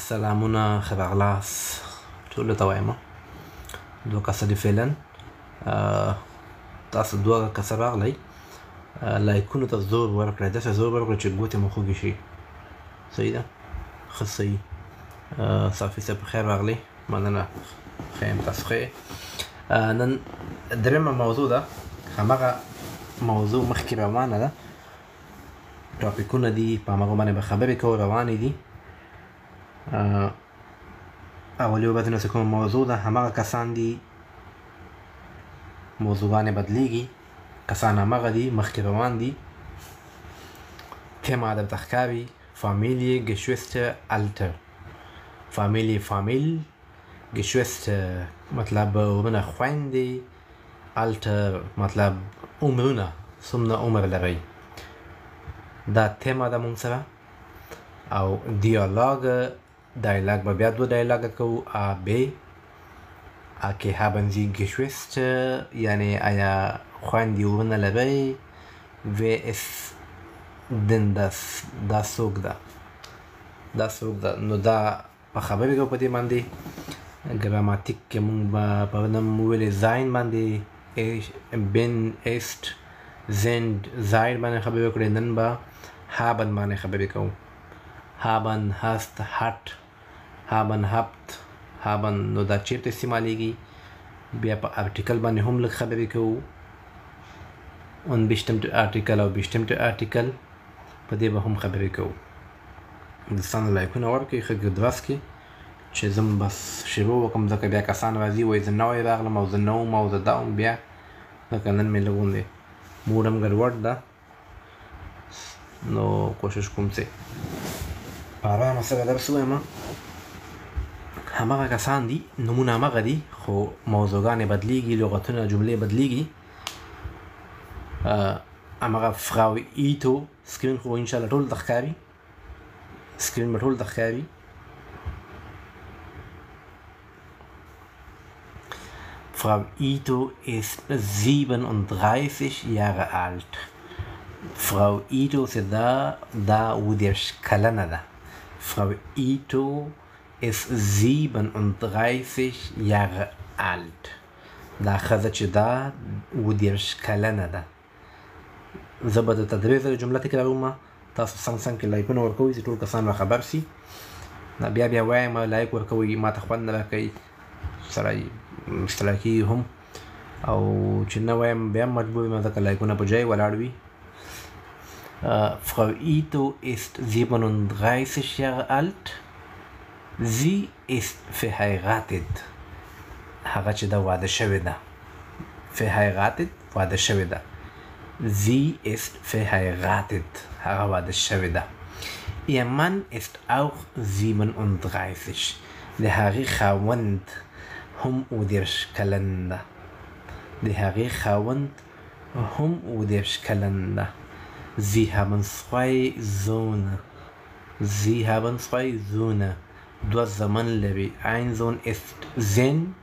سلامونه ښه راغلاست ټولو ته وایم دوه کسه دي فعلا تاسو دوه کسه راغلی لایکونو ته زور ورکړئ داسې زور ورکړئ چې ګوتې مو خوږې شي صحیح ده ښه صحیح صافي صاحب په خیر راغلی مننه ښه یم تاسو ښه نن درېیمه موضوع ده هماغه موضوع مخکې روانه ده ټاپکونه دي په هماغو باندې به خبرې کوو روانې دي اولي وبدونه چې کومه موضوع ده هماغه کسان دي موضوعانې بدلیږي کسان هماغه دي مخکې روان دي تما درته ښکاري Familie, Geschwister, Alter Familie, Geschwister مطلب ورونه خویندې Alter مطلب عمرونه څومره عمر لرئ دا تما ده مونږ سره او Dialog به بیا دوه ډایلاګه کوو A, B Okay, haben Sie Geschwister یعنی آیا خویندې ورونه لرئ Wer ist denn das دا څوک ده نو دا په خبرې کوو په دې باندې ګراماتیک کې مونږ به په نوم وویلې زاین باندې bin ist sind sein باندې خبرې وکړې نن به haben باندې خبرې کوو haben hast hat haben habt haben نو دا چیرته استعمالیږي بیا په ارټیکل باندې هم لږ خبرې کوو unbestimmte Artikel او bestimmte Artikel په دې به هم خبرې کوو دوستانو لایکونه ورکړئ ښه ګدواس کې چې زه بس شروع وکړم ځکه بیا کسان راځي وایي زه نوی راغلم او زه نه وم او زه دا وم بیا ځکه نن مې لږ غوندې موډ هم ګډوډ ده نو کوشش کوم چې په ارامه سره درس ووایم هماغه کسان دي نومونه هماغه دي خو موضوعګانې بدلیږي لغتونه جملې بدلیږي هماغه فراو ایتو سکرین خو انشاءالله ټول ته ښکاري سکرین به ټول ته ښکاري Frau Ito ist 37 Jahre alt. Frau Ito ist da ودیرش کلنه ده Frau Ito ist 37 Jahre alt. دا ښځه چې ده ودیرش کلنه ده زه به درته درې ځله جمله تکراروم تاسو څنګ کې لایکونه ورکوئ چې ټول کسان را خبر شي بیا وایم لایک ورکوئ ما ته خوند نه راکوي سره اشتراکي هم او چې نه وایم بیا مجبور یم ځکه لایکونه په ځای ولاړ وي Frau Ito ist 37 Jahre alt. Sie ist verheiratet. هغه چې دا واده شوې ده verheiratet واده شوې ده Sie ist verheiratet هغه واده شوې ده Ihr Mann ist auch 37 د هغې خاوند هم ودیرش کلن ده د هغې خاوند هم ودیرش کلن ده Sie haben zwei Söhne دوه زامن لري ein Sohn ist 10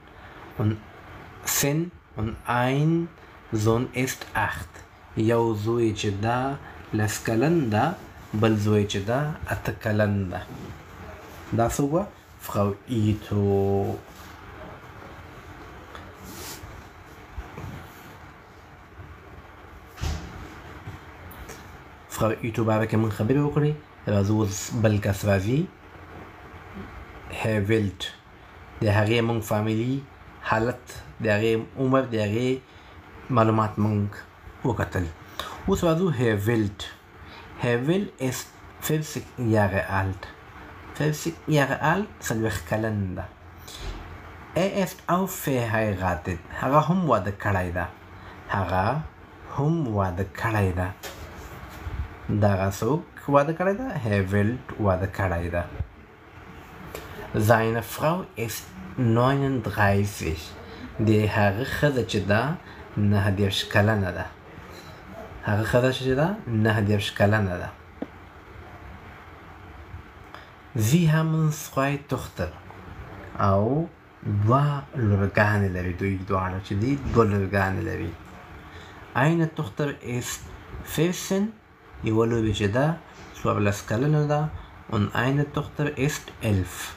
und ein Sohn ist 8 یو زوی چې ده لس کلن ده بل زوی چې ده اته کلن ده دا څوک وه Frau Ito Frau Ito باره کې موږ خبرې وکړې راځو اوس بل کس راځي Herr Wild د هغې موږ فامیلي حالت د هغې عمر د هغې معلومات موږ وکتل اوس راځو Herr Wild ist 40 Jahre alt 40 Jahre alt څلوېښت کلن ده ist auch verheiratet هغه هم واده کړی ده دغه څوک واده کړی ده Herr Wild واده کړی ده Seine Frau ist 39 د هغه ښځه چې ده 39 کلنه ده Sie haben zwei Töchter او دوه لورګانې لري دوی دواړه چې دي دوه لورګانې لري Eine Tochter ist 14 یوه لوبې چې ده 14 کلنه ده und eine Tochter ist 11.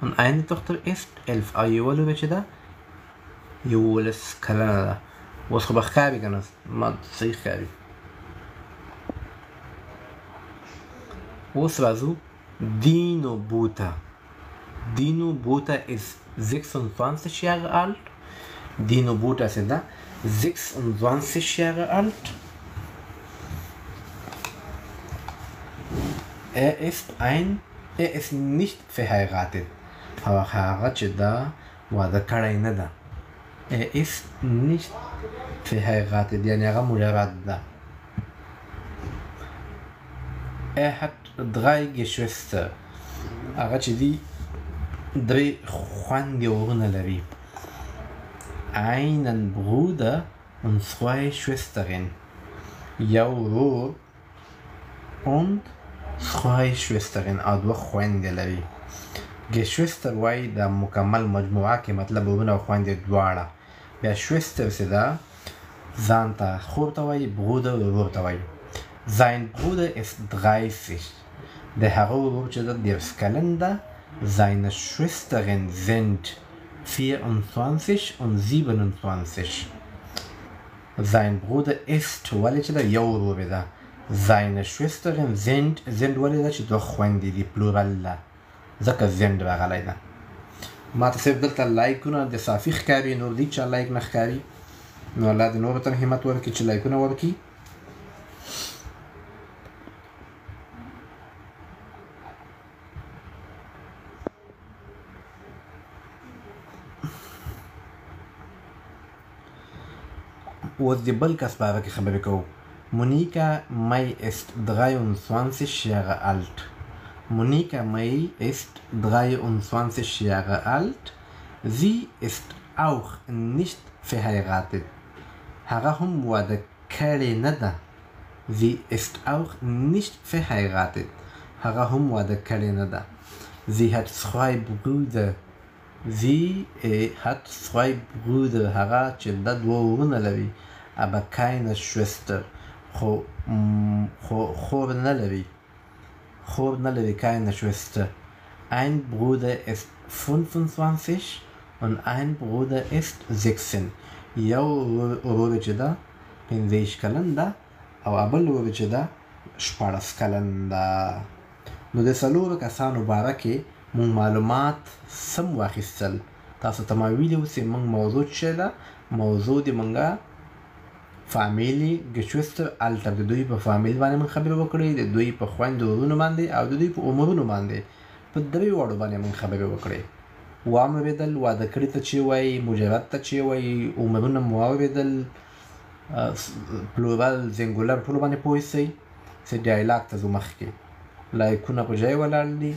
Und eine Tochter ist 11 او یوه لوبه چې ده 11 کلنه ده. اوس خو به ښکاري که نه ما صحیح ښکاري. اوس راځو Dino Buta. Dino Buta ist 26 Jahre alt. Dino Buta ist da 26 Jahre alt. Er ist nicht verheiratet. Aber هغه چې دا واده کړی نه ده. Er ist nicht verheiratet. یعنی هغه مجرد ده. Er hat 3 Geschwister. هغه چې دي 3 خویندې ورونه لري. Einen Bruder und 2 Schwestern. یو ورور und 2 Schwestern او 2 خویندې لري. Geschwister وایي د مکمل مجموعه کې مطلب ورونه او خویندې دواړه. بیا Schwester چې ده ځان ته خور ته وایي Bruder ورور ته وایي. Sein Bruder ist 30. Der Herr der Skalender, seine Schwestern sind 24 und 27. Sein Bruder ist Walida. Seine Schwestern sind Walida doch Wendy, die Plural. Zaka sind Ragalina. Mataseb Delta Laikuna, the Safik Kari, Nordicha like Nakari. No lad Northern Himatworki, Laikuna Worki. اوس د بل کس په اړه کې خبرې کوو. Monika May ist 23 Jahre alt. Monika May ist 23 Jahre alt. Sie ist auch nicht verheiratet. هغه هم واده کړی نه ده. Sie ist auch nicht verheiratet. هغه هم واده کړی نه ده. Sie hat 2 Brüder. Sie hat 2 Brüder. هغه چې د 2 ورونه لري. Aber keine Schwester. خور نه لري keine Schwester. Ein Bruder ist 25 und ein Bruder ist 16. یو ورور چې ده 15 کلن ده او بل ورور چې ده 14 کلن ده. نو د څلورو کسانو باره کې مونږ معلومات سم واخیستل. تاسو ته ما ویلي و چې مونږ موضوع چې ده موضوع د مونږه فامیلی Geschwister Alter. د دوی په فامیل باندې مونږ خبرې وکړې، د دوی په خویندو ورونو باندې او د دوی په عمرونو باندې په درې واړو باندې مونږ خبرې وکړې. واورېدل واده کړي ته چې وایي، مجرد ته چې وایي، عمرونه مو واورېدل، پلورال زنګولر ټولو باندې پوه شئ. چې ډایلاګ ته ځو مخکې لایکونه په ځای ولاړ دي.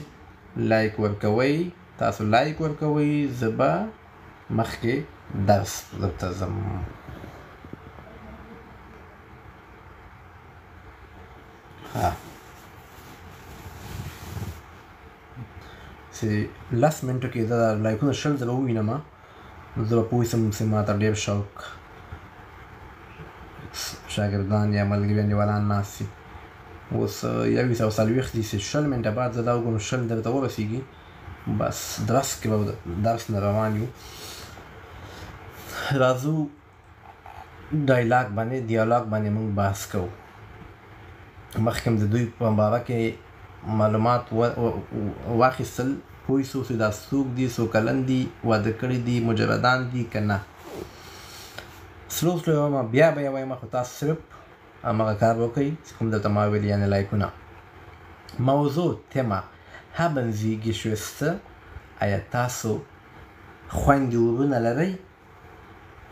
لایک ورکوئ، تاسو لایک ورکوئ، زه به مخکې درس درته ځم. چې لس منټو کې زه لایکونه 20 ځله ووینم، زه به پوه شم چې ما ته ډېر شوق شاګردان یا ملګري انډیوالان ناست دي. اوس 140 دي چې 20 منټه بعد زه دا وګورم 20 درته ورسېږي، بس درس کې به درس نه روان یو. راځو ډایلاګ باندې دیالوګ باندې موږ بحث کوو. مخکې د دوی په باره کې معلومات واخیستل، پوه شو چې دا څوک دي، څو کلن دي، واده کړي دي، مجردان دي که نه. سلو وایم، بیا به یې وایم، خو تاسو صرف هماغه کار وکړئ چې کوم درته ما ویل، یعنې لایکونه. موضوع تیمه haben Sie Geschwister؟ آیا تاسو خویندې ورونه لرئ؟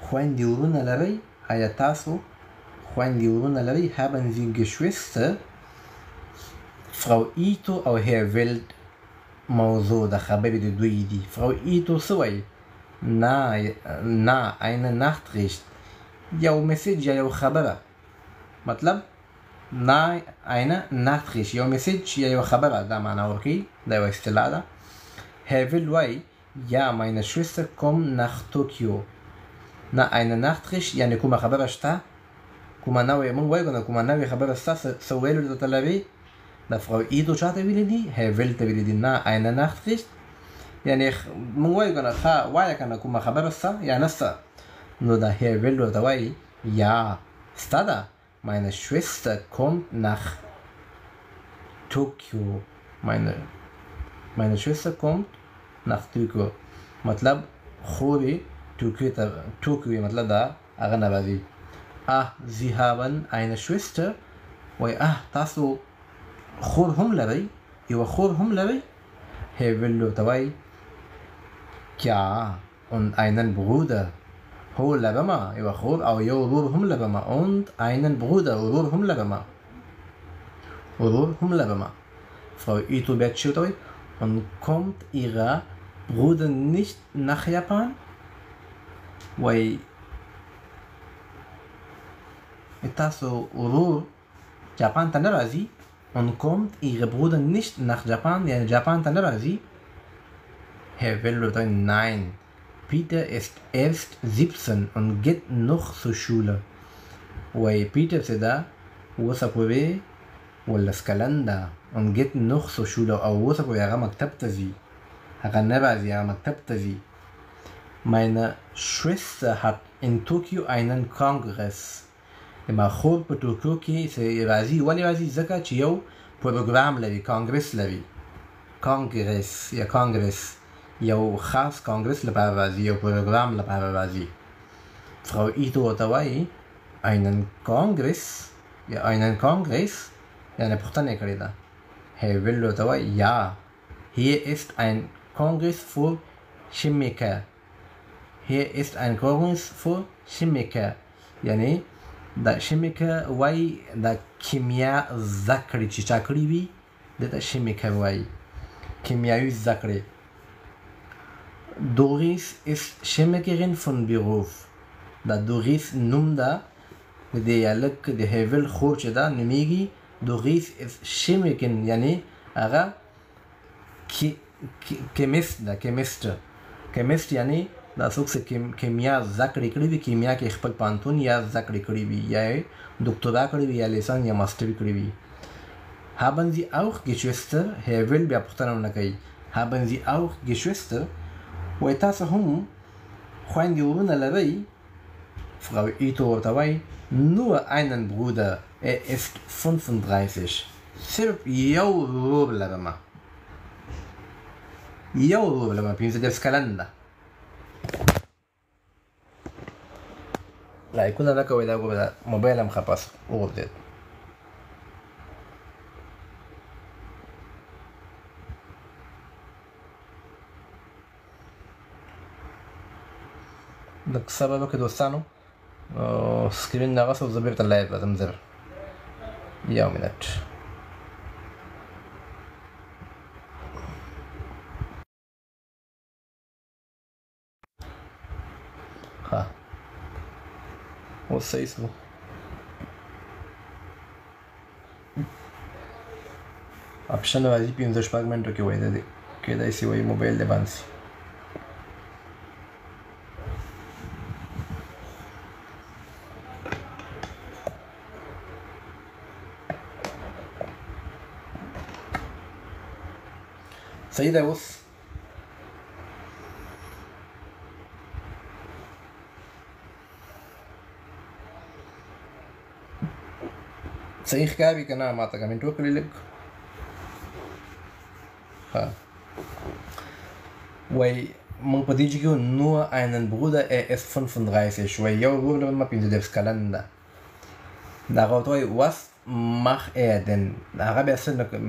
خویندې ورونه لرئ؟ آیا تاسو خویندې ورونه لرئ؟ haben Sie Geschwister؟ Frau Ito او Herr Wild موضوع د خبرې د دوی دي. Frau Ito څه وایي؟ نه eine Nachricht، یو میسیج یا یو خبره. مطلب نه eine Nachricht، یو میسیج یا یو خبره، دا معنا ورکوي، دا یوه اصطلاح ده. Herr Wild وایي ja meine Schwester kommt nach Tokio. نه eine Nachricht یعنې کومه خبره شته، کومه نوې موږ وایو کنه کومه نوې خبره ستا څه ویلو ته طلبي د فراو ایتو چاته ویلي دي هیول ته ویلي دي نه eine Nachricht یعنی موږ وایو کنه ښه وایه کنه کومه خبره ستا یا نه ستا نو دا هیول ورته وایي یا ستا ده meine Schwester kommt nach Tokio meine Schwester kommt nach Tokio مطلب خوري توکیو مطلب دا هغه نه راځي sie haben eine Schwester وای تاسو خور هم لرئ یوه خور هم لرئ هیول ورته وایي ja und einen Bruder هو لرمه یوه خور او یو ورور هم لرمه und einen Bruder ورور هم لرمه Frau Ito بیا چې ورته وایي und kommt ihrer Bruder nicht nach Japan وای تاسو ورور جاپان ته نه راځي und kommt ihre Bruder nicht nach Japan یعنی جاپان ته نه راځي Herr Will nein Peter ist erst 17 und geht noch zur Schule وای پیټر چې ده اوسه پورې ولس کلن ده und geht noch zur Schule او اوسه پورې هغه مکتب ته ځي هغه نه راځي هغه مکتب ته ځي Meine Schwester hat in Tokio einen Kongress. ما خور په ټوکیو کې راځي ولې راځي ځکه چې یو پروګرام لري کانګرس لري کانګرس یا کانګرس یو خاص کانګرس لپاره راځي یو پروګرام لپاره راځي Frau Ito ورته وایي einen Kongress یا einen Kongress یعنې پوښتنه یې کړې ده Herr Will ورته وایي ja hier ist ein Kongress für Chemiker Hier ist ein Kongress für Chemiker یعنی دا شمیکر وای دا کیمیا زکړې چې چا کړې وي دته شمیکر وای کیمیاوي زکړې Doris ist Chemikerin von Beruf دا دوریس نوم ده د دې الک د هیول خور چې دا نومیږي Doris ist Chemikerin یعنی هغه کیمیست ده کیمیست یعنی دا څوک چې کیمیا زده کړې کړې وي کیمیا کې خپل پوهنتون یا زده کړې کړې وي یا یې ډاکټرا کړې وي یا لیسانس یا ماسټري کړې وي haben Sie auch Geschwister Herr Will بیا پوښتنه ونه کوي haben Sie auch Geschwister وایي تاسو هم خویندې ورونه لرئ Frau Ito ورته وایي nur einen Bruder ist 35 صرف یو ورور لرمه 15 کلن ده لایکونه نه کوئ دا ګوره موبایل هم خپس وغورځېد لږ صبر وکړئ دوستانو سکرین دغسې و زه بېرته لایو راځم زر یو منټ ها اوس صحیح شو اپشن راځي 15 شپږ منټو کې وایي دی کېدای شي وایي موبایل دې بند شي صحیح ده اوس صحیح ښکاري که نه ماته کمنټ وکړئ لږ ښه وایي موږ په دې کې nur einen Bruder ist 35 وایي یو ورور لرم 15 کلن ده د هغه ورته وایي was macht denn هغه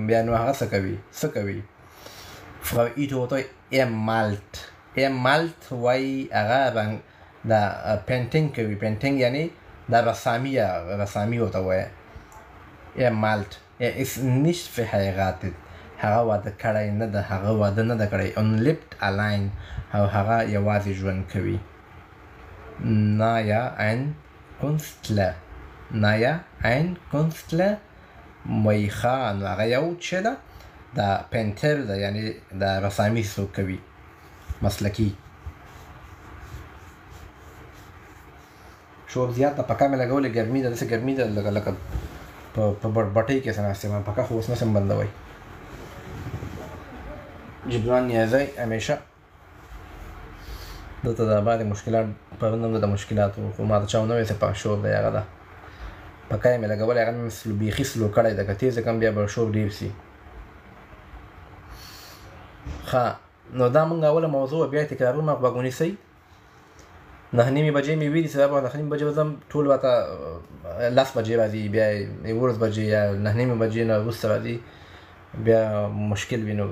بیا نو هغه څه کوي Frau Ito ورته وایي er malt وایي هغه رنګ دا پینټینګ کوي پینټینګ یعنی دا رسامي ورته وایي Er malt. Er ist nicht verheiratet. هغه واده کړی نه ده هغه واده نه ده کړی und lebt allein او هغه یوازې ژوند کوي Naja ein Künstler وایي ښه نو هغه یو چې ده دا پینټر ده یعنی دا رسامي څوک کوي مسلکي شور زیات ده. پکه مې لګولې، ګرمي ده، داسې ګرمي ده لکه په بټۍ کې ناست یم. پکه خو اوس نشم بندوی. جبران نیازی همیشه دلته د بعضې مشکلات پرون هم د مشکلاتو، خو ما د چا ونه ویل چې پکه شور دی. هغه ده پکه یې مې لګولې، هغه مې بیخي سلو کړی ده. که تیزه کړم بیا به شور ډېر شي. ښه، نو دا مونږ اوله موضوع بیا تکرارونه غوږ ونیسئ. 9:30 بجې مې ویلي چې دا به 9:30 بجې به ځم، ټول به 10 بجې راځي، بیا 11 بجې یا 9:30 بجې نه وروسته راځي، بیا مشکل وي. نو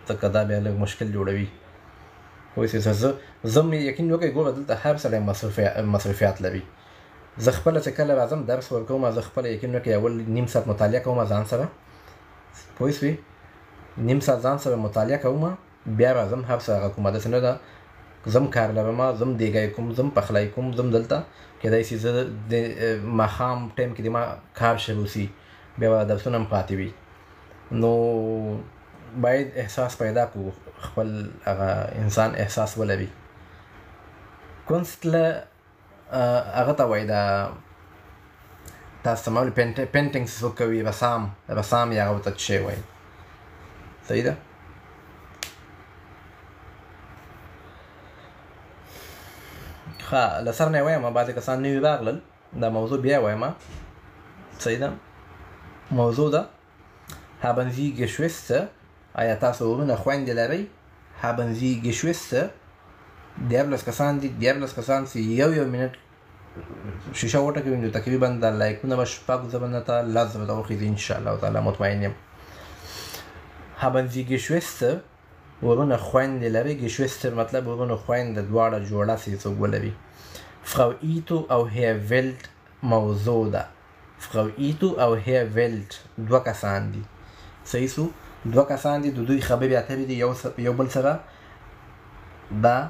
ځکه دا بیا لږ مشکل جوړوي. پوه شوې. زه مې یقین وکړئ، ګوره دلته هر سړی مصروفیات لري. زه خپله چې کله راځم درس ورکوم، زه خپله یقین وکړئ اول نیم ساعت مطالعه کوم ځان سره. پوه شوې. نیم ساعت ځان سره مطالعه کوم، بیا راځم هر څه هغه کوم. داسې نه ده زم کار لرم، زم دیګی کوم، زم پخلی کوم، زم دلته کیدای شي زه د ماښام ټایم کې د ما کار شروع شي، بیا به درسونه هم پاتې وي. نو باید احساس پیدا کړو، خپل هغه انسان احساس ولري. کنستله هغه ته وایي دا تاسو ته ما ویل پینټینګ څوک کوي، رسام یا هغه ورته څه شی وایي. صحیح ده. ښه، له سر نه یې وایم، بعضې کسان نوي راغلل، دا موضوع بیا وایم. صحیح ده. موضوع ده haben Sie Geschwister؟ آیا تاسو ورونه خویندې لرئ؟ haben Sie Geschwister؟ 11 کسان دي، 11 کسان چې یو منټ شیشه وټکوي، نو تقریبا د لایکونه به 6 زره نه ته 10 زره ته وخېږي انشاءالله تعالی، مطمئن یم. haben Sie Geschwister؟ ورونه خویندې لرئ. Geschwister مطلب ورونه خویندې دواړه جوړه چې څوک ولري. Frau Ito او Herr Welt موضوع ده. Frau Ito او Herr Welt دوه کسان دي. صحیح سو؟ دوه کسان دي، د دوی خبرې اترې دي یو بل سره، دا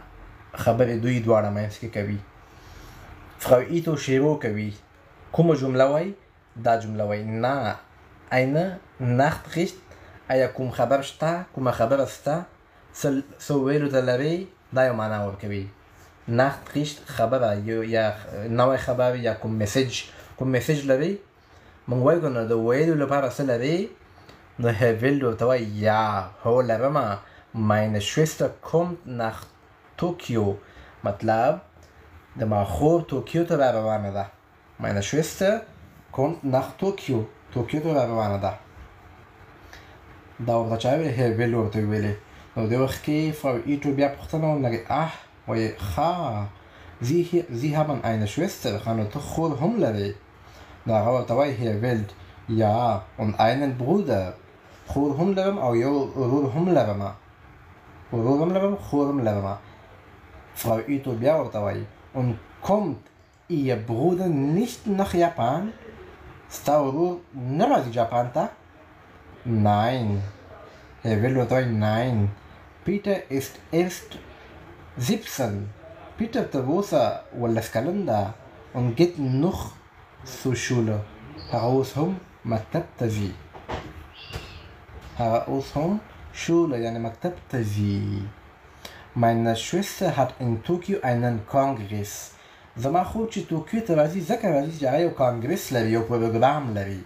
خبرې دوی دواړه منځ کې کوي. Frau Ito شروع کوي. کومه جمله وایي؟ دا جمله وایي: نه eine Nachricht؟ آیا کوم خبر شته، کومه خبره شته؟ څه ویلو ته لرئ؟ دا یو معنا ورکوي. Nachricht خبره، یا نوی خبر، یا کوم میسج لرئ. موږ وایو که نه د ویلو لپاره څه لرئ، نو Herr Wild ورته وایي یا هو لرمه. Meine Schwester kommt nach Tokio. مطلب د ما خور توکیو ته را روانه ده. Meine Schwester kommt nach Tokio. توکیو ته را روانه ده. دا ورته چا ویلې؟ Herr Wild ورته ویلې. نو دې وخت کې Frau Ito بیا پوښتنه ونکړي. وایي ښه، Sie haben eine Schwester. ښه، نو ته خور هم لرې. نو هغه ورته وایي Herr Wild ja und einen Bruder. خور هم لرم او یو ورور هم لرمه. خور هم لرمه. Frau Ito بیا ورته وایي und kommt Ihr Bruder nicht nach Japan؟ ستا ورور نه راځي جاپان ته؟ Nein. Herr Wild ورته وایي nein. Peter ist erst 17. Peter ته اوسه 11 کلن ده und geht noch zur Schule. هغه اوس هم مکتب ته ځي. Schule یعنې مکتب ته ځي. Meine Schwester hat in Tokio einen Kongress. زما خور چې توکیو ته راځي ځکه راځي چې هغه یو کانګرس لري، یو پروګرام لري.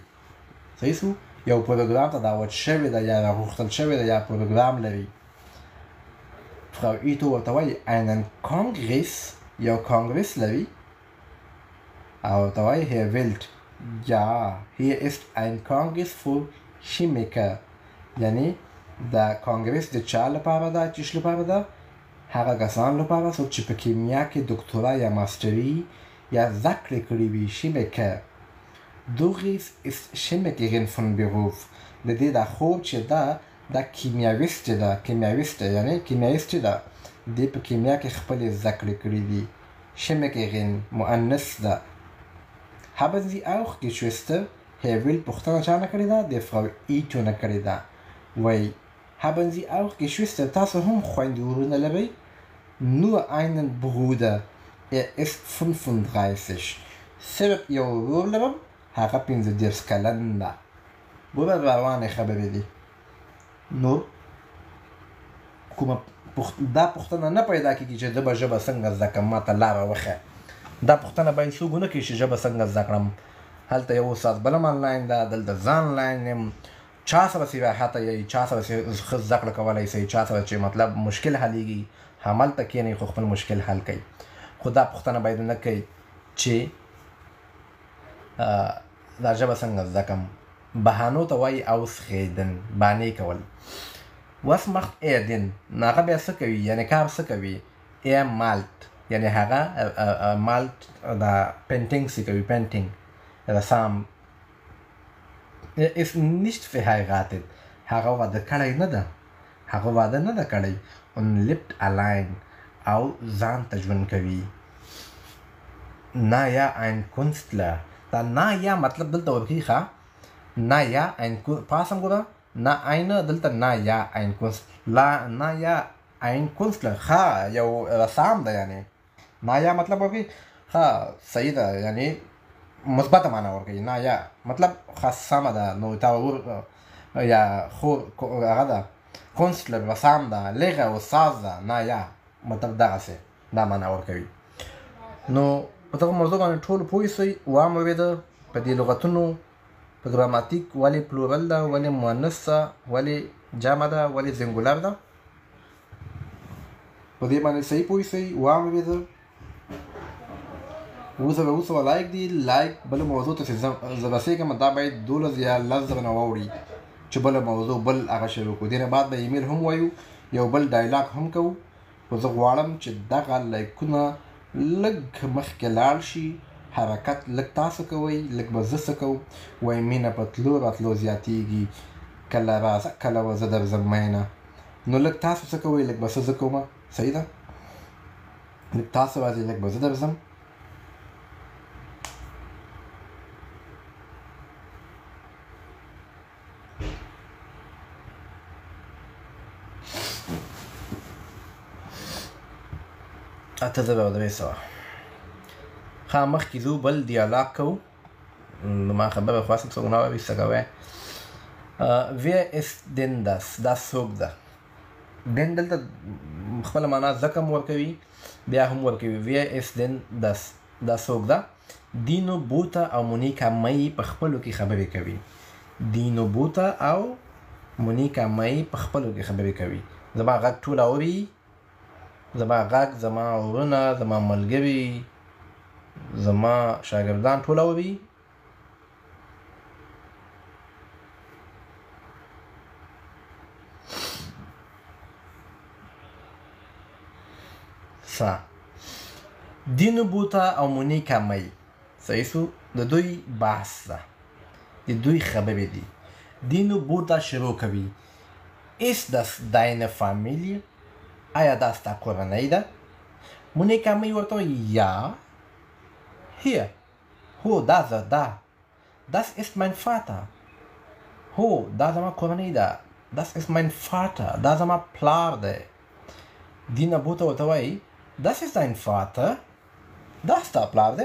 صحیح سو؟ یو پروګرام ته دعوت شوې ده، یا راغوښتل شوې ده، یا پروګرام لري. Frau Ito ورته وایي einen Kongress، یو کانګرس لري. او ورته وایي Herr Wild ja hier ist ein Kongress für Chemiker. یعنی دا کانګرس د چا لپاره ده، چیش لپاره ده؟ هغه کسان لپاره څوک چې په کیمیا کې دکتورا یا ماستري یا زده کړې کړې وي. Chemiker. Doris ist Chemikerin von Beruf. د دې دا خور چې ده دا کیمیاویست ده. یعنی کیمیاویست ده، دې په کیمیا کې خپلې زده کړې کړې دي. Chemikerin مؤنث ده. Haben Sie auch Geschwister؟ Herr Wild پوښتنه چا نه کړې ده؟ د Frau Ito نه کړې ده. وایي haben Sie auch Geschwister؟ تاسو هم خویندې ورونه لرئ؟ Nur einen Bruder. Er ist 35. صرف یو ورور لرم، هغه 35 کلن ده. ګوره روانې خبرې دي. نو کومه دا پوښتنه نه پیدا کېږي چې زه به ژبه څنګه زده کړم، ما ته لاره وښیه. دا پوښتنه باید څوک ونه کړي چې ژبه څنګه زده کړم. هلته یو استاد بل هم آنلاین ده، دلته زه آنلاین یم. چا سره چې راحته یې، چا سره چې ښه زده کړه کولی شئ، چا سره چې مطلب مشکل حلېږي، هملته کښېنئ خو خپل مشکل حل کوئ. خو دا پوښتنه باید ونه کوئ چې دا ژبه څنګه زده کړم. بهانو ته وایي ausreden، بانې کول. was macht er denn؟ هغه بیا څه کوي، یعنې کار څه کوي. er malt، یعنې هغه مالت دا پینټینګ څه کوي، پینټینګ رسام. ist nicht verheiratet، هغه واده کړی نه ده، هغه واده نه ده کړی. und lebt allein، او ځان ته ژوند کوي. na ja ein Künstler، دا na ja مطلب دلته ورکوي ښه. na ja ein پاسم ګوره، na eine دلته na ja ein Künstler، na ja ein Künstler ښه یو رسام ده. یعنې na ja مطلب ورکوي ښه صحیح ده، یعنې مثبته معنا ورکوي. na ja مطلب ښه سمه ده. نو تا یا خو هغه ده Künstler رسام ده، لغه استاد ده. na ja مطلب دغسې دا معنا ورکوي. نو په دغه موضوع باندې ټول پوه شئ. وایم اورېده په دې لغتونو په ګراماتیک ولې پلورل ده، ولې مؤنث ده، ولې جمع ده، ولې زنګولر ده. په دې باندې صحیح پوه شئ. وایم اورېده اوس به لایک دی. لایک بله موضوع ته چې زه رسېږم دا باید 12 یا 10 ځله نه واوړي چې بله موضوع بل هغه شروع کړو. دې نه بعد به ایمیل هم وایو، یو بل ډایلاګ هم کوو. خو زه غواړم چې دغه لایکونه لږ مخکې لاړ شي، حرکت لږ تاسو کوئ، لږ به زه څه کوم. وایي مینه په تلو راتلو زیاتېږي، کله راځه کله به زه درځم مینه. نو لږ تاسو څه کوئ، لږ به څه زه کومه. صحیح ده، لږ تاسو راځئ، لږ به زه درځم. اته زره او درې سوه. ښه مخکې ځو بل ډیالاګ کوو. ما خبره خواستم څوک نه واوري څه کوی. wer ist denn das؟ دا څوک ده. denn دلته خپله معنا ځکه هم ورکوي بیا هم ورکوي. wer ist denn das؟ دا څوک ده. دینو بوته او مونیکا مئی په خپلو کې خبرې کوي. دینو بوته او مونیکا مئی په خپلو کې خبرې کوي. زما غږ ټول اوري، زما غږ، زما ورونه، زما ملګري، زما شاګردان ټول اوري. دینو بوته او مونیکا مئی صحیح سو، د دوی بحث ده، د دوی خبرې دي. دینو بوته شروع کوي. ist das deine Familie؟ آیا دا ستا کورنۍ ده؟ مونیکا مئی ورته وایي ja. hier هو دا زه ده. das ist mein Vater. هو دا زما کورنۍ ده. das ist mein Vater. دا زما پلار دی. دینه بوته ورته وایي das ist dein Vater؟ دا ستا پلار دی،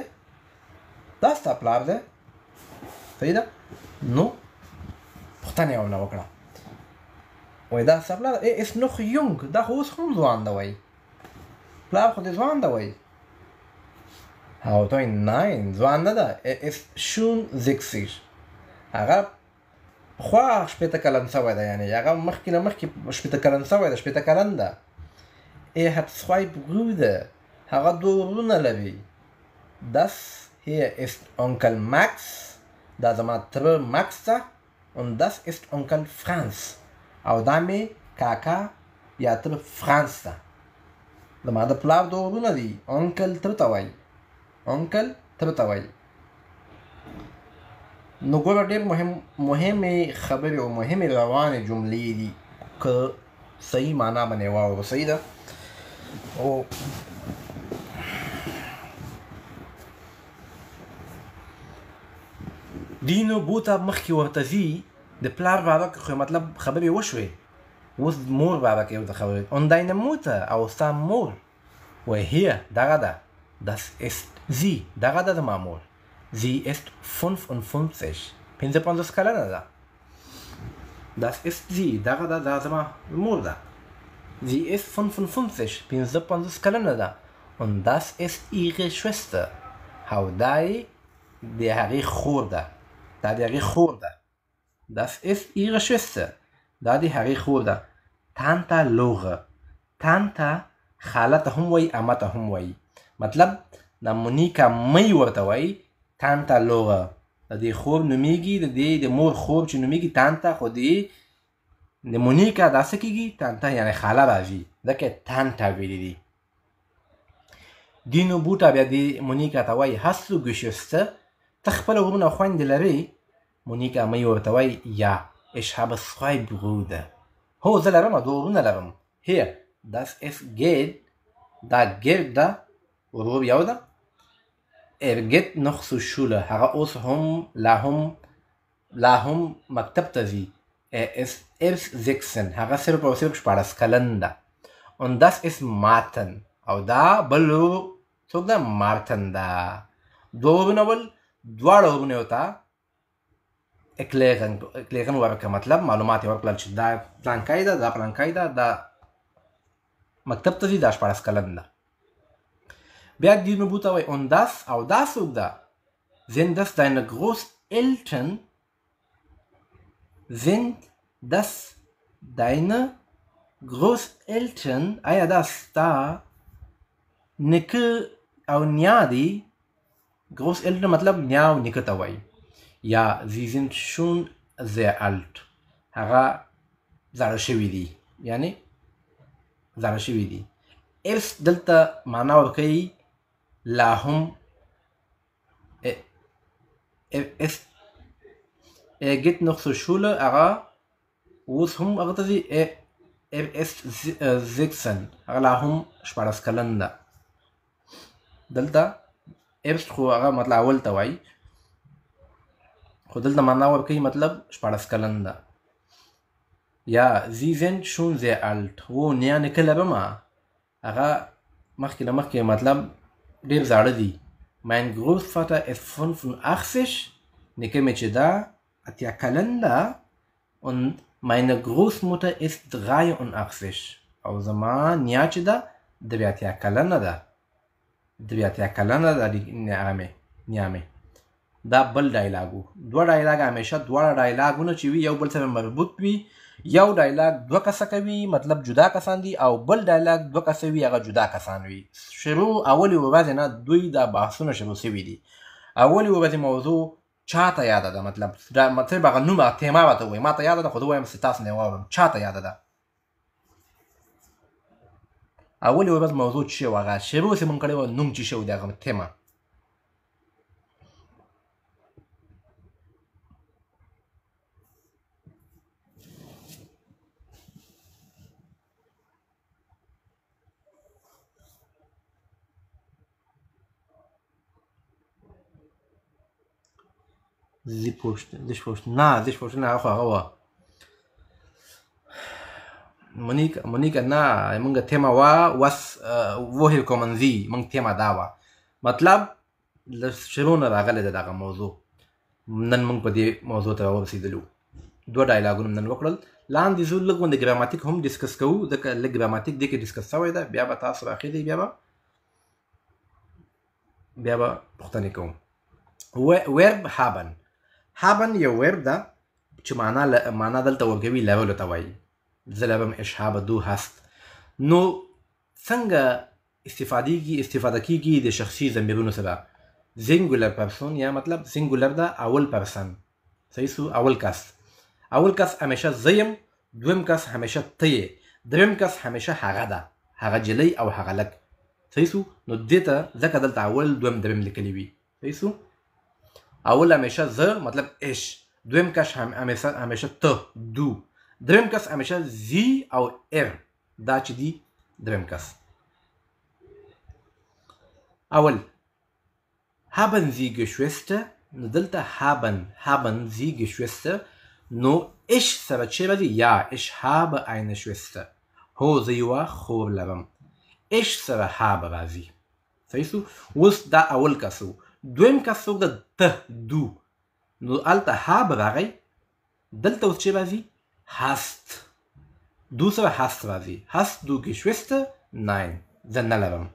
دا ستا پلار دی. صحیح ده. نو پوښتنه یې ورنه وکړه، وایي دا ستا پلار دی. ist noch jung، دا خو اوس هم ځوان ده. وایي پلار خو دې ځوان ده. وایي هغه ورته وایي nein ځوان نه ده. ist schon 60، هغه پخوا 80 کلن شوی ده. یعنې هغه مخکې نه مخکې 80 کلن شوی ده، 80 کلن ده. hat 2 Brüder، هغه 2 ورونه لري. das hier ist Onkel Max، دا زما تره ماکس ده. und das ist Onkel Franz، او دا مې کاکا یا تره فرانس ده. زما د پلار 2 ورونه دي. اونکل تره ته وایي، اونکل تره ته وایي. نو ګوره ډېر مهمې خبرې او مهمې روانې جملې دي که صحیح معنا باندې واورو. صحیح ده. او دینو بوته مخکې ورته ځي د پلار باره کې، خو مطلب خبرې وشوې. اوس مور باره کې ورته خبرې. und deine Mutter، او ستا مور. وایي hier دغه ده. das ist sie، دغه ده زما مور. sie ist 55، 55 کلنه ده. das ist sie، دغه ده، دا زما مور ده. sie ist 55، 55 کلنه ده. und das ist ihre Schwester، او دای د هغې خور ده دا د هغې خور ده das ist ihre Schwester دا د هغې خور ده تانتا لوغه تانتا خاله ته هم وایي اما ته هم وایي مطلب د مونیکا مۍ ورته وایي تانتا لوغه د دې خور نومیږي د دې د مور خور چې نومیږي تانتا خو د مونیکا دا څه کېږي تانتا یعنې خاله راځي ځکه تانتا ویلي دي دینو بوټا بیا د مونیکا ته وایي hast du Geschwister ته خپله ورونه خویندې لرې مونیکا مۍ ورته وایي ja ich habe 2 Brüder هو زه لرم 2 ورونه لرم hier das ist Geld دا Geld ده ورور یو ده geht noch zur Schule هغه اوس هم لا هم مکتب ته ځي ist erst 16 هغه صرف او صرف 14 کلن ده und das ist Martin او دا بل څوک ده مارتن ده دوه ورونه دواړه ورونه ورته اکلیغن ورکړه مطلب معلومات یې ورکړل چې دا پلانکی ده دا پلانکی ده دا مکتب ته ځي دا 14 کلن ده بیا دینو بوته وایي und das او دا څوک ده sind das deine Großeltern sind das deine Großeltern آیا دا ستا نیکه او نیا دی Großeltern مطلب نیا او نیکه ته وایي یا sie sind schon sehr alt هغه زاړه شوي دي یعنی زاړه شوي دي erst دلته معنا ورکوي لا هم geht noch zur Schule هغه اوس هم هغه ته ځي ist 16 هغه لا هم 14 کلن ده دلته erst خو هغه مطلب اول ته وایي خو دلته معنا ورکوي مطلب 14 کلن ده یا sie sind schon sehr alt و نیا نیکه لرمه هغه مخکې له مخکې مطلب ډېر زاړه دي mein Großvater ist 85 نیکه مې چې ده 80 کلن ده und meine Großmutter ist 83 او زما نیا چې ده 80 کلنه ده 80 کلنه ده نیا مې دا بل ډایلاګ و دوه ډایلاګ همیشه دواړه ډایلاګونه چې وي یو بل سره مربوط وي یو ډایلاګ دوه کسه کوي مطلب جدا کسان دي او بل ډایلاګ دوه کسه وي هغه جدا کسان وي شروع اولې ورځې نه دوی دا بحثونه شروع شوي دي اولې ورځې موضوع چاته یاده ده مطلب دا مطلب هغه نوم تیما راته وایي ما ته یاده ده خو زه وایم چې تاسو نه واورم چاته یاده ده اولې ورځ موضوع چې و هغه شروع چې مونږ کړی و نوم چې شوی د هغه تیما sich vorstellen هغه خو هغه وه مونیکا نه مونږ تیمه وه was woher kommen Sie مونږ تیمه دا وه مطلب له شروع نه راغلی ده دغه موضوع نن مونږ په دې موضوع ته ورسېدلو دوه ډایلاګونه نن وکړل لاندې ځو لږ غوندې ګراماتیک هم ډسکس کوو ځکه لږ ګراماتیک دې کې ډسکس شوی ده بیا به تاسو راخېږئ بیا به پوښتنې کوم verb haben یو ورب ده چې معنا دلته ورکوي لرلو ته وایي زه لرم ich habe du hast نو څنګه استفاده کیږي د شخصي ضمیرونو سره singular person یا مطلب singular ده اول پرسن صحیح سو اول کس همیشه زه یم دویم کس همیشه ته یې دریم کس همیشه هغه ده هغه جلی او هغه لک صحیح سو نو دې ته ځکه دلته اول دویم دریم لیکلی وي صحیح سو اول همیشه زه مطلب اش دویم کس همیشه ته دو دریم کس همیشه زی او دا چې دی دریم کس اول haben Sie Geschwister نو دلته haben Sie Geschwister نو ich سره چی راځي یا ich habe eine Schwester هو زه یوه خور لرم ich سره habe راځي صحیح سو اوس دا اول کس و دویم کس څوک ده ته دو نو هلته habe راغی دلته اوس چی راځي hast du سره hast راځي hast du Geschwister nein زه نه لرم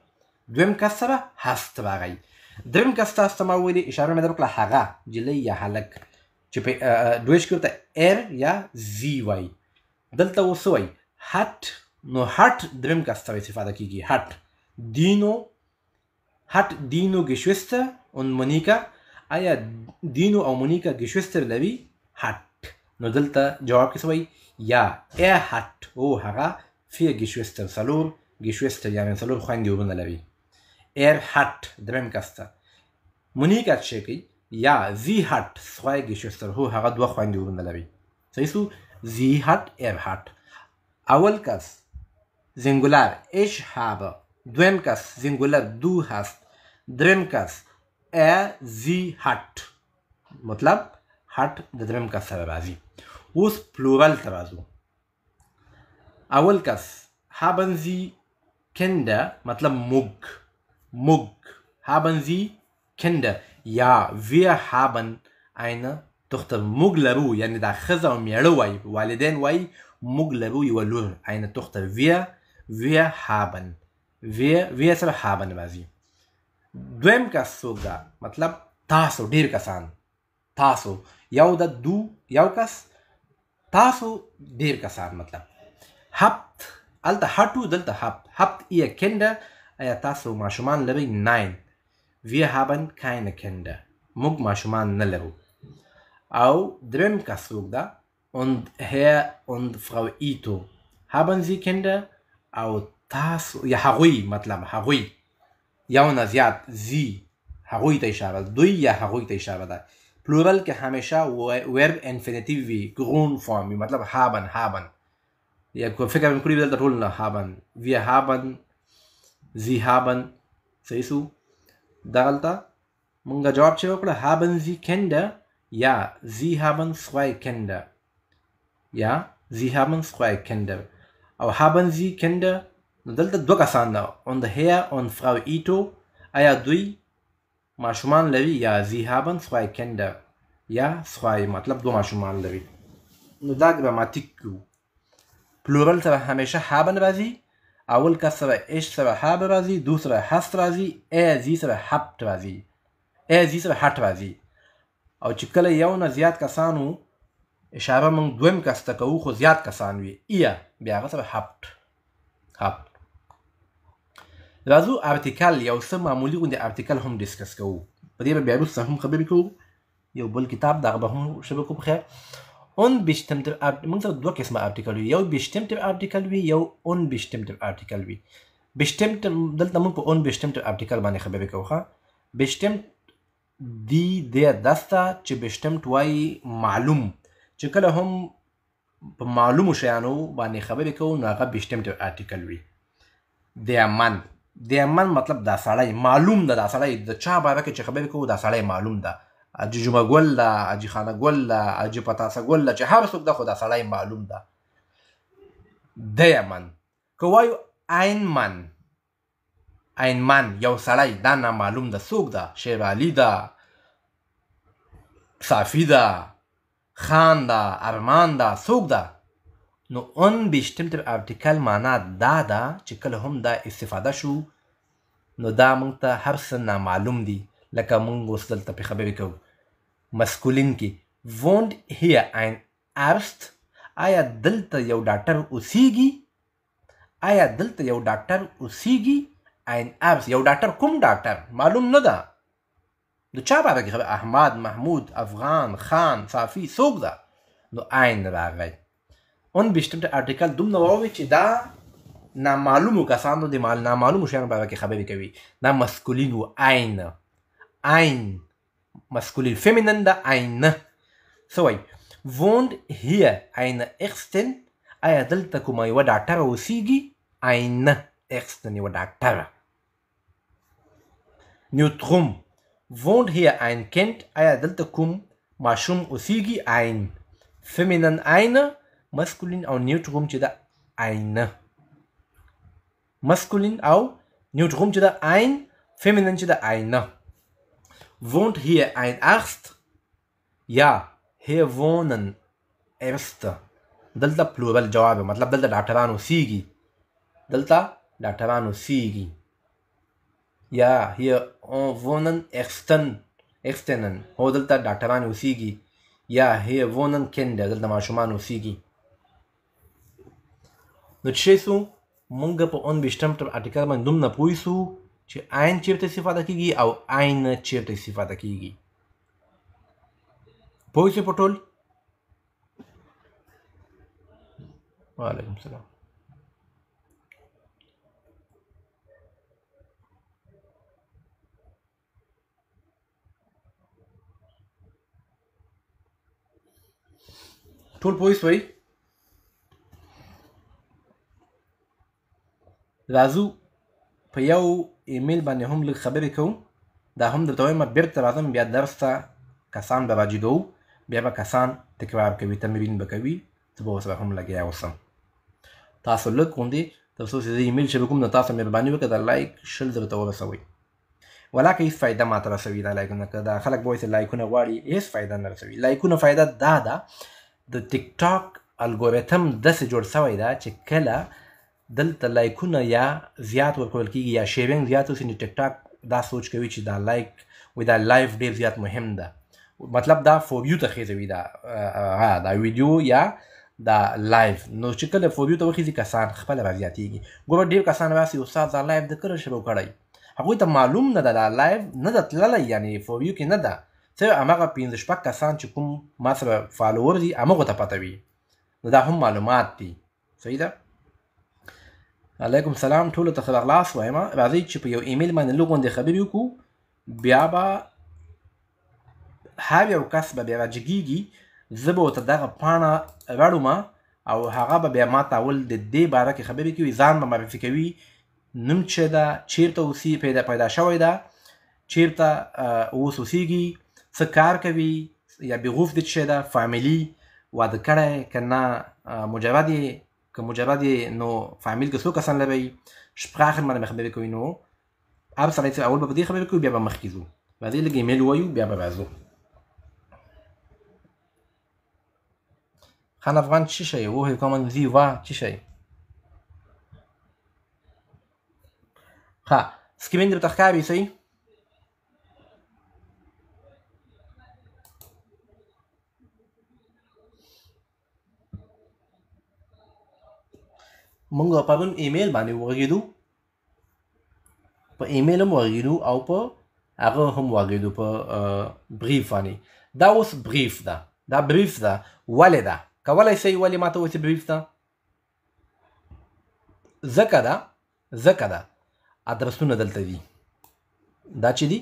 دویم کس سره hast راغی دریم کس تاسو ته ما ویلي اشاره مې درکړه هغه جلۍ یا هلک چې په دویش کې ورته ایر یا زی وایي دلته اوس وایي هټ نو هټ دریم کس ته استفاده کیږي هټ دینو Geschwister und Monika آیا دینو او مونیکا Geschwister لري هټ نو دلته جواب کې څه وایي یا er hat او هغه 4 Geschwister څلور Geschwister یعنې څلور خویندې ورونه لري er hat دریم کس ته مونیکا چې کوي یا sie hat 2 Geschwister هو هغه 2 خویندې ورونه لري صحیح سو sie hat er hat اول کس Singular ich habe دویم کس Singular du hast دریم کس sie hat مطلب hat د دریم کس سره راځي اوس پلورال ته راځو اول کس haben sie Kinder مطلب موږ haben sie Kinder ja wir haben eine Tochter موږ لرو یعنی دا ښځه او میړه وایي والدین وایي موږ لرو یوه لور eine Tochter wir haben wir سره haben راځي دویم کس څوک ده مطلب تاسو ډیر کسان تاسو یو د دو یو کس تاسو ډیر کسان مطلب habt الته هټو دلته habt ihr Kinder آیا تاسو ماشومان لرئ nein wir haben keine Kinder موږ ماشومان نه لرو او دریم کس څوک ده und Herr und Frau Ito haben sie Kinder او تاسو یا هغوی مطلب هغوی یو نه زیات زی هغوی ته اشاره دوی یا هغوی ته اشاره ده پلورل کې همیشه ورب انفینیټیو وي ګرون فارم وي مطلب haben یا کو فکر مې کړی دلته ټول نه haben wir haben sie haben صحیح سو دغلته مونږ جواب چې وکړه haben sie Kinder یا sie haben 2 Kinder یا sie haben 2 Kinder او haben sie Kinder نو دلته 2 کسان ده und Herr und Frau Ito آیا دوی ماشومان لري یا sie haben 2 Kinder یا 2 مطلب 2 ماشومان لري نو دا ګراماتیک کو پلورل سره همیشه haben راځي اول کس سره ich سره habe راځي دو سره hast راځي sie سره habt راځي sie سره hat راځي او چې کله یو نه زیات کسانو اشاره موږ دویم کس ته کوو خو زیات کسان وي ihr بیا هغه سره habt راځو ارتیکل یو څه معمولي غوندې ارتیکل هم ډسکس کوو په دې به بیا وروسته هم خبرې کوو یو بل کتاب دغه به هم شروع کوو بخیر unbestimmte موږ سره 2 قسمه ارتیکل وي یو bestimmte ارتیکل وي یو unbestimmte ارتیکل وي bestimmt دلته موږ په unbestimmte ارتیکل باندې خبرې کوو ښه bestimmt دی der das ته چې bestimmt وایي معلوم چې کله هم په معلومو شیانو باندې خبرې کوو نو هغه bestimte ارتیکل وي der Mann مطلب دا سړی معلوم ده دا سړی د چا باره کې چې خبرې کوو دا سړی معلوم ده اجي جمعه ګل ده اجي خانه ګل ده اجي پتاسه ګل ده چې هر څوک ده خو دا سړی معلوم ده der Mann که وایو ein Mann یو سړی دا نامعلوم ده څوک ده شیر علي ده صافي ده خان ده ارمان ده څوک ده نو unbestimmte ارتیکل معنا دا ده چې کله هم دا استفاده شو نو دا موږ ته هر څه نامعلوم دي لکه موږ اوس دلته پې خبرې کوو مسکولین کې wohnt hier ein Arzt آیا دلته یو ډاکټر اوسیږي ein Arzt یو ډاکټر کوم ډاکټر معلوم نه ده د چا باره کې احمد محمود افغان خان صافي څوک ده نو ein راغی unbestimmte ارتیکل دومره واورئ چې دا نامعلومو کسانو د نامعلومو شیانو باره کې خبرې کوي دا مسکولین و ein مسکولین فیمینن ده eine څه وایي wohnt hier eine Ärztin آیا دلته کومه یوه ډاکټره اوسیږي eine Ärztin یوه ډاکټره نیوتروم wohnt hier ein Kind آیا دلته کوم ماشوم اوسیږي ein فیمینن eine مسکولین او نیوتروم چې ده eine مسکولین او نیوتروم چې ده ein فیمینن چې ده eine wohnt hier ein Arzt ja hier wohnen Ärzte دلته پلورل جواب مطلب دلته ډاکټران اوسیږي یا hier wohnen Ärztinnen هو دلته ډاکټران اوسیږي یا hier wohnen Kinder دلته ماشومان اوسیږي. نو چې شو مونږ په 29 ارټیکل باندې دومره پوه شو چې عین چیرته استفاده کیږي او عین چیرته استفاده کیږي. پوه شو په ټول؟ وعلیکم السلام. ټول پوه شوئ؟ راځو په یو ایمیل باندې هم لږ خبرې کوو. دا هم درته وایم بیرته راځم بیا درس ته کسان به راجګوو، بیا به کسان تکرار کوي، تمرین به کوي، زه به ورسره هم لګیا اوسم. تاسو لږ غوندې تر څو چې زه ایمیل شروع کوم نو تاسو مهرباني وکړه د لایک 20 درته ورسوئ. ولاکه هېڅ فایده ماته رسوي دا لایکونه، که دا خلک به وایي چې لایکونه غواړي، هېڅ فایده نه رسوي. لایکونه فایده دا ده د ټیک ټاک الګوریتم داسې جوړ شوی ده چې کله دلته لایکونه یا زیات ورکول کېږي یا شیرینګ زیات وسي نو ټیک ټاک دا سوچ کوي چې دا لایک وي دا لایف ډېر زیات مهم ده. مطلب دا فور یو ته خېژوي دا ویډیو یا دا لایف. نو چې کله فور یو ته وخېژي کسان خپله رازیاتېږي. ګوره ډېر کسان راسي استاد دا لایف د کله شروع کړی، هغوی ته معلوم نه ده دا لایف نه ده تللی، یعنې فور یو کې نه ده. صرف هماغه 15 کسان چې کوم ما سره فالوور دي همغو ته پته وي. نو دا هم معلومات دي. صحیح ده؟ علیکم سلام ټولو ته ښه راغلاست وایم. راځئ چې په یو ایمیل باندې لږ غوندې خبرې وکړو، بیا به هر یو کس به بیا راجګېږي، زه به ورته دغه پاڼه راړم او هغه به بیا ما ته اول د دې باره کې خبرې کوي، ځان به معرفي کوي، نوم چې ده، چیرته پیدا شوی ده، چیرته اوس اوسیږي، څه کار کوي، یا بیغوف د څه ده، فامیلي، واده کړی که نه، مجرد که مجرد نو فامیل کې څو کسان لرئ، شپراخن باندې خبرې کوي. نو هر سړی چې اول به په دې خبرې کوي بیا به مخکې ځو. راځئ لږ ایمیل ووایو بیا به راځو. خان افغان چی شی؟ Woher kommen Sie wa چی شی؟ ها سکرین درته ښکاري صحیح؟ مونږ پرون ایمیل باندې وغږېدو، په ایمیل هم وغږېدو او په هغه هم وغږېدو په بریف باندې. دا اوس بریف ده، دا بریف ده. ولې ده؟ کولی شئ ولې ماته ووایئ چې بریف ده؟ ځکه ده ادرسونه دلته دي. دا چې دي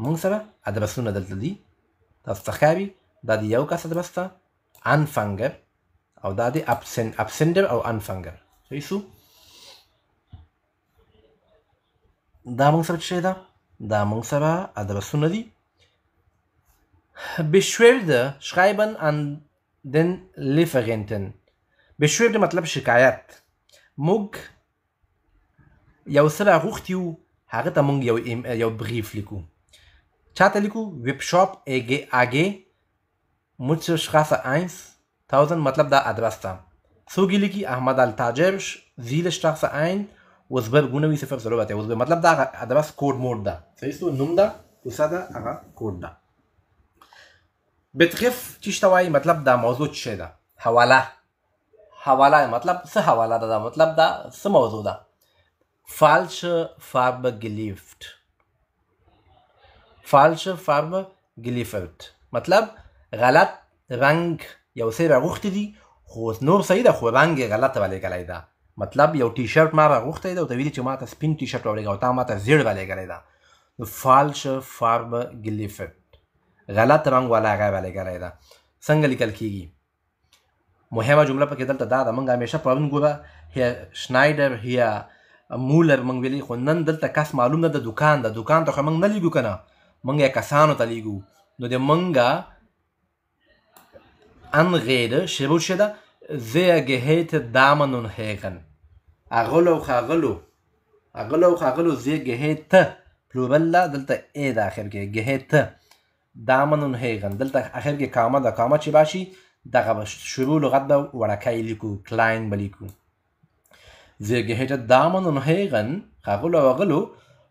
مونږ سره ادرسونه دلته دي، تاسو ته ښکاري. دا د یو کس ادرس ده انفنګر، او دا د ابسنډر او انفنګر. صحیح شو؟ دا مونږ سره څه شی ده؟ دا مونږ سره ادرسونه دي. Beschwerde schreiben an den Lieferanten. Beschwerde مطلب شکایت. موږ یو څه راغوښتي یو، هغه ته موږ یو بریف لیکو. چاته لیکو؟ ویبشاپ AG Mutzerstraße 1000 مطلب دا ادرس ده. څوک یې لیکي؟ احمد التاجر Zielestraße 1 وزبر ګونوي 001 وزبر. مطلب دا ادرس کوډ موډ ده. صحیح شو؟ نوم ده، کوڅه ده، هغه کوډ ده. بترف چی شته وایي؟ مطلب دا موضوع څه شی ده؟ حواله. حواله مطلب څه حواله ده؟ مطلب دا څه موضوع ده؟ falsche Farbe geliefert. falsche Farbe geliefert مطلب غلط رنگ یو څه راغوښتي دي، خو نور صحیح ده خو رنګ یې غلط رالیږلی ده. مطلب یو ټي شرټ ما راغوښتی ده او ته ویلي چې ما ته سپین ټي شرټ راولېږه او تا ما ته زیړ رالیږلی ده. نو falsche Farbe geliefert غلط رنګ والا هغه رالیږلی ده. څنګه لیکل کېږي؟ مهمه جمله پکې دلته دا ده. موږ همیشه پرون ګوره هیر شنایډر هیر مولر موږ ویلي، خو نن دلته کس معلوم نه ده. دوکان ده، دوکان ته خو موږ نه لیږو که نه، موږ یې کسانو ته لیږو. نو د موږ Anrede شروع څه ده؟ sehr geehrte Damen und Herren. اغلو او ښاغلو sehr geehrte پلورل ده، دلته ای ده اخر کې. geehrte Damen und Herren دلته اخر کې کامه ده. کامه چې راشي دغه شروع لغت به وړکی لیکو، کلاین به لیکو. sehr geehrte Damen und Herren ښاغلو او اغلو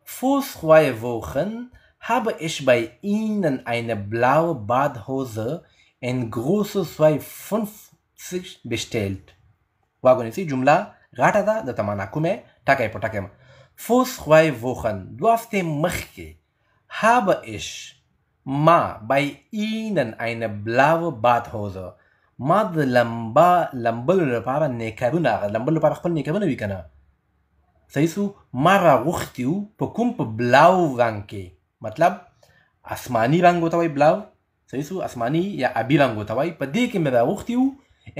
Vor 2 Wochen habe ich bei Ihnen eine blaue Badhose in Größe 250 bestellt. واګونیسي جمله غاټه ده د تمانا کومه ټکی په ټکی Vor 2 Wochen 2 هفتې مخکې habe ich ما bei Ihnen eine blaue Badhose ما د لمبلو لپاره نیکرونه لمبلو لپاره خپل نیکرونه وي کنه صحیح سو ما راغوښتي وو په کوم په بلاو رنګ کې مطلب آسماني رنګ ورته وایي بلاو صحیح سو آسماني یا آبي رنګ ورته وایي په دې کې مې راغوښتي وو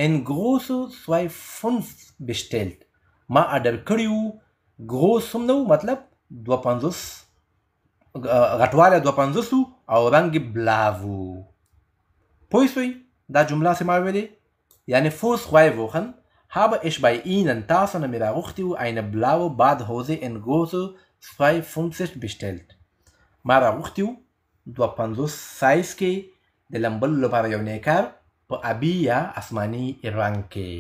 in Größe 2,5 bestellt ما آرډر کړی وو groß هم نه و مطلب 250 غټوالی 250 او رنګ بلاو پوه شوئ دا جمله چې ما ویلې یعنی vor 2 Wochen habe ich bei Ihnen تاسو نه مې راغوښتي وو eine blaue Badhose in Größe 2,50 bestellt ما راغوښتي وو 250 سایز کې د لمبلو لپاره یو نیکر په آبي یا آسماني رنګ کې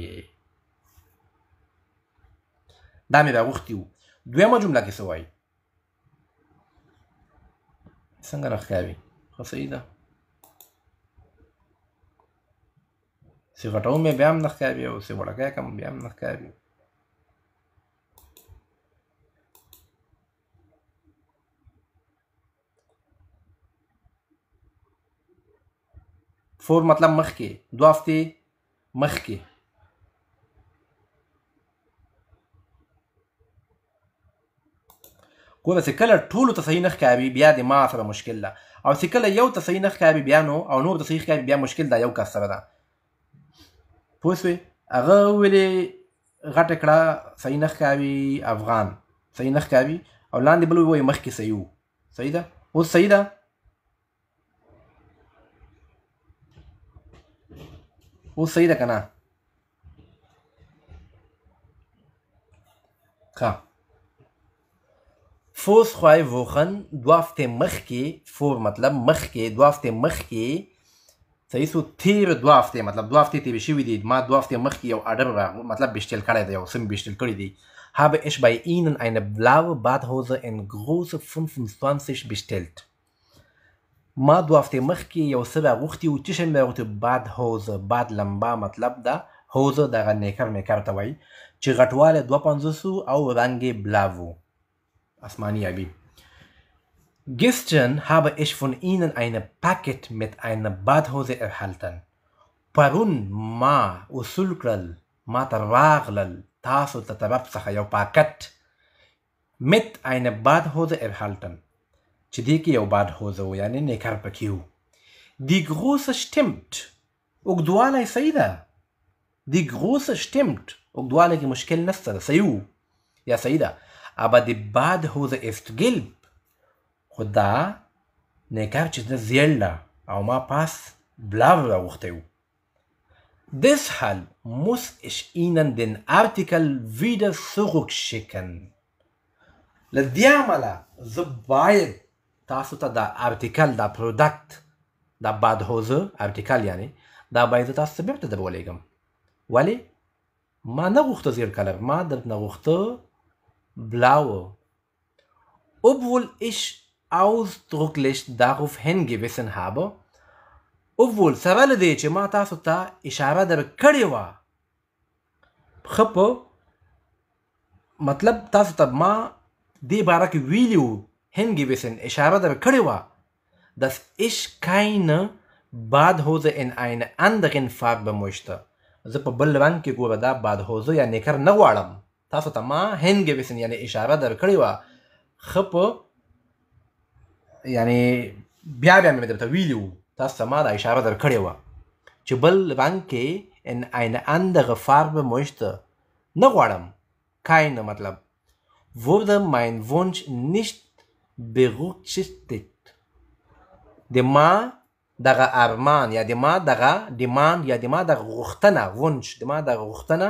دا مې راغوښتي وو دویمه جمله کې څه وایي څنګه راښکاري ښه صحیح ده چې غټوم یې بیا هم نه ښکاري او چې وړکی کړم بیا هم نه ښکاري فور مطلب مخکې 2 هفتې مخکې ګوره چې کله ټولو ته صحیح نه ښکاري بیا د ما سره مشکل ده او چې کله یو ته صحیح نه ښکاري بیا نو او نور ته صحیح ښکاري بیا مشکل ده یو کس سره ده پوه شوې هغه ویلې غټه کړه صحیح نه ښکاري افغان صحیح نه ښکاري او لاندې بل ووایي مخکې صحیح و صحیح ده اوس صحیح ده اوس صحیح ده که نه ښه vor 2 Wochen 2 هفتې مخکې vor مطلب مخکې 2 هفتې مخکې صحیح سو تیر 2 هفتې مطلب 2 هفتې تېرې شوي دي ما 2 هفتې مخکې یو آرډر مطلب بشتل کړی دی یو څه مې بشتل کړي دي habe ich bei Ihnen eine blaue Badhose in Größe 25 bestellt ما 2 هفتې مخکې یو څه راغوښتي وو چې شی مې راغوښتي Badhose باد لمبا مطلب ده هوزه دغه نیکر ته وایي چې غټوالی 250 او رنګ یې بلاو آسمانی آبی Gestern habe ich von Ihnen ein Paket mit einer Badhose erhalten. پرون ما وصول کړل ما ته راغلل تاسو ته طرف څخه یو پاکټ mit einer Badhose erhalten چې دې کې یو Badhose و یعنې نیکر پکې و Die Größe stimmt اوږدوالی صحیح ده Die Größe stimmt اوږدوالی کې مشکل نشته ده صحیح و یا صحیح ده aber die Badhose ist gelb خو دا نیکر چې ده زیړ ده او ما پاس بلاو راغوښتی و Deshalb muss ich Ihnen den Artikel wieder zurückschicken. له دې امله زه باید تاسو ته دا آرټیکل دا پروډکټ دا بادهوزه آرټیکل یعنی دا باید زه تاسو ته بېرته در ولېږم ولې ما نه غوښته زیړ کلر ما درنه غوښته blaue. Obwohl ich ausdrücklich darauf hingewiesen habe obwohl سره له دې چې ما تاسو ته اشاره در کړې وه ښه په مطلب تاسو ته ما دې باره کې ویلي وو hingewiesen اشاره در کړې وه dass ich keine Badhose in einer anderen Farbe möchte زه په بل رنګ کې ګوره دا بادهوزه یا نیکر نه غواړم تاسو ته ما hingewiesen یعنې اشاره در کړې وه ښه په یعنې بیا بیا مې درته ویلي وو تاسو ته ما دا اشاره در کړې وه چې بل رنګ کې in eine andere Farbe möchte نه غواړم keine مطلب wurde mein Wunsch nicht berücksichtigt د ما دغه ارمان یا د ما دغه ډیماند یا د ما دغه غوښتنه ونش د ما دغه غوښتنه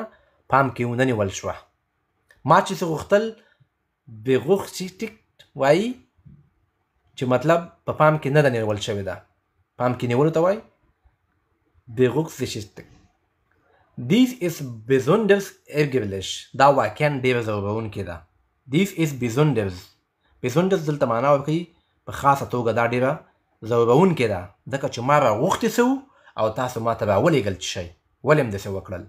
پام کې ونه نیول شوه ما چې څه غوښتل berücksichtigt وایي چې مطلب په پام کې نه ده نیول شوې ده پام کې نیولو ته وایي berücksichtigt dies ist besonders ärgerlich دا واقعا ډېره ځورونکې ده dies ist besonders besonders دلته معنا ورکوي په خاصه توګه دا ډېره ځورونکې ده ځکه چې ما راغوښتي څه او تاسو ما ته راولېږل چې شئ ولې هم داسې وکړل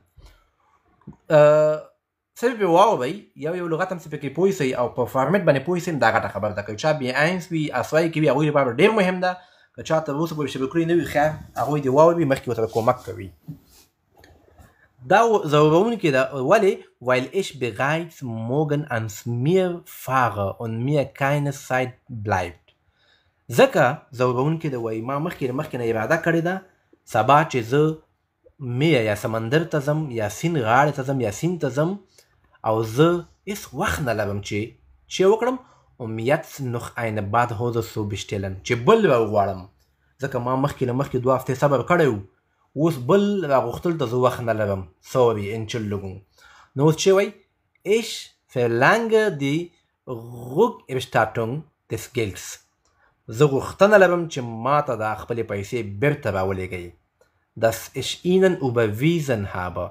څه پې واورئ یو لغت هم چې پکې پوه سئ او په فارمټ باندې پوه سئ دا غټه خبره ده که چا بې آینس وي اسوای کوي هغوی لپاره ډېر مهم ده که چا تر اوسه پورې شروع کړي نه وي خیر هغوی دې واوري مخکې ورسره کومک کوي دا ځورونکې ده ولې weil ich bereits morgen ans mir fahre und mir keine Zeit bleibt ځکه ځورونکې ده وایي ما مخکې نه اراده کړې ده سبا چې زه میه یا سمندر ته ځم یا سیند غاړې ته ځم یا سیند ته ځم او زه هېڅ وخت نه لرم چې وکړم um jetzt noch eine Badhose zu bestellen چې بل راوغواړم ځکه ما مخکې 2 هفتې صبر کړی و اوس بل راغوښتل ته زه وخت نه لرم sorry Entschuldigung نو اوس چې وایي ich verlange die Rückerstattung des Gelds زه غوښتنه لرم چې ما ته دا خپلې پیسې بیرته راولېږئ dass ich ihnen überwiesen habe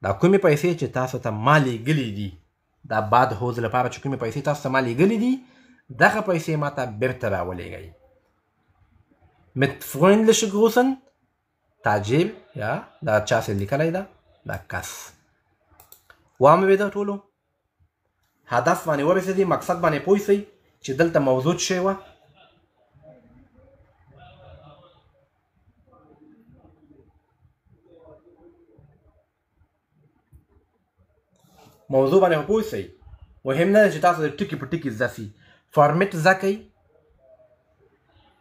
دا کومې پیسې چې تاسو ته ما لیږلي دي دا Badhose لپاره چې کومې پیسې تاسو ته ما لیږلي دي دغه پیسې ما ته بیرته راولېږئ mit freundlichen Grüßen تعجب یا دا چا څه لیکلی ده دا کس وامې ده ټولو هدف باندې ورسېدي مقصد باندې پوه سئ چې دلته موضوع څه وه موضوع باندې پوه سئ مهم نه ده چې تاسو د ټکي په ټکي زده سي فارمټ زده کوئ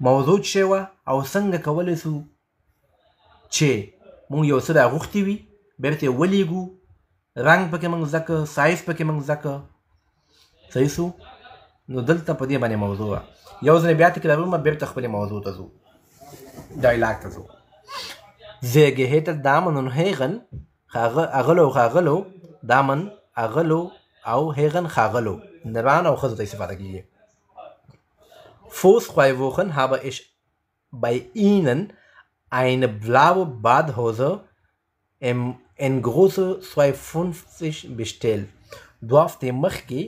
موضوع څه وه او څنګه کولی سو چې مونږ یو څه راغوښتي وي بیرته یې ولیږو رنګ پکې مونږ زده که سایز پکې مونږ زده که صحیح سو نو دلته په دې باندې موضوع وه یو ځل بیا تکرارومه بیرته خپلې موضوع ته ځو ډایلاګ ته ځو sehr geehrte Damen und Herren اغلو Damen اغلو او Herren ښاغلو نران او ښځو ته استفاده کېږي vor 2 Wochen habe ich bei Ihnen eine blaue Badhose in Größe 250 bestellt. 2 هفتې مخکې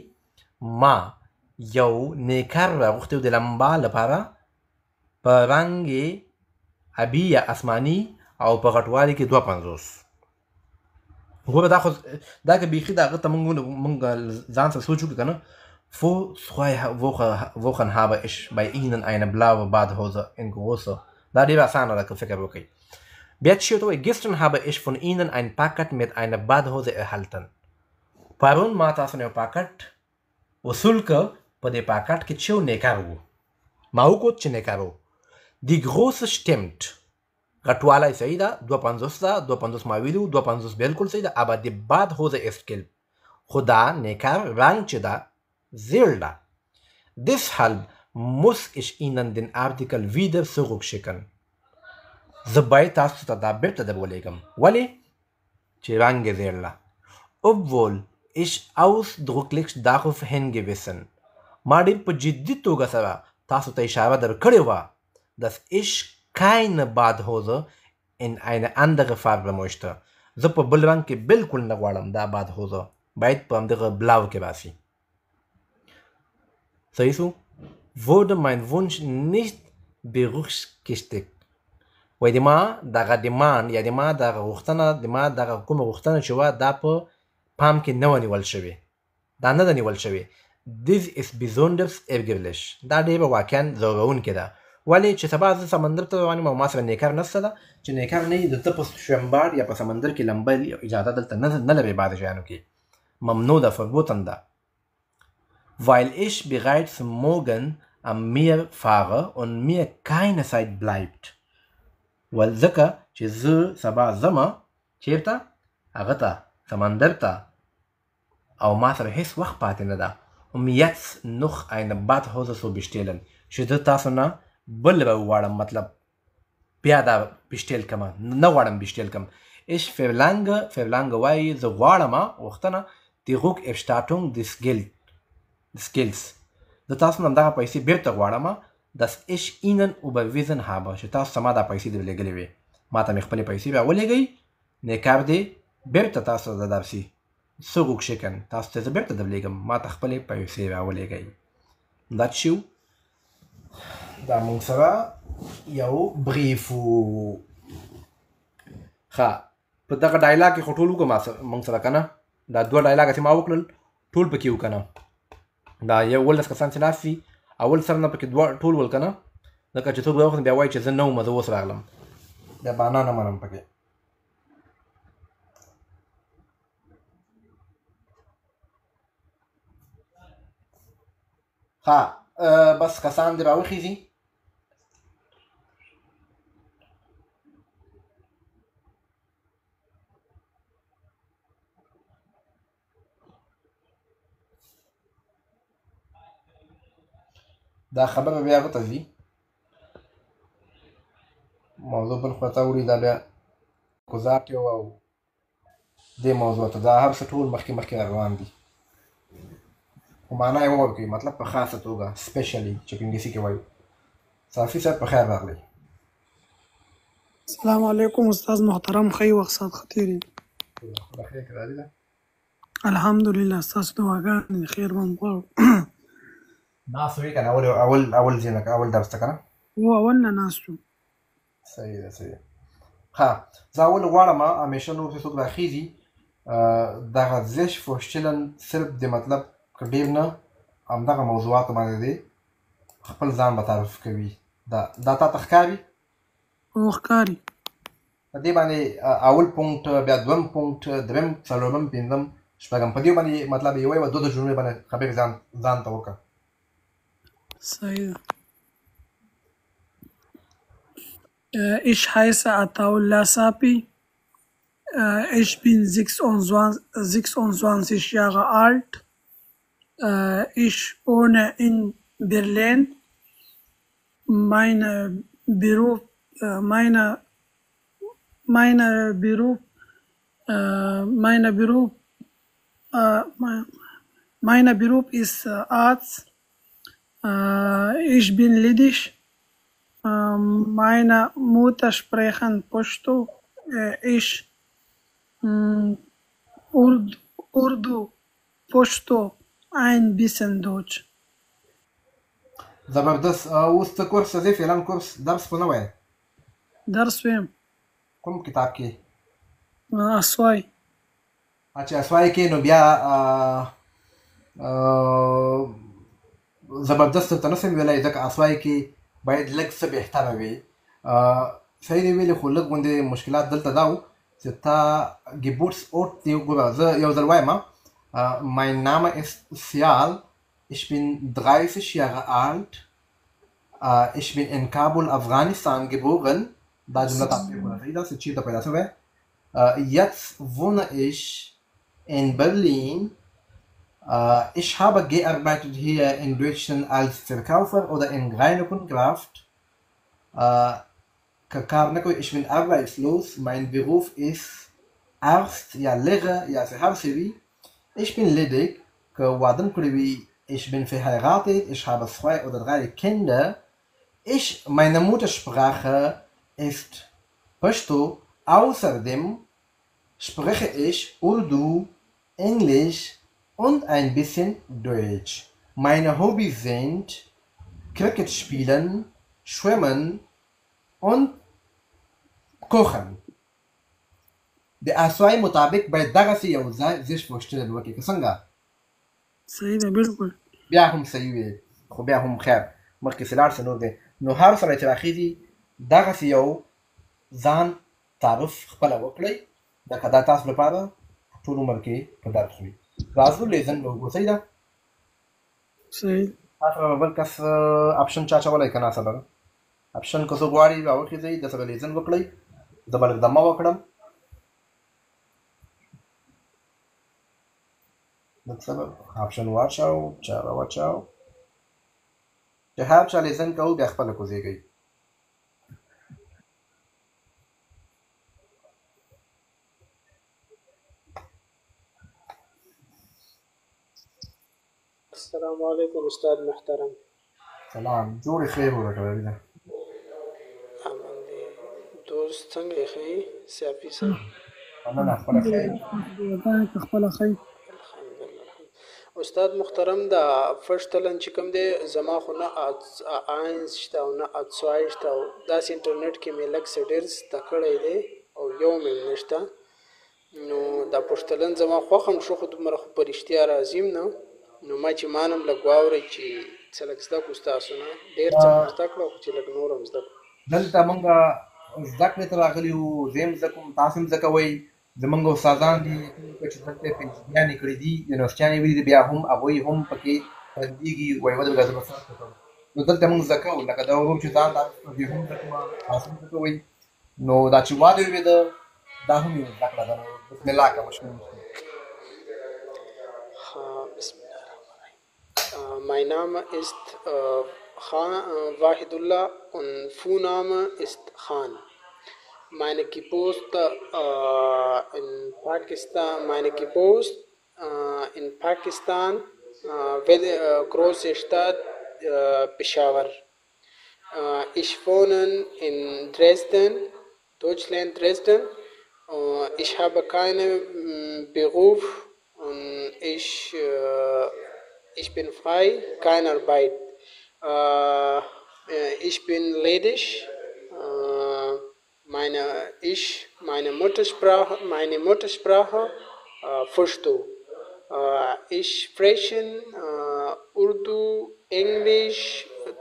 ما یو نیکر راغوښتی و د لمبا لپاره په رنګ یې ابي یا اسماني او په غټوالي کې 250 ګوره دا که بیخي د هغه ته مونږ ځان سره سوچ وکړو که نه vor 2 Wochen habe ich bei Ihnen eine blaue Badhose in Größe دا ډېر اسانه ده که فکر وکړئ بیا چې ورته وایي gestern habe ich von Ihnen ein Paket mit einer Badhose erhalten پرون ما تاسو نه یو پاکټ وصول که په دې پاکټ کې چې یو نیکر و ما وکوت چې نیکر و die Größe stimmt غټوالی صحیح ده 250 ده 250 ما ویلي و 250 بالکل صحیح ده aber die Badhose ist gelb خو دا نیکر رنګ چې ده زیړ ده deshalb muss ich Ihnen den Artikel wieder zurückschicken. زه باید تاسو ته دا بیرته درولېږم ولې چې رنګ یې زیړ ده obwohl ich ausdrücklich darauf hingewiesen ما ډېر په جدي توګه سره تاسو ته اشاره درکړې وه dass ich keine Badhose in eine andere Farbe möchte زه په بل رنګ کې بالکل نه غواړم دا Badhose باید په همدغه بلاو کې راسي صحیح سو wurde mein Wunsch nicht berücksichtigt وای د ما دغه ډیماند یا د ما دغه غوښتنه د ما دغه کومه غوښتنه چې وه دا په پام کې نه وه نیول شوې دا نه ده نیول شوې this is besonders ärgerlich دا ډېره واقعا ځورونکې ده ولې چې سبا زه سمندر ته روان یم او ما سره نیکر نشته ده چې نیکر نه وي د ته په شومبار یا په سمندر کې لمبل اجازه دلته نه لري بعضې شیانو کې ممنوع ده verboten ده weil ich bereits morgen am Meer fahre und mir keine Zeit bleibt ځکه چې زه سبا ځمه چیرته هغه ته سمندر ته او ما سره هیڅ وخت پاتې نه ده um jetzt noch eine Badhose zu bestellen چې زه تاسو نه بل راوغواړم مطلب بیا دا بشتیل کمه نه غواړم بشتیل کم ich verlange وایي زه غواړمه غوښتنه die Rückerstattung des Gelds زه تاسو نه همدغه پیسې بیرته غواړمه dass ich Ihnen überwiesen habe چې تاسو ته ما دا پیسې درلېږلې وې ما ته مې خپلې پیسې راولېږئ نیکر دې بیرته تاسو ته درسي zurückschicken تاسو ته زه بیرته درلېږم ما ته خپلې پیسې راولېږئ دا چې دا مونږ سره یو بریف وو. ښه په دغه ډایلاګ کې خو ټول وکړو مونږ سره که نه، دا 2 ډایلاګ چې ما وکړل ټول پکې وو که نه. دا 11 کسان چې ناست دي اول سر نه پکې ټول ول که نه، ځکه چې څوک به وخت بیا وایي چې زه نه وم، زه اوس راغلم، بیا بهانه نه منم پکې. ښه بس کسان دې راوخیږي. دا خبره بیا هغه ته ځي، موضوع بل خوا ته وړي، دا بیا ګزار یو او دې موضوع ته، دا هر څه ټول مخکې روان دي، خو معنا یې وورکوي، مطلب په خاصه توګه سپیشلی چې په انګلیسي کې وایي. صافي صاحب په خیر راغلی. السلام علیکم استاد محترم، ښه وخت سات ښه تېرېږي. خدا خیر که راضي ده؟ الحمدلله ستاسو دعاګانې خیر به مو غواړو. ناست وې که نه اول ځای نه اول درس ته که نه؟ اول نه ناست وو. صحیح ده صحیح. ښه زه اول غواړم همیشه نور چې څوک راخیږي دغه sich vorstellen صرف د مطلب که ډېر نه همدغه موضوعاتو باندې دی خپل ځان به تعریف کوي. دا تا ته ښکاري؟ هو ښکاري. په دې باندې اول پونکټ، بیا دویم پونکټ، دریم، څلورم، پنځم، شپږم، په دې باندې مطلب یوه 2 جملې باندې خبرې ځان ته وکړه. صحیح ده. Ich heiße Ataullah Sapi. Ich bin 26 Jahre alt. Ich wohne in Berlin. Mein Beruf ist Arzt. Ich bin ledig. Meine Mutter sprechen Pashto. Ich Urdu, Pashto, ein bisschen Deutsch. زبردست. اوس ته کورس ته ځې، فعلا کورس درس خو نه وایې؟ درس ویم. کوم کتاب کې؟ اسوای. اچھا اسوای کې. نو بیا زبردست ته نسم ویلی، ځکه اسوای کې باید لږ څه بهتره وي. صحیح دی ویلې، خو لږ غوندې مشکلات دلته دا و چې تا ګیبورډس اوټ دی. ګوره زه یو ځل وایم. mein Name ist Sial. Ich bin 30 Jahre alt. Ich bin in Kabul, Afghanistan geboren. Da جمله تاسو وایي دا چې چیرته پیدا شوی. Jetzt wohne ich in Berlin. Ich habe gearbeitet hier in Deutschland als Verkäufer oder in reiner Kundschaft. Ich bin arbeitslos. Mein Beruf ist Arzt, ja Lehrer, ja Verhältnismäßig. Ich bin ledig. Ich bin verheiratet. Ich habe 2 oder 3 Kinder. Meine Muttersprache ist Pashto. Außerdem spreche ich Urdu, Englisch und ein bisschen Deutsch. Meine Hobbys sind Cricket spielen, Schwimmen und Kochen. د اسوای مطابق باید دغسې یو ځای زیش vorstellen وکړي، که څنګه؟ صحیح ده بالکل. بیا هم صحیح وي، خو بیا هم خیر مخکې چې لاړ شه نور دی. نو هر سړی چې راخیږي دغسې یو ځان تعارف خپله وکړئ، لکه دا تاسو لپاره ټول عمر کې په درس وي. راځو لیزن به وګورو. صحیح ده؟ صحیح. تاسو بل کس اپشن چا چولی که ناسه به اپشن که څوک غواړي راوخیځئ، دسره لیزن وکړئ، زه به لږ دمه وکړم. مطلب آپشن واچاو، چا راواچاو چې هر چا لیزن کوو بیا خپله کوزیږئ. السلام علیکم استاد محترم. سلام، جوړې خیر ورکړه. امن دی دوست، څنګه یې ښه یې سیافي صاحب؟ مننه، خپله خیر. خپله ښه. الحمدلله. استاد محترم دا فرشتلن چې کوم دی زما خو نه آینس شته او نه اتسوای شته او داسې انټرنیټ کې مې لږ څه ډېر زده کړی دی او یو مې نشته نو دا پښتلن زما خوښ هم شو خو دومره خو په رښتیا راځیم نه نو ما چې مانم لږ واورئ چې څه لږ زده کړو ستاسو نه ډېر څه مو زده کړه خو چې لږ نور هم زده کړو دلته موږ زده کړې ته راغلي یو زه هم زده کوم تاسو هم زده کوئ زموږ استادان دي چې دلته پنجابیانې کړي دي یونیورسټیانې ویلي دي بیا هم هغوی هم پکې بندېږي وایي ودرېږه زه به سر کوم نو دلته موږ زده کوو لکه دا وګورم چې ځان دې هم زده کومه تاسو هم زده کوئ نو دا چې واده ولوېده دا هم یو زده کړه ده نو بسم الله که مشکل نشته بسم الله الرحمن الرحيم. Mein Name ist Wahidullah und Vorname ist Khan. Meine Geburt in Pakistan, große Stadt Peshawar. Ich wohne in Dresden, Deutschland, Dresden. Ich habe keinen Beruf und ich bin frei, keine Arbeit. Ich bin ledig. Meine Muttersprache Pashto. Ich spreche Urdu, Englisch,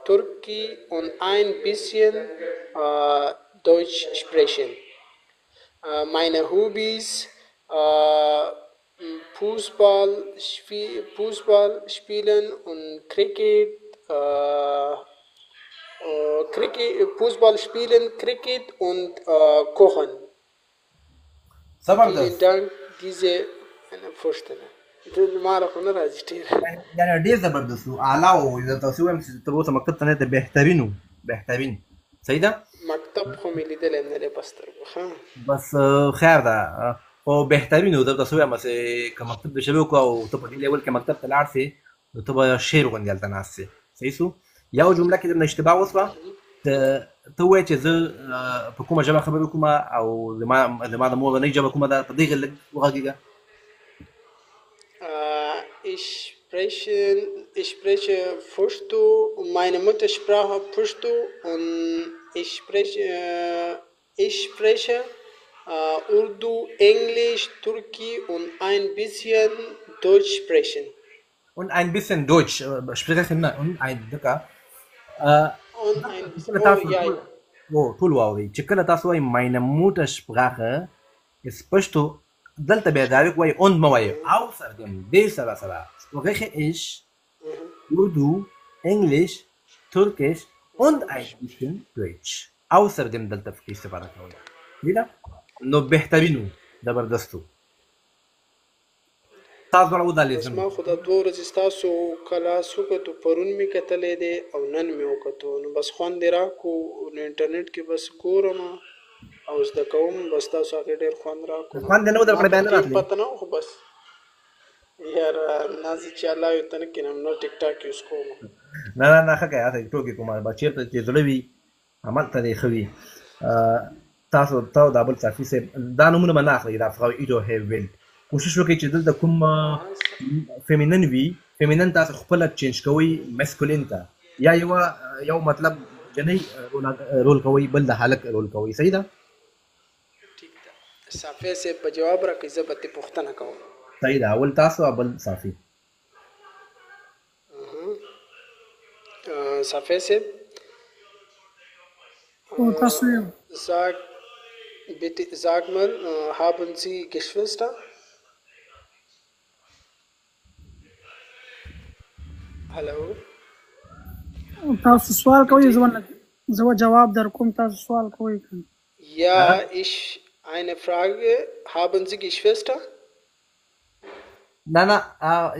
Türkisch und ein bisschen Deutsch sprechen. Meine Hobbys Fußball spielen und Cricket und Kochen. زبردست Vielen Dank, diese Vorstellung. یعنې ډېر زبردست و اعلی و زه تاسې ووایم چې تر اوسه مکتب ته نه دی بهترین و بهترین صحیح ده مکتب خو مې لیدلی هم نه دی په سترګو بس خیر ده خو بهترین و زه تاسې ووایم چې که مکتب د ژبې وکړو او ته په دې لیول کې مکتب ته لاړ سې نو ته به شعر غوندې هلته ناست سې صحیح سو یو جمله کې درنه اشتباه وسوه ته ووایې چې زه په کومه ژبه خبرې کومه او زما د مورنۍ ژبه کومه ده په دې لږ وغږېږه Ich spreche Pashto und meine Muttersprache Pashto und ich spreche Urdu, Englisch, Türkisch und ein bisschen Deutsch sprechen. Und ein bisschen Deutsch sprechen und ein دقه Und ein bisschen ټول واورئ چې کله تاسو وایئ meine Muttersprache ist Pashto دلته بیا دایرکټ وایي und مه وایئ او سره dem دې سره spreche ich Urdu, Englisch, Türkisch und ein bisschen Deutsch außer dem دلته پکې استفاده کوئ ٹھیک ده نو بهترین و زبردست و تاسو دواړه ودالې ما خو دا 2 ورځې ستاسو کلاس وکتو پرون مې کتلی دی او نن مې وکتو نو بس خوند یې راکړو نو انټرنیټ کې بس ګورم او زده کوم بس تاسو هغې ډېر خوند راکړو خوند یې نه و درکړی بیا نه راتلی پته نه و خو بس یاره نازې چې الله یو ته نه کښېنم نو ټیک ټاک یوز کوم نه ښه کوې هسې ټوکې کومه به چېرته چې زړه وي همالته دې ښه وي تاسو ته او دا بل صافي صاحب دا نومونه به نه اخلئ دا فرau ایډو هیویل کوشش وکړئ چې دلته کوم فیمینن وي فیمینن تاسو خپله چینج کوئ مسکولین ته یا یو مطلب جنۍ رول کوئ بل د هلک رول کوئ صحیح ده ټیک ده صافی صاحب به جواب راکړئ زه به ترې پوښتنه کوم صحیح ده اول تاسو او بل صافي صافی صاحب تاسو یو Sag mal, haben Sie Geschwister? Hallo? تاسو سوال کوئ زه جواب در کوم تاسو سوال کوئ Ja, eine Frage. Haben Sie Geschwister? نه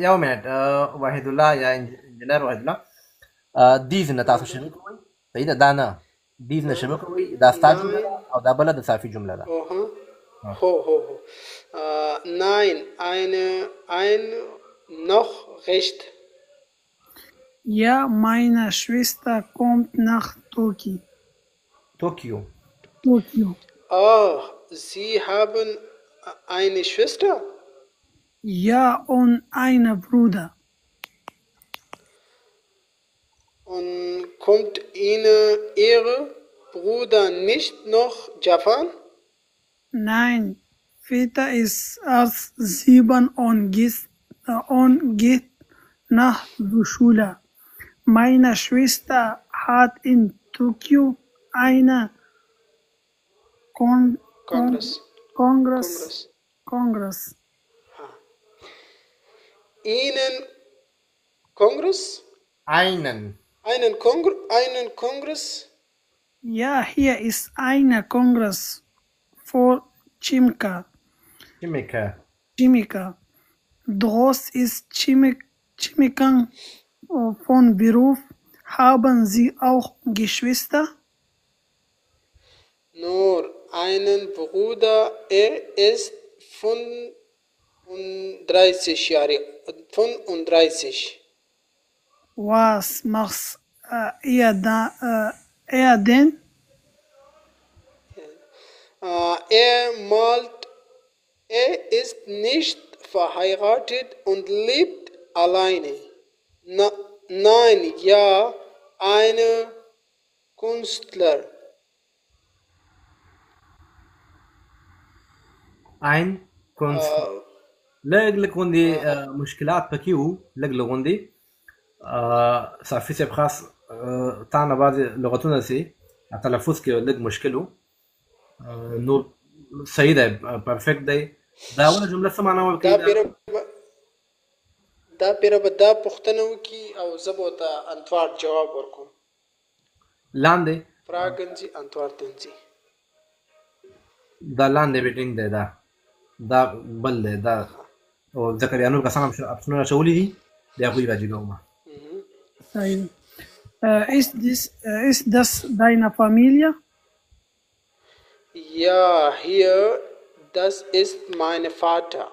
یو منټ وحید الله یا انجینر وحید الله دیز نه تاسو شروع کوئ صحیح ده دا نه دیز نه شروع کوئ دا ستا جمله ده او دا بله د صافي جمله ده Ho. Nein, ein noch recht. Ja, meine Schwester kommt nach Tokio. Oh, Sie haben eine Schwester? Ja, und einen Bruder. Und kommt Ihre Bruder nicht nach Japan? Nein, Vater ist erst 7 und geht nach der Schule. Meine Schwester hat in Tokio eine Kongress. Kongress. Ihnen Kongress? Einen. Einen Kongress? Ja, hier ist eine Kongress für Chemiker. Das ist Chemiker von Beruf. Haben Sie auch Geschwister? Nur einen Bruder, er ist 35 Jahre. 35. Was macht er denn? Er malt, er ist nicht verheiratet und lebt alleine. Nein, ja, eine Künstler. Ein Künstler. لږ غوندې مشکلات پکې وو لږ غوندې صافي صاحب خاص تا نه بعضې لغتونه سي تلفظ کې لږ مشکل وو نور صحیح دی پرفیکټ دی دا اوله جمله څه معنا ورکوي دا پیره به دا پوښتنه وکړي او زه به ورته انتوار جواب ورکوم لاندې fragen Sie antworten Sie دا لاندې بیټینګ دی دا بل دی دا او ځکه بیا نور کسان هم اپشنونه اچولي دي د هغوی راجګوم Ist das deine Familie? Ja, hier, das ist mein Vater.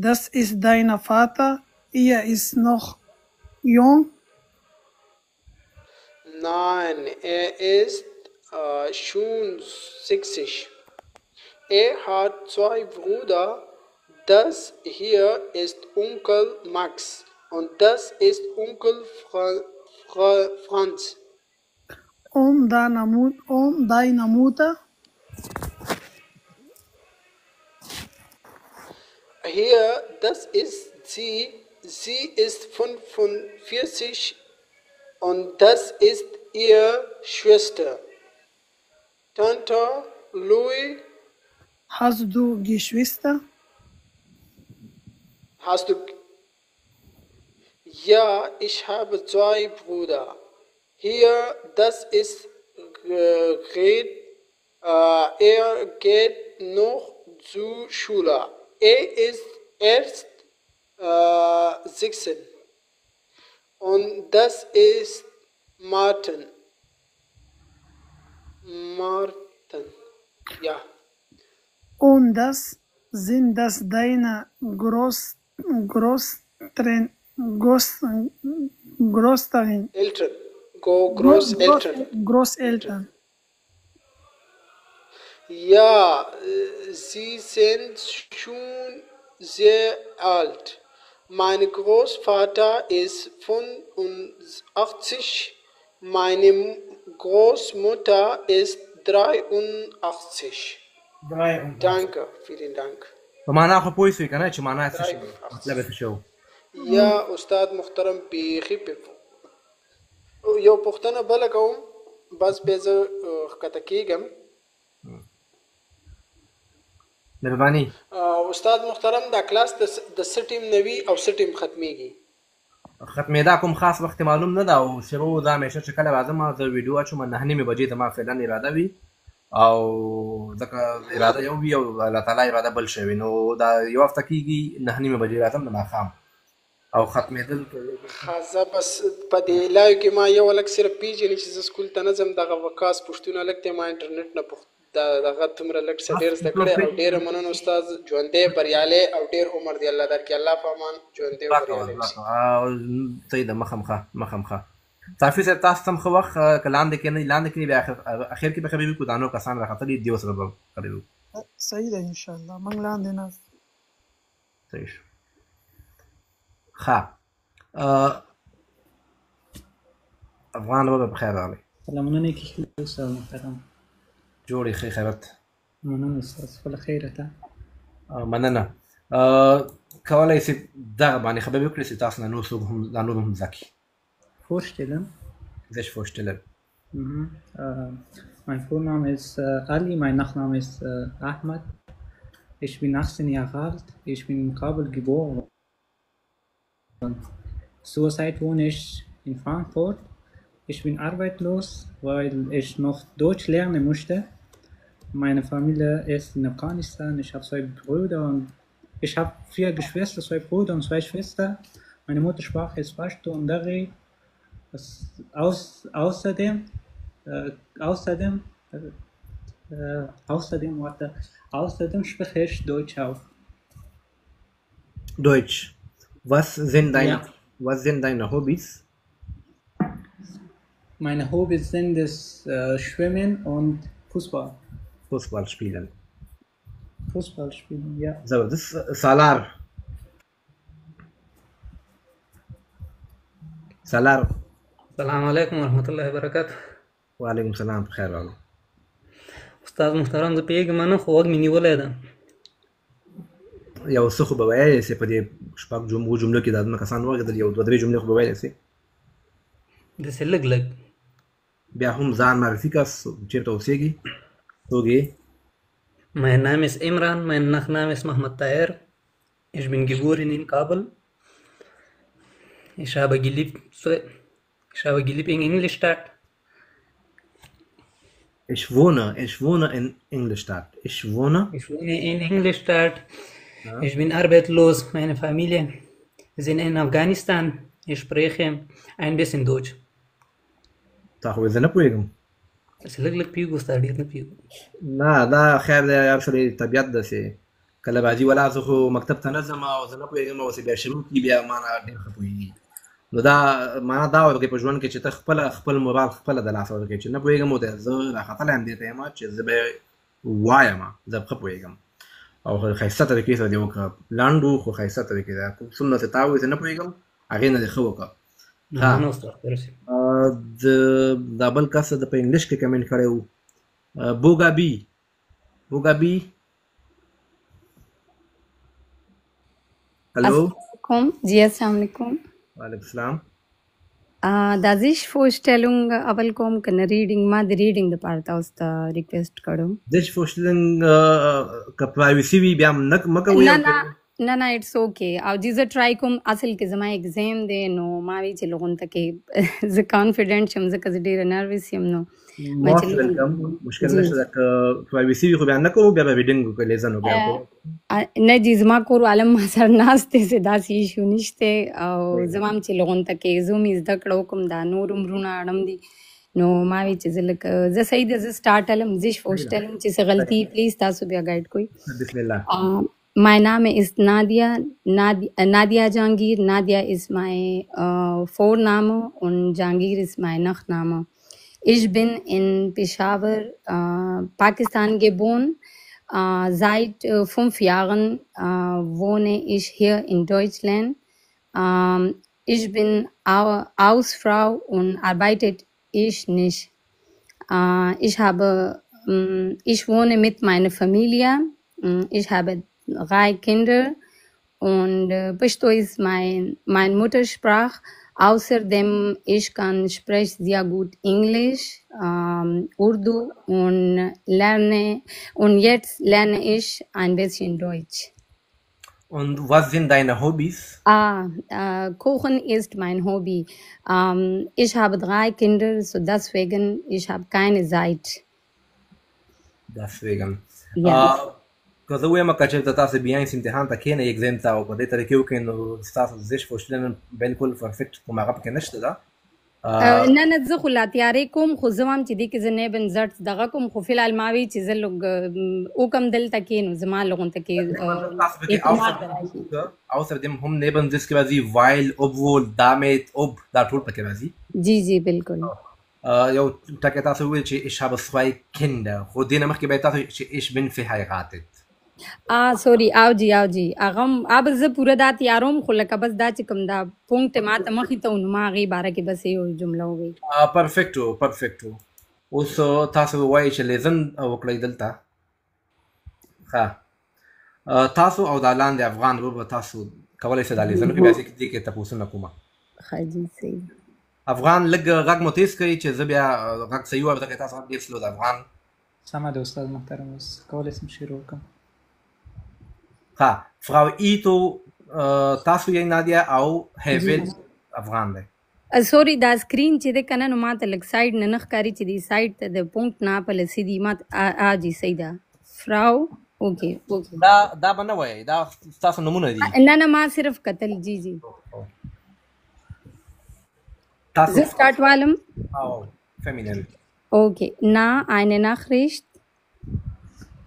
Das ist dein Vater? Er ist noch jung? Nein, er ist schon 60. Er hat 2 Brüder. Das hier ist Onkel Max und das ist Onkel Franz. Und deine Mutter? Hier, das ist sie. Sie ist 45 und das ist ihre Schwester. Tante Louis. Hast du Geschwister? Hast du? Ja, ich habe 2 Brüder. Hier, das ist Gret. Er geht noch zur Schule. Er ist erst 16. Und das ist Martin. Ja. Und sind das deine Großeltern? Großeltern. Ja, sie sind schon sehr alt. Mein Großvater ist 85, meine Großmutter ist 83. Danke, vielen Dank. په معنا خو پوه شوې که نه چې معنا څه شي مطلب یې څه شی و یا استاد محترم بیخي یو پوښتنه بله کوم بس بیا زه ښکته کېږم مهرباني استاد محترم دا کلاس د څه ټیم نه وي او څه ټیم ختمیږي ختمېدا کوم خاص وخت معلوم نه ده او شروع دا همیشه چې کله راځم زه ویډیو اچوم 9:30 بجې زما فعلا اراده وي او ځکه اراده یو وي او الله تعالی اراده بل شی وي نو دا یو هفته کېږي 9:30 بجې راځم د ماښام او ختمېدل زه بس په دې لایو کې ما یو هلک صرف پېژني چې زه سکول ته نه ځم دغه وکاس پښتون هلک دی ما انټرنېټ نه دغه دومره لږ څه ډېر زده کړی او ډېره مننه استاد ژوندی بریالی او ډېر عمر دی الله درکړي الله په امان ژوندی او بریالی صحیح ده مخامخه صافي صاحب تاسو ته هم ښه وخت که لاندې کښېنئ لاندې کښېنئ بیا اخر کې به خبرې وکړو دا نور کسان راختلي دې ورسره به خبرې وکړو صحیح ده انشاءالله موږ لاندې ناست صحیح شو ښه افغان ورور بخیر راغلی. سلامونه کښې استاد محترم. جوړې ښې خیرت. مننه استاد، خپله خیره ته. مننه. کولی سي دغه باندې خبرې وکړئ چې تاسو نه نور څوک هم دا نور هم زده کړي. Vorstellen. Sich vorstellen. Mein Vorname ist Ali, mein Nachname ist Ahmad. Ich bin 18 Jahre alt, ich bin in Kabul geboren. Zurzeit wohne ich in Frankfurt. Ich bin arbeitslos, weil ich noch Deutsch lernen musste. Meine Familie ist in Afghanistan, ich habe 2 Brüder und ich habe 4 Geschwister, 2 Brüder und 2 Schwestern. Meine Muttersprache ist Pashto und Dari. Außerdem spreche ich Deutsch auch. Deutsch. Was sind deine Hobbys? Meine Hobbys sind das Schwimmen und Fußball. Fußball spielen. Fußball spielen, ja. So, das ist Salar. Salar. السلام علیکم ورحمۃ اللہ وبرکاتہ. وعلیکم السلام، بخیر راغلی. استاد محترم، زه پوهېږم نه، خو غوږ مې نیولی ده. یو څه خو به ویلی سې په دې شپږ جملو کې دا دومره کسان واورېدل، یو 2-3 جملې خو به ویلی سې. داسې لږ لږ. بیا هم ځان معرفي کړه، چېرته اوسېږي، څوک یې؟ Mein Name ist Imran, mein Nachname ist Mohammed Taher. Ich bin geboren in Kabul. Ich habe gelebt in Ingolstadt. Ich wohne in Ingolstadt. Ich wohne in Ingolstadt. Ja. Ich bin arbeitslos. Meine Familie sind in Afghanistan. Ich spreche ein bisschen Deutsch. تا خو زه نه پوهېږم. لږ لږ پوهېږو استاد، ډېر نه پوهېږو. نه دا خیر دی، هر سړی طبیعت داسې کله باځي ولا زه خو مکتب ته نه ځم او زه نه پوهېږم او بیا شروع کړي بیا ما نه ډېر ښه پوهېږي. نو دا معنا دا ورکوي په ژوند کې چې ته خپل مراد خپله د لاسه ورکوي چې نه پوهېږم او زه راختلی یم دې ته یم چې زه به وایم، زه ښه پوهېږم او ښایسته طریقې سره دې وکړه. لنډ و خو ښایسته طریقې ده. څومره چې تا ووایي زه نه پوهېږم هغې نه دې ښه وکړه. دا بل کس د په انګلیش کې کمنټ کړی و، بوګابي. هلو. جی السلام علیکم. وعلیکم السلام. دا زیش vorstellung اول کوم کنه ریډینګ، ما د ریډینګ دپاره تاسو ته ریکویسټ کړو. زیش vorstellung که پرایوسي وي بیا هم مه کوئ. نه اټس اوکې. او جی زه ټرای کوم، اصل کې زما اګزام دی نو ما وی چې لغون ته کې زه کانفیډنټ یم ځکه زه ډېره نروس یم. نو مشکل نشته، که پرایوسي وي خو بیا نه کوو، بیا به ریډینګ وکړو، لیزن وکړو. نه جی زما کور عالم ما سره ناست دی، داسې ایشو نشته. او زما هم چې لغون ته کې زه مې زده کړه وکړم، دا نور عمرونه اړم دي نو ما وی چې زه لکه زه صحیح ده زه سټارټلم زیش vorstellung چې څه غلطي پلیز تاسو بیا ګایډ کوئ. بسم الله. Mein Name ist Nadia Jahangir. Nadia ist mein Vorname und Jahangir ist mein Nachname. Ich bin in Peshawar, Pakistan geboren. Seit 5 Jahren wohne ich hier in Deutschland. Ich bin Hausfrau und arbeite ich nicht. Ich wohne mit meiner Familie. Ich habe 3 Kinder und Pashto ist mein Muttersprache. Außerdem ich spreche sehr gut Englisch, Urdu und jetzt lerne ich ein bisschen Deutsch. Und was sind deine Hobbys? Kochen ist mein Hobby. Ich habe 3 Kinder, so deswegen ich habe keine Zeit. Deswegen. Ja. که زه ووایم که چېرته تاسو بیاینس امتحان ته کښېنئ اګزام ته او په دې طریقې وکړئ نو ستاسو زیش vorstellung بالکل پرفیکټ کوم هغه پکې نشته ده. نه زه خو لا تیارې کوم، خو زه وایم چې دې کې زه نه بن زړ دغه کوم، خو فلحال ما وی چې زه لږ وکم دلته کې نو زما لغونته کې außerdem هم neben das quasi weil obwohl damit ob دا ټول پکې راځي. جی بالکل. یو ټکی تاسو وویل چې ich habe 2 Kinder، خو دې نه مخکې باید تاسو چې ich bin verheiratet. سوري او جی هغه اب زه پوره دا تیاروم خو لکه بس دا چې کوم دا پونکټ ما ته مخې ته نو ما هغې باره کې بس یو جمله ووایي. پرفیکټو اوس تاسو وایي چې لیزن وکړئ دلته. ښه تاسو او دا لاندې افغان ورور تاسو کولی شئ دا لیزن وکړئ. بیا دې کې تپوسونه کومه. ښه جي صحیح. افغان لږ غږ مو تیز کړئ چې زه بیا غږ صحیح ووایم ځکه تاسو غږ ډېر سلو د افغان. سمه ده استاد محترم، اوس کولی شم شروع کړم. ها فرau ایتو تاسو یې نادیا او هیویل افغان دی. سوري دا سکرین چې دی که نه نو ما ته لږ سایډ نه ښکاري چې دې سایډ ته د پونکټ نه پله سیدي ما جي صحیح ده. فرau اوکې دا به نه وایئ، دا ستاسو نومونه دي. نه ما صرف کتل. جی تاسو زه سټارټ والم. feminin. Okay, na eine Nachricht.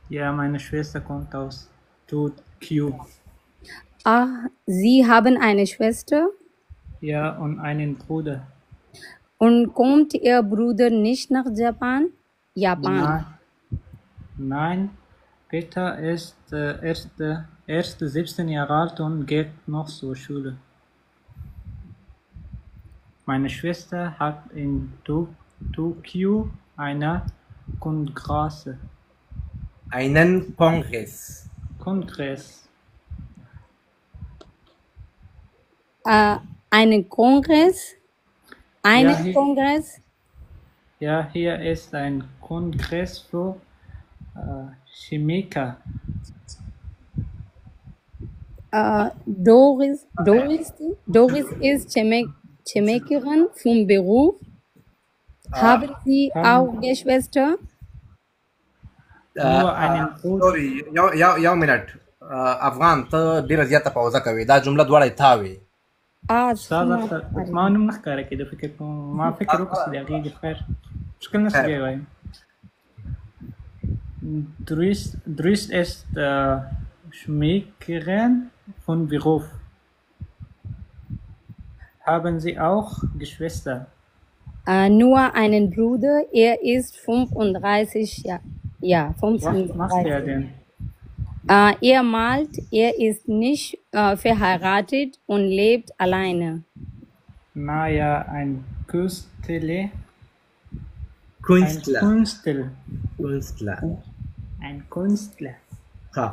Ja, meine Schwester kommt aus Q. Ah, Sie haben eine Schwester? Ja, und einen Bruder. Und kommt Ihr Bruder nicht nach Japan? Nein. Peter ist erst 17 Jahre alt und geht noch zur Schule. Meine Schwester hat in Tokio einen Kongress. Einen Kongress. Einen Kongress? Kongress? Ja, hier ist ein Kongress für Chemiker. Doris ist Chemikerin vom Beruf. Haben Sie auch Geschwister? Nur einen Bruder. Sorry, یو منټ افغان ته ډېره زیاته پوزه کوي، دا جمله دواړه تا وي. استاد ما نوم نه ښکاره کېده، فکر کوم ما فکر وکړ چې د هغې د خیر مشکل نشته بیا یې وایم. Dries ist Schmiekerin von Beruf. Haben Sie auch Geschwister? Nur einen Bruder, er ist 35 Jahre. Ja, 35. Was macht er denn? Er malt, er ist nicht verheiratet und lebt alleine. Naja, ein Künstler. Ein Künstler. ها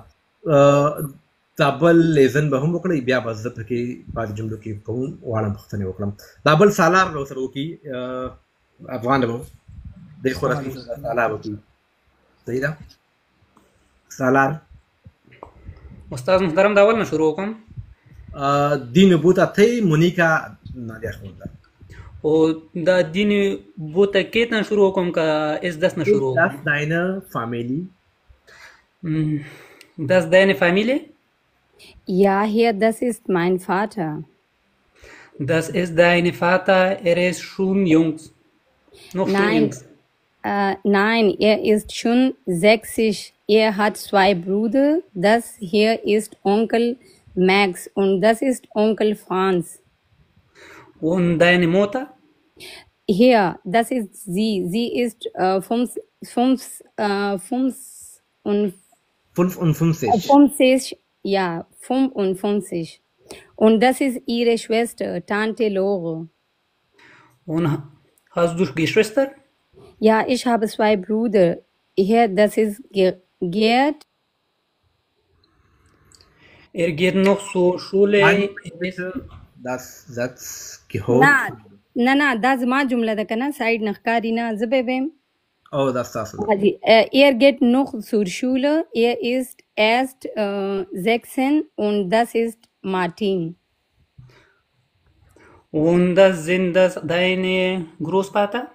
دا بل لیزن به هم وکړئ، بیا به زه پکې پاتې جملو کې کوم واړه پوښتنې وکړم. دا بل سالار به ورسره وکړي، افغان به دی خو رسمي سالار وکړي. صحیح ده؟ سالار استاد محترم دا اول نه شروع وکړم. دین بوتا تی مونیکا نادیا خورده. او دا دین بوتا کیت نه شروع وکړم که اس دس نه شروع وکړم؟ Das deine Familie? Das deine Familie? Ja, hier, das ist mein Vater. Das ist dein Vater, er ist schon jung. Noch schon jung. Nein, er ist schon 60. Er hat 2 Brüder. Das hier ist Onkel Max und das ist Onkel Franz. Und deine Mutter? Hier, das ist sie. Sie ist 55. Ja, 55. Und das ist ihre Schwester, Tante Lore. Und hast du Geschwister? Ja, ich habe 2 Brüder. Hier, das ist Gerd. Er geht noch zur Schule. Das Satz gehört. Na, da زما جمله ده کنه، سایډ نه ښکاري نه، زه به ویم. Oh, das ist das. Er geht noch zur Schule. Er ist erst 16 und das ist Martin. Und das sind das deine Großeltern?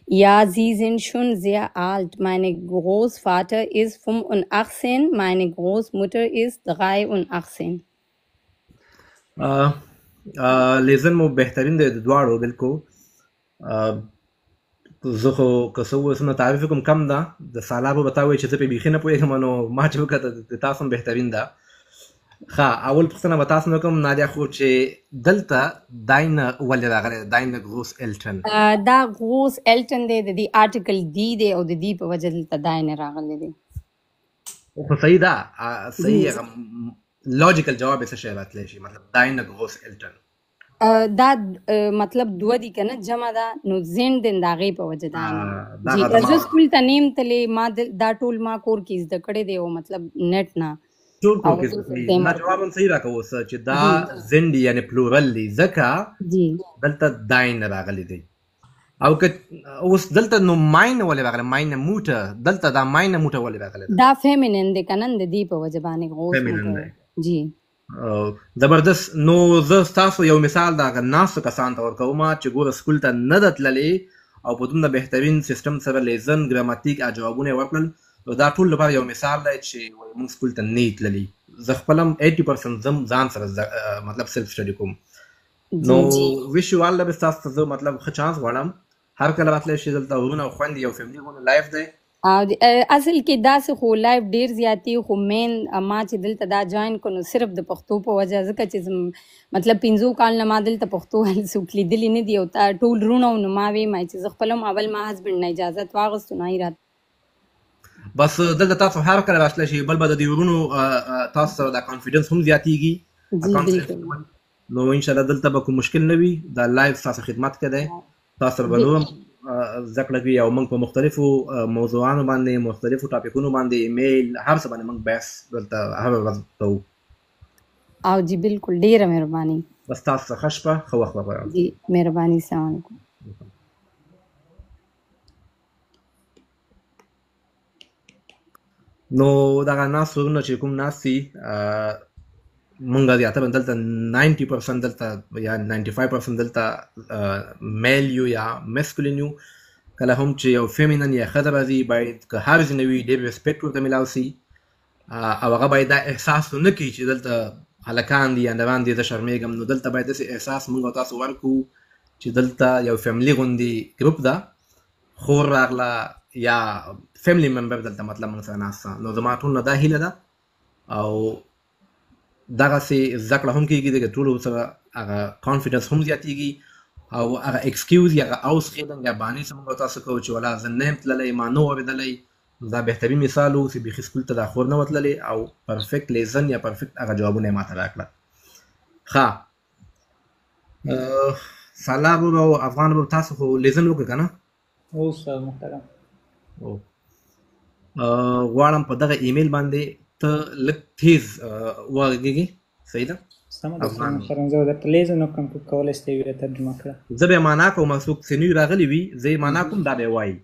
Ja, sie sind schon sehr alt. Mein Großvater ist 85, meine Großmutter ist 83. لیزن مو بهترین دی د دواړو بالکل. زه خو که څه ووایو څومره تعریف کوم کم ده. د سالار به تا وایي چې زه پرې بیخي نه پوهېږم، نو ما چې وکړه د تاسو هم بهترین ده. ښه اول پوښتنه به تاسو نه کوم نادیا خو چې دلته داینه ولې راغلی داینه Großeltern؟ دا Großeltern دی د دې آرټیکل دی دی او د دې په وجه دلته داینه راغلی دی. خو صحیح ده صحیح هغه لوجیکل جواب یې څه شی راتلی شي مطلب داینه ګروس الټن دا مطلب دوه دي که نه جمع ده نو زین دین د هغې په وجه دا دا جی غزما زه سکول ته نیم تلې ما دا ټول ما کور کې زده کړی دی او مطلب نیټ نه ټول او کور کې زه زده کړي. زیمر دا جواب هم صحیح راکوه اوس چې دا زند یعنی پلورل دی ځکه جی دلته داینه راغلی دی او که اوس دلته نو ماینه ولې راغلی ماینه موټه دلته دا ماینه موټه ولې راغلی دا فیمینین دی که نه د دې په وجه باندې غوس Feminine موټر دی. جی زبردست نو زه ستاسو یو مثال د هغه ناستو کسانو ته ورکوم چې ګوره سکول ته نه ده تللې او په دومره بهترین سیستم سره لیزن ګراماتیک او جوابونه یې ورکړل نو دا ټول لپاره یو مثال دی چې وایي موږ سکول ته نه یې تللي زه خپل هم 80% زم ځان سره مطلب سیلف سټډي کوم نو ویش یو آل د بست تاسو ته زه مطلب ښه چانس غواړم هر کله راتلی شي دلته ورونه او خویندې یو فیملي غونه لایف دی اصل کې داسې خو لایف ډیر زیاتی خو مین ما چې دلته دا جوین کو نو صرف د پښتو په وجه ځکه چې مطلب 15 کال نه ما دلته پښتو څوک لیدلی نه دی او ټول رونه نو ما وی ما چې زه خپل هم اول ما هسبند نه اجازه واغستو نه رات بس دلته تاسو هر کله راتلی شي بل به د دې ورونو تاسو سره دا کانفیډنس هم زیاتیږي جی بالکل نو ان شاء الله دلته به کوم مشکل نه وي دا لایف تاسو خدمت کې دی تاسو سره به نور هم زده کړه کوي او موږ په مختلفو موضوعانو باندې مختلفو ټاپکونو باندې ایمیل هر څه باندې موږ بحث دلته هر ورځ کوو او جی بالکل ډیره مهرباني بس تاسو ښه شپه ښه وخت به غواړم جی مهرباني السلام علیکم نو دغه ناست ورونه چې کوم ناست دي مونږ زیاتره دلته 90% دلته یا 95% دلته میل یو یا مسکولین یو کله هم چې یو فیمینن یا ښځه راځي باید که هر ځینې وي ډېر ریسپیکټ ورته میلاو سي او هغه باید دا احساس ونه کړي چې دلته هلکان دي یا نوان دي زه شرمېږم نو دلته باید داسې احساس مونږ او تاسو ورکړو چې دلته یو فیملي غوندې ګروپ ده خور راغله یا فیملی ممبر دلته مطلب موږ سره ناسته نو زما ټول نه دا هیله ده او دغسې زده کړه هم کېږي د ټولو سره هغه کانفیډنس هم زیاتېږي او هغه ایکسکیوز یا هغه اوسخېدن یا بهانې څه موږ تاسو کوو چې ولا زه نه یم تللی ما نه و اورېدلی دا بهترین مثال و چې بیخي سکول ته دا خور نه وه تللی او پرفیکټ لیزن یا پرفیکټ هغه جوابونه یې ماته راکړه ښه سالار ورور او افغان ورور تاسو خو لیزن وکړه که نه او استاد محترم غواړم په دغه ایمیل باندې ته لږ تیز وغږېږي صحیح ده سمه ده استاد محترم زه درته لیزن وکړم که کولی شئ ویې ترجمه کړه زه به یې معنا کوم څوک چې نوي راغلي وي زه یې معنا کوم دا به یې وایي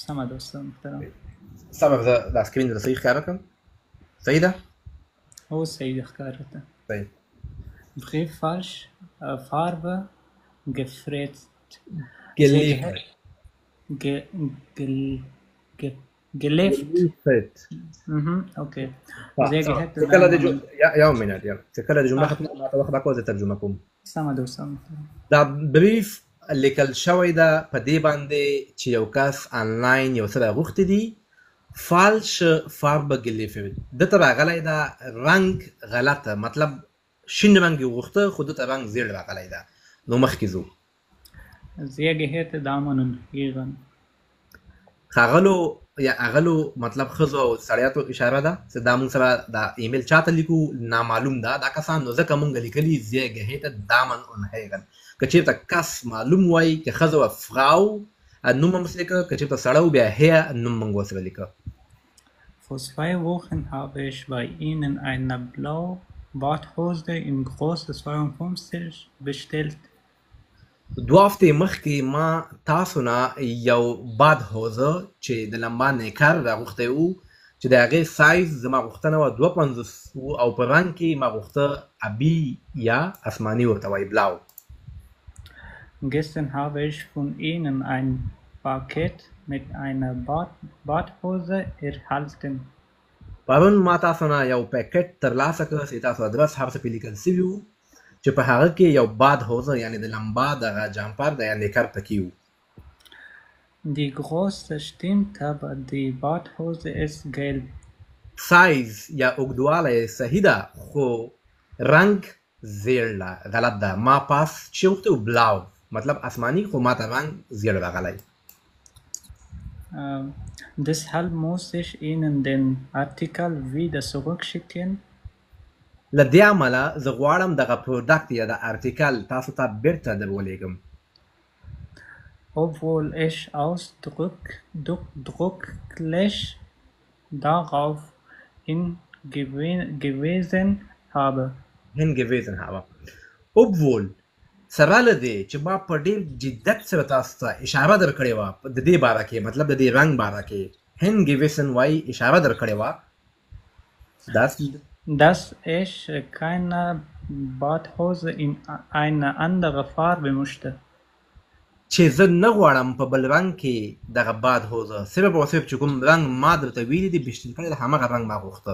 سمه ده استاد محترم سبب زه دا سکرین درته صحیح ښکاره کړم صحیح ده او صحیح ده ښکاره ده صحیح Brief falsch, Farbe, gefräst, geliefert geliefert. Okay. Sehr geehrte یو منټ یا چې کله د جمله ختمه ماته وخت راکوه زه ترجمه کوم سمه ده استاد دا بریف لیکل شوی ده په دې باندې چې یو کس آنلاین یو څه راغوښتي دي فالش فاربه geliefert دته راغلی ده رنګ غلطه مطلب شین رنګ یې غوښته خو دته رنګ زیړ راغلی ده نو مخکې ځو Sehr geehrte Damen und Herren. ښاغلو یا اغلو مطلب ښځو او سړیاتو اشاره ده چې دا موږ سره دا ایمیل چاته لیکو نامعلوم ده دا کسان نو ځکه موږ لیکلي sehr geehrte Damen und Herren که چېرته کس معلوم وایي که ښځه وه فراو نوم هم ورسره لیکه که چېرته سړی و بیا هیر نوم موږ ورسره لیکه Vor 2 Wochen habe ich bei Ihnen eine blaue Badhose in Größe 52 bestellt. 2 هفتې مخکې ما تاسو نه یو باد هوزه چې د لمبا نیکر راغوښتی و چې د هغې سایز زما غوښتنه وه 52 او په رنګ کې ما غوښته ابي یا اسماني ورته وایي بلاو Gestern habe ich von Ihnen ein Paket mit einer Badhose erhalten. پرون ما تاسو نه یو پیکټ ترلاسه کړ چې تاسو ادرس هر څه پې لیکل سوي وو چې په هغه کې یو باد هوزه یعنې د لمبا دغه جامپر د یا نیکر پکې وو Die Größe stimmt, aber die Badhose ist gelb. سایز یا اوږدوالی صحیح ده خو رنګ زیړ ده غلط ده ما پاس چې وغوښتی و بلاو مطلب اسماني خو ما ته رنګ زیړ راغلی Deshalb muss ich Ihnen den Artikel wieder zurückschicken. له دې امله زه غواړم دغه پروډکټ یا د ارټیکل تاسو ته بیرته در ولېږم. Obwohl ich ausdrücklich darauf hingewiesen habe. obwohl سره له دې چې ما په ډېر جدت سره تاسو ته اشاره درکړې وه د دې باره کې، مطلب د دې رنګ باره کې hingewiesen وایي اشاره درکړې وه dass ich keine Badhose in eine andere Farbe möchte. چې زه نه غواړم په بل رنګ کې دغه بادهوزه، صرف او صرف چې کوم رنګ ما درته ویلي دي بېشتل کړی د همغه رنګ ما غوښته.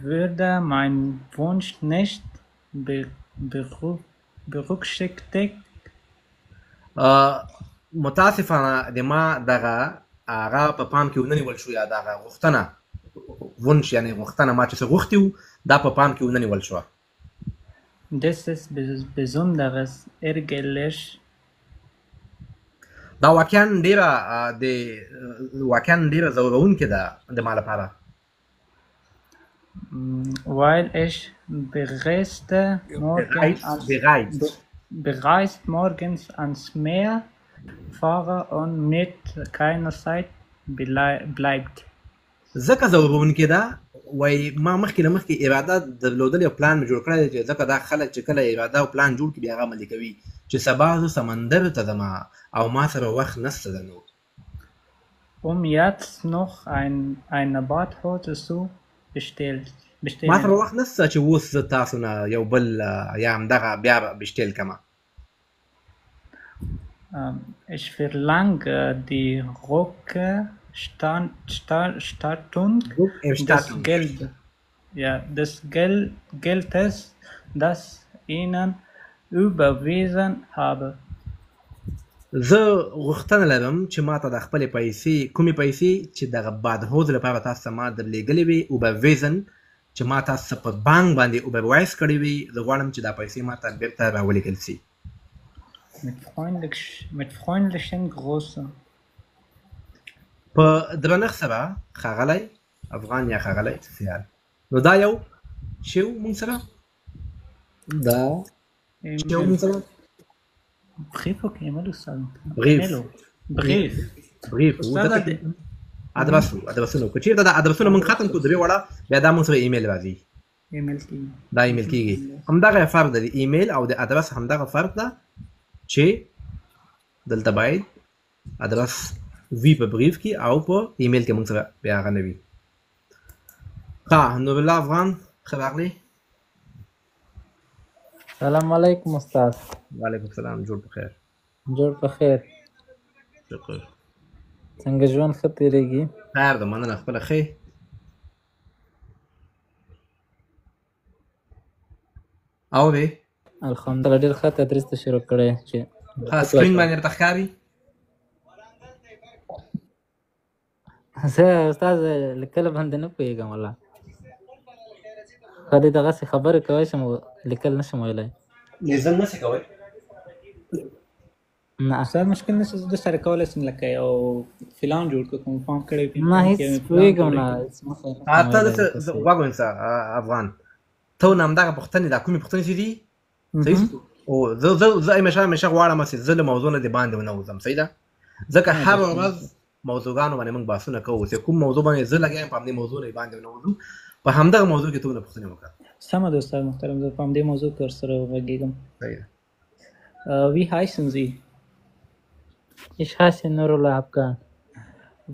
Würde mein Wunsch nicht berücksichtigt. متاسفانه د ما دغه هغه په پام کې ونه نیول شو، یا دغه غوښتنه ونش یعنې غوښتنه ما چې څه غوښتي وو دا په پام کې ونه نیول شوه. Das ist besonderes ärgerlich. دا واقعا ډېره ځورونکې ده د ما لپاره. Weil ich bereits morgens ans Meer fahre und mit keiner Zeit bleibt. ځکه ځورونکې ده وایي ما مخکې له مخکې اراده درلودل یو پلان مې جوړ کړی دی چې ځکه دا خلک چې کله اراده او پلان جوړ کړي بیا هغه عملي کوي چې سبا زه سمندر ته ځمه او ما سره وخت نشته ده نور. Jetzt noch eine Badhose zu bestellen. ما سره وخت نشته چې اوس زه تاسو نه یو بل یا همدغه بیا بشتیل کړمه. Ich verlange die Rückerstattung des Geldes, das Ihnen überwiesen habe. زه غوښتنه لرم چې ما ته د خپلې پیسې کومې پیسې چې دغه بادهوز لپاره تاسو ته ما درلېږلې وي überwiesen چې ما تاسو په بانک باندې überweis کړې وي، زه غواړم چې دا پیسې ما ته بېرته راولېږل سي. Mit freundlichen Grüßen. په درنښت سره ښاغلی افغان یا ښاغلی سیال. نو دا یو شی و مونږ سره Brief o e-mail ustad? Brief ادرسونه که چېرته دا ادرسونه مونږ ختم کړو درې واړه بیا دا مونږ سره ایمیل راځي، دا ایمیل کېږي. همدغه فرق ده د ایمیل او د ادرس، همدغه فرق ده چې دلته باید ادرس وي په بریف کې او په ایمیل کې مونږ سره بیا هغه نه وي. ښه نور الله افغان ښه راغلی. سلام علیکم استاد. وعلیکم السلام. جوړ په خیر. جوړ په خیر. شکر. څنګه ژوند ښه تېرېږي؟ خیر ده مننه. خپله ښې؟ اورې؟ الحمدلله ډېر ښه تدریس ته شروع کړی چې سکرین باندې درته ښکاري؟ زه استاد لیکل باندې نه پوهېږم والله. خالي دغسې خبرې کوی شم لیکل نه شم ویلی. لیزل نشې کوی؟ نه استاد مشکل نشته، زه درسره کولی شم لکه یو فلان جوړ کړو کوم فارم کړی وي. نه هېڅ پوهېږم نه. ته داسې غوږ ونیسه افغان، ته نو همدغه پوښتنې دا کومې پوښتنې چې دي صحیح او زه همیشه غواړم چې زه له موضوع نه د باندې ونه وځم. صحیح ده؟ ځکه هر ورځ موضوعګانو باندې موږ بحثونه کوو چې کوم موضوع باندې زه لګیا یم په همدې موضوع نه باندې ونه وځو، په همدغه موضوع کې ته ونه پوښتنې وکړه. سمه ده استاد محترم، زه په همدې موضوع کې ورسره وغږېږم. صحیح ده. Wie heißen Sie? Ich heiße Nurullah Afghan.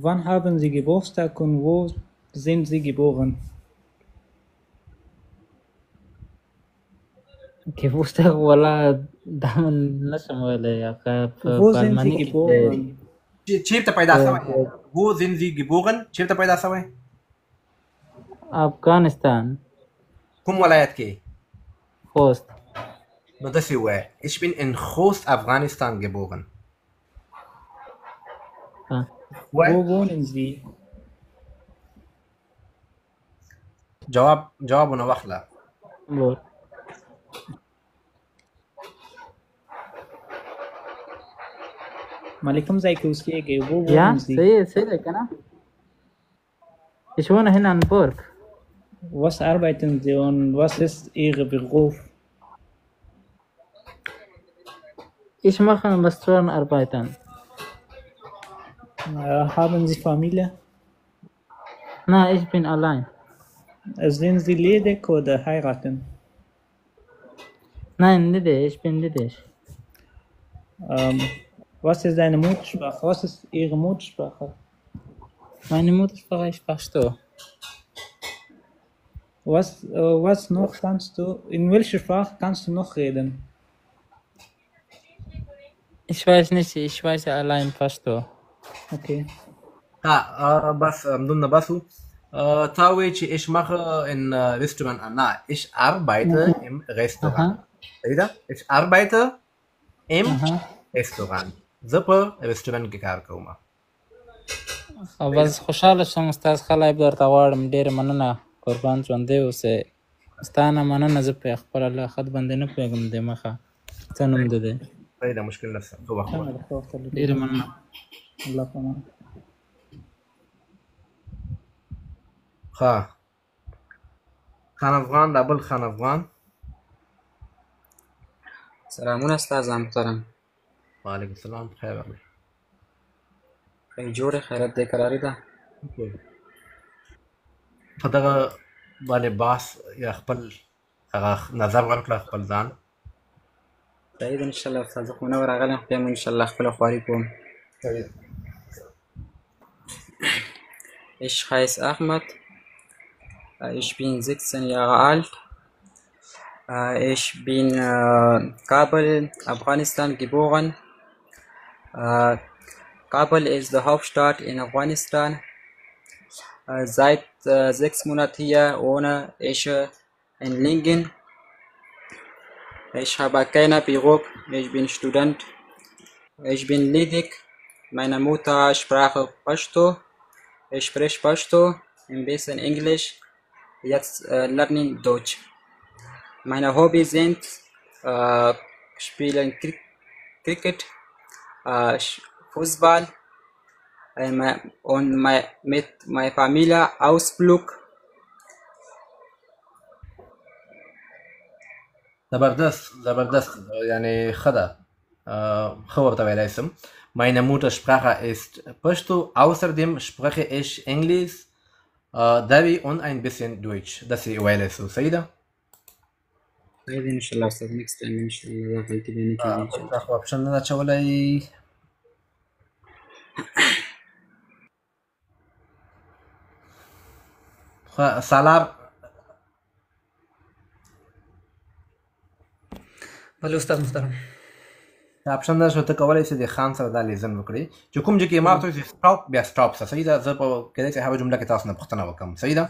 Wann haben Sie Geburtstag und wo sind Sie geboren? Geburtstag والله دا نه شم ویلی. Wo sind Sie geboren? چېرته پیدا شوی؟ Wo sind Sie geboren؟ چېرته پیدا شوی؟ افغانستان. کوم ولایت کې؟ خوست. نو داسې ووایه Ich bin in Khost Afghanistan geboren. Wo wohnen Sie? جوابونه واخله. مالکم ځای کې اوسېږئ wo Ja, wohnen Sie sehe ich, genau. Ich wohne hier in Hamburg. was arbeiten Sie und was ist Ihr Beruf Ich mache Restaurantarbeiten. haben Sie Familie Nein, ich bin allein. sind Sie ledig oder heiraten Nein, ledig, ich bin ledig. was ist deine Muttersprache was ist Ihre Muttersprache Meine Muttersprache ist Pashto. was noch kannst du in welcher Sprache kannst du noch reden Ich weiß nicht, ich weiß ja allein Pashto. okay بس ضمن باسو تاوي ich mache in Restaurant na ich arbeite im Restaurant سيدا ich arbeite im Restaurant زه په رستورانت کې کار کوم او بس خوشحاله شم ستاسو خلایب درته غواړم ډېره مننه قربان ژوندی اوسئ ستا نه مننه زه په خپله له خط باندې نه پوهېږم د مخه څه نوم د دی صحیح ده مشکل نشته ښه وخت ډېره مننه الله پامان ښه خان افغان دا بل خان افغان سلامونه استاد محترم وعلیکم السلام خیر راغلی خیر جوړه خیرت دې قراري ده په دغه باندې باس یا خپل هغه نظر ورکړه خپل ځان صحیح ده انشاءالله استاد خو نه راغلی خو بیا مو انشاءالله خپله خواري کوم Ich heiße Ahmed. Ich bin 16 Jahre alt. Ich bin Kabul, Afghanistan geboren. Kabul ist die Hauptstadt in Afghanistan. Seit 6 Monaten hier ohne ich in Lingen. Ich habe keinen Beruf. Ich bin Student. Ich bin ledig. Meine Muttersprache Pashto. Ich spreche Pashto, ein bisschen Englisch, jetzt lernen Deutsch. Meine Hobbys sind spielen Cricket, Fußball und mit meiner Familie Ausflug. زبردست یعنی ښه ده ښه ورته ویلی سم Meine Muttersprache ist Pashto, außerdem spreche ich Englisch, Dari und ein bisschen Deutsch. Das ist ویلی سو صحیح ده صحیح ده انشاءالله استاد next time انشاءالله غلطي به نه کېږي تا خو اپشن نه ده اچولی سالار بله استاد محترم اپشن دا شو ته کولی شې د خان سره دا لیزن وکړي چې کوم ځای کې مار ته وایي سټاپ بیا سټاپ سه صحیح ده زه په کیدای شي هغه جمله کې تاسو نه پوښتنه وکړم صحیح ده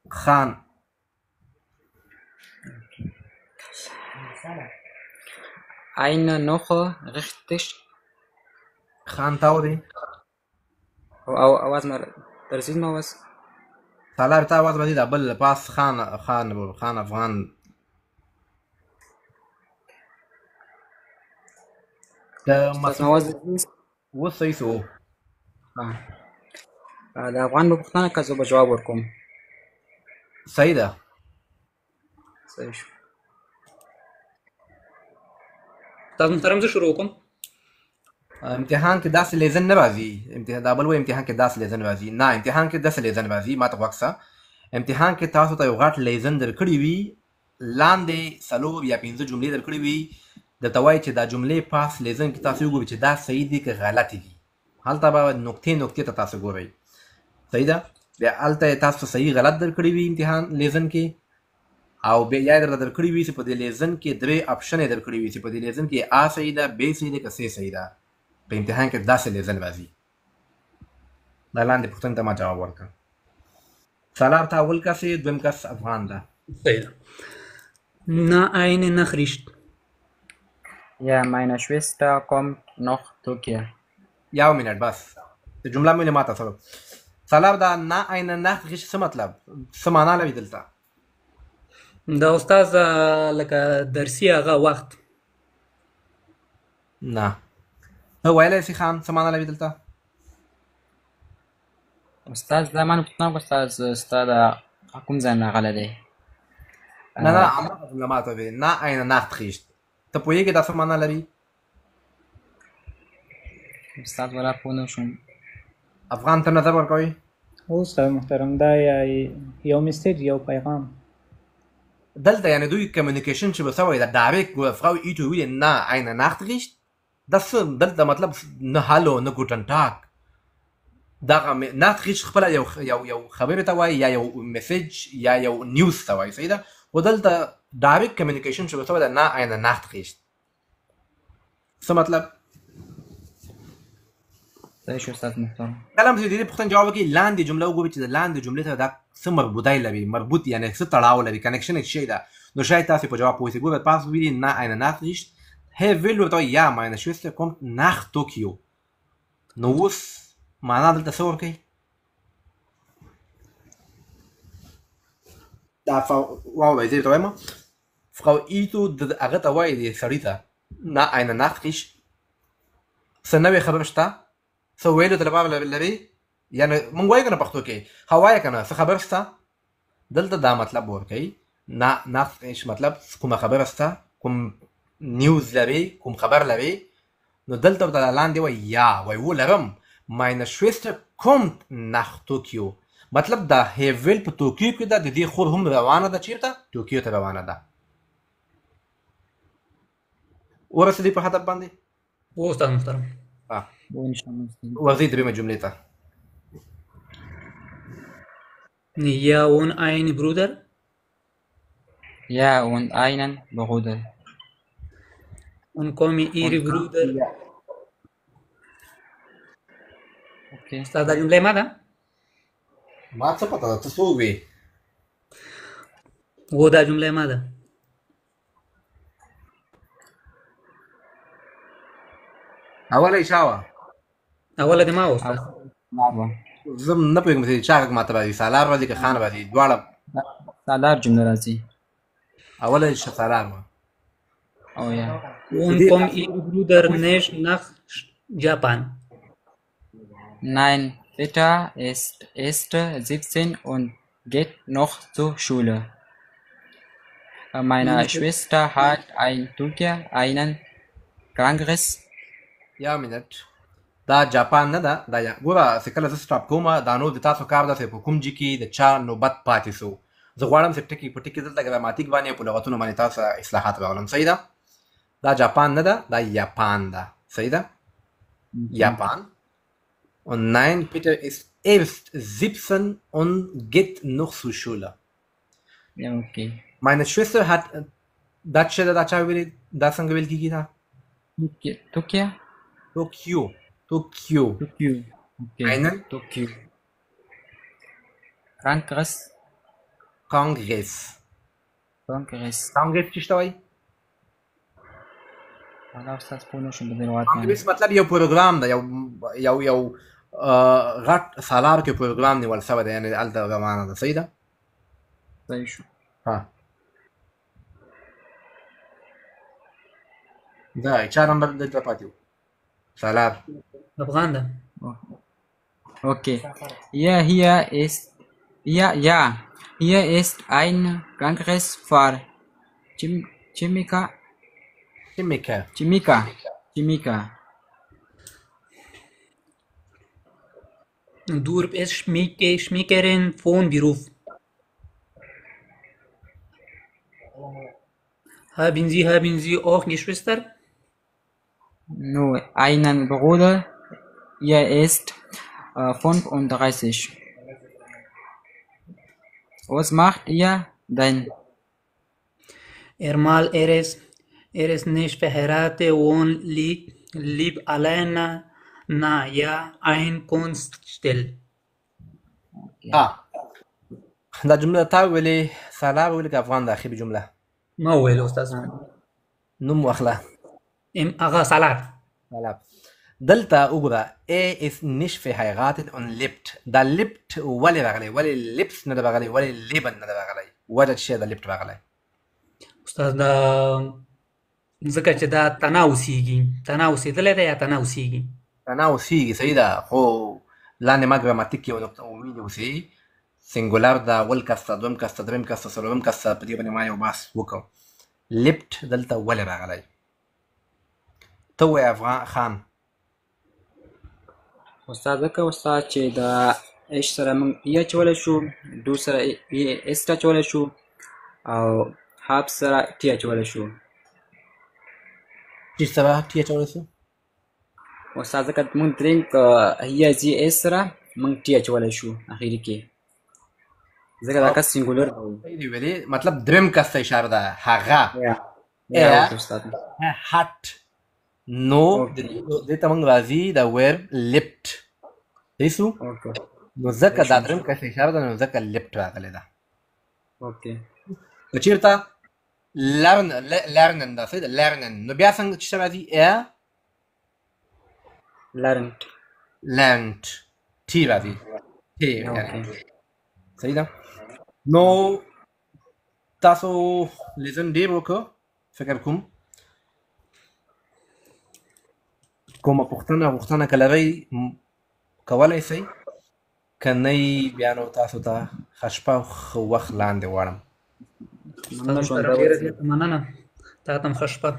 خان Eine noch richtig خان تاوري او आवाज ما ترسید ما was سالار ته आवाज باندې دا بل پاس خان افغان د اوس صحیح سو د افغان په پوښتنه که زه به جواب ورکوم صحیح ده صحیح شو استاد محترم زه شروع وکړم امتحان کې داسې لیزن نه راځي دا بل وایي امتحان کې داسې لیزن راځي نه امتحان کې داسې لیزن راځي ما ته غوږ شه امتحان کې تاسو ته یو غټ لیزن درکړي وي لاندې څلور یا پنځه جملې درکړي وي درته وایي چې دا جملې پاس لیزن کې تاسو وګورئ چې دا صحیح دي که غلطې دي هلته به نقطې ته تاسو ګورئ صحیح ده بیا هلته تاسو صحیح غلط درکړي وي امتحان لیزن کې او بیا یا درته درکړي وي چې په دې لیزن کې درې اپشن یې درکړي وي چې په دې لیزن کې آ صحیح ده ب صحیح ده که س صحیح ده په امتحان کې داسې لیزن راځي دا لاندې پوښتنې ته ما جواب ورکړه سالار ته اول کس یې دویم کس افغان ده صحیح ده Na eine Nachricht. Ja, meine Schwester kommt nach Türkei. یو منټ بس د جمله مې ماته سره سالار دا نه eine Nachricht څه مطلب څه معنا لري دلته دا استاد لکه درسي هغه وخت نه ویلی سي خان څه معنا لري دلته؟ استاد دا ما نه پوښتنه وکړه استاد کوم ځای نه غلی دی؟ نه هماغه جمله ما ته وې نه eine Nachtricht. ته پوهېږې دا څه معنا لري؟ استاد ولا پوه نه شوم. افغان ته نظر ورکوئ؟ هو استاد محترم دا یو میسیج یو پیغام دلته یعنې دوی کمیونیکیشن چې به سوی ده ډایرکټ فرau ایټو ویلې نه eine Nachtricht. دا څه دلته مطلب نه هالو نه ګوټن ټاک. دغه Nachricht خپله یو خبرې ته وایي یا یو میسیج یا یو نیوز ته وایي صحیح ده. و دلته ډایرکټ کمیونیکیشن چې به سوی ده نه eine Nachtricht. څه مطلب؟ صحیح شو استاد محترم. کله هم چې د دې پوښتنې جواب وکړي لاندې جمله وګورئ چې د لاندې جملې ته دا څه مربوطی لري مربوط یعنې څه تړاو لري کنیکشن یې څه شی ده نو شاید تاسې په جواب پوه شئ. ګورئ پاس ویلي نه eine Nachricht. Hey will oder ja meine Schwester kommt nach Tokio. نو اوس معنا دلته څه ورکوي؟ دا واورئ زه درته وایم فرau ایټو هغه ته وایي دې سړي ته نه eine Nachricht. څه نوې خبره شته؟ څه ویلو ته لپاره لري؟ یعنې موږ وایو که نه پښتو کې ښه وایه که نه څه خبره شته؟ دلته دا مطلب ورکوي نه Nachricht مطلب کومه خبره شته کوم نیوز لري کوم خبر لري. نو دلته ورته لاندې وایي یا وایي ولرم meine Schwester kommt nach Tokio. مطلب دا هیول په توکیو کې ده د دې خور هم روانه ده چېرته توکیو ته روانه ده. ورسېدې په هدف باندې؟ هو استاد محترم. ورځئ درېیمه جملې ته. Ja und ein Bruder. Ja und einen Bruder. Und komme Ihre Bruder. Okay. استاد دا جمله ما ده؟ ما څه پته ده ته څوک وې؟ هو دا جمله ما ده. اوله یې چا وه؟ اوله د ما و استاد. زه نه پوهېږم چې چا غږ ماته راځي سالار راځي که خان راځي دواړه سالار جمله راځي. اوله یې سالار وه. Oh ja. Und kommt Ihr Bruder nicht nach Japan? Nein, Peter ist 17 und geht noch zur Schule. Meine Schwester hat in Türkei einen Krankenhaus. یا منټ دا جاپان نه ده دا ګوره چې کله زه سټاپ کوم دا نو د تاسو کار ده چې په کوم جي کې د چا نوبت پاتې سو. زه غواړم چې ټکي په ټکي دلته ګراماتیک باندې په لغتونو باندې تاسو اصلاحات راولم صحیح ده. دا جاپان نه ده دا یاپان ده صحیح ده. Japan. Und nein, Peter ist erst 17 und geht noch zur Schule. Ja, okay. Meine Schwester hat da چا ویلي دا څنګه ویل کېږي دا؟ Tokio. Tokio. Okay. Einen Tokio. Krankenhaus. Kongress څه شته وایي؟ کانګریس مطلب یو پروګرام ده یو غټ سالار کې پروګرام نیول سوی ده یعنې هلته روانه ده صحیح ده؟ صحیح شو. ها دا چا نمبر دلته پاتې و؟ سالار افغان ده. Okay. Hier ist ein Krankenhaus für Chemiker. Du bist Schmiekerin von Beruf. Haben Sie auch Geschwister? Nur einen Bruder. Er ist 35. Was macht ihr denn? Er ist nicht verheiratet und lebt alleine. Na ja, ein Kunststil. دا جمله تا ویلې سالار ویلې که افغان ده اخري جمله؟ ما وویل استاد. نوم واخله. هغه سالار. دلته وګوره ist nicht verheiratet und lebt. دا lebt ولې راغلی؟ ولې lips نه ده راغلی؟ ولې leben نه ده راغلی؟ وجه څه ده lebt راغلی؟ استاد دا ځکه چې دا تنه اوسېږي، اوسېدلی دی یا تنه اوسېږي. تنه اوسېږي، صحیح ده، خو لاندې ما ګراماتیک یو نقطه وویلې اوسې سینګولر ده، اول کس ته، دویم کس ته، دریم کس ته، څلورم کس ته، په دې باندې ما یو بحث وکړ. لیفټ دلته ولې راغلی؟ ته ووایه افغان خان. استاد ځکه استاد چې د اش سره موږ ای اچولی شو، دو سره اس اچولی شو او هاف سره ټي اچولی شو. ټي سره ټي اچولی شو استاد ځکه موږ درېیم یا زی اس سره موږ ټي اچولی شو اخري کې، ځکه دا کس سینګولر دی. صحیح دی ویلې، مطلب دریم کس ته اشاره ده، هغه هټ. نو دې ته موږ راځي د ورب لیفټ، صحیح شو؟ نو ځکه دا دریم کس ته اشاره ده، نو ځکه لیفټ راغلی ده. اوکې که چېرته لرنن ده، صحیح ده، لرنن، نو بیا څنګه چې راځي لرنټ ټي راځي، ټي صحیح ده. نو تاسو لیزن ډېر وکړه، فکر کوم کومه پوښتنه که لرئ کولی شئ، که نه یې بیا نو تاسو ته ښه شپه او ښه وخت لاندې غواړم. ډېره زیاته مننه، تا ته هم ښه شپه.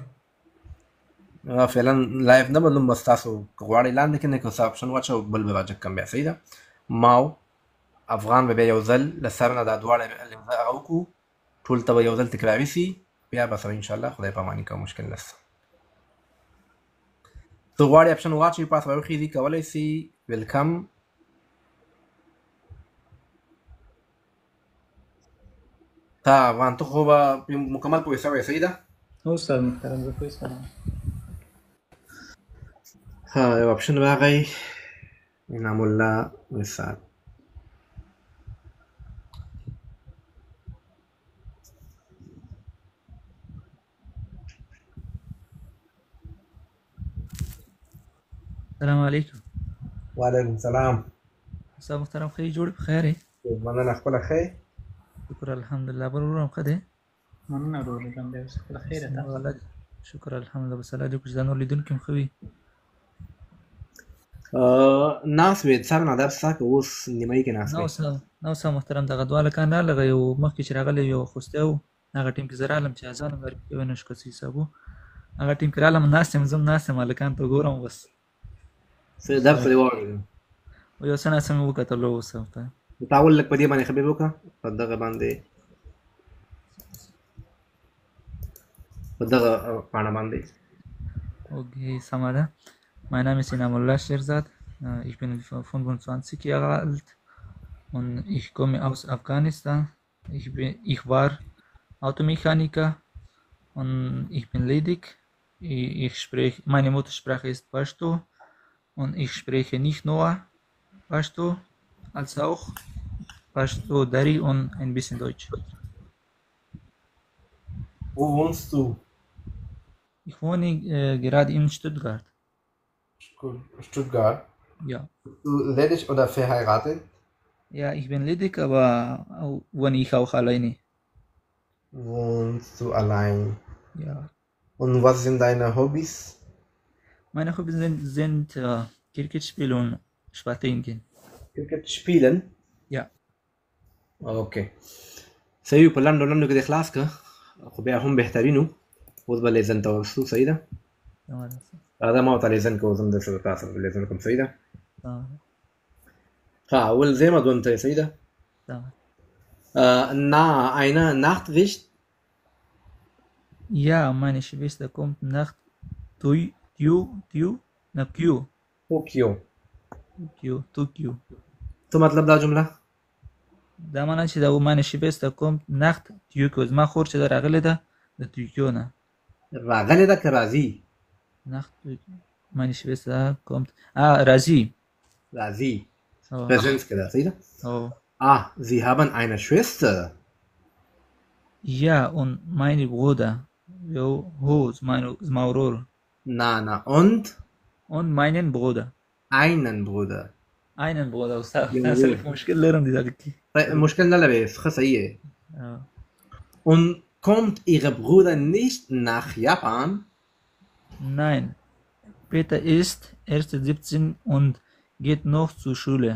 فعلا لایف نه بدلوم، بس تاسو که غواړئ لاندې کښېنئ، که څه اپشن واچوه بل به راجګ کړم بیا، صحیح ده. ما او افغان به بیا یو ځل له سر نه دا دواړه هغه وکړو، ټول ته به یو ځل تکراري سي، بیا به سره انشاءالله خدای په اماني کوه، مشکل نشته. څه غواړئ اپشن واچوئ، پاس راوخېږي، کولی سي. ویلکم. ها افغان ته خو به مکمل پوه شوی، صحیح ده؟ استاد محترم زه پوه شوم. ها یو اپشن راغی، انعام الله وصال. السلام علیکم. وعلیکم السلام. استاد محترم ښه جوړ په خیر یې؟ مننه، خپله ښه یې؟ شکر الحمدلله. بل ورور هم ښه دی؟ مننه ورور هم دی، خپله خیره ده. شکر الحمدلله. بس الله دې وکړي چې دا نور لیدونکي هم ښه وي. ناست وې سر نه درس ساکه، اوس نیمایي کې ناست وې. نه استاد محترم دغه دوه هلکان راغله، یو مخکې چې راغلی یو اخوستی و، هغه ټیم کې زه رالم چې اذان هم ورکوي نه شو که څه حساب و، هغه ټیم کې رالم، ناست یم، زه هم ناست یم، هلکان ته ګورم بس. درس پرې واورېدم، یو څه ناڅه مې وکتل اوس ورته. تا اول لږ په دې باندې خبرې وکړه، په دغه باندې، په دغه پاڼه باندې. Okay, سمه ده. Mein Name ist Inamullah Sherzad. Ich bin 25 Jahre alt und ich komme aus Afghanistan. Ich war Automechaniker und ich bin ledig. Meine Muttersprache ist Pashto und ich spreche nicht nur Pashto, als auch Pashto, Dari und ein bisschen Deutsch. Wo wohnst du? Ich wohne gerade in Stuttgart. Stuttgart? Ja. Bist du ledig oder verheiratet? Ja, ich bin ledig, aber wohne ich auch alleine. Wohnst du allein? Ja. Und was sind deine Hobbys? Meine Hobbys sind Cricket spielen und Spazieren gehen. Cricket spielen? Ja. Okay. صحیح، په لنډو لنډو کې دې خلاص کړه، خو بیا هم بهترینو. اوس به لیزن ته ورسو، صحیح ده؟ دا ما ورته لیزن کوو، زه هم درسره تاسو سره لیزن وکړم، صحیح ده؟ ها اول زیمه دویم ته یې، صحیح ده؟ Eine Nachtricht? Ja, meine Schwester kommt nach Tokio. څه مطلب دا جمله؟ دا معنی چې دا meine Schwester kommt nach Tokio، زما خور چې ده راغلې ده د توکیو نه. راغلې ده که راځي؟ Meine Schwester kommt راځي. Präsenzke da, seht ihr? Sie haben eine Schwester. Ja, und meine Bruder. Mein Bruder. Na, und? Und meinen Bruder. Einen Bruder. أستاذ. مشكلة لرم دي ذاك. مشكلة لا بس خصية. Und kommt Ihr Bruder nicht nach Japan? Nein, Peter ist erst 17 und geht noch zur Schule.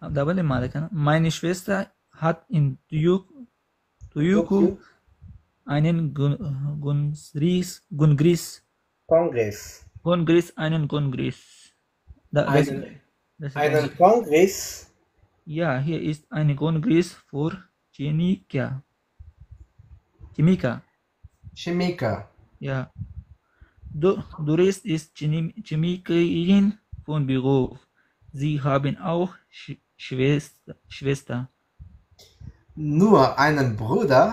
Dabei mal kann. Meine Schwester hat in Tuyuku einen Kongress. Einen Kongress? Ja, hier ist ein Kongress für Chemiker. Ja. Doris ist Chemikerin von Beruf. Sie haben auch Schwester. Nur einen Bruder?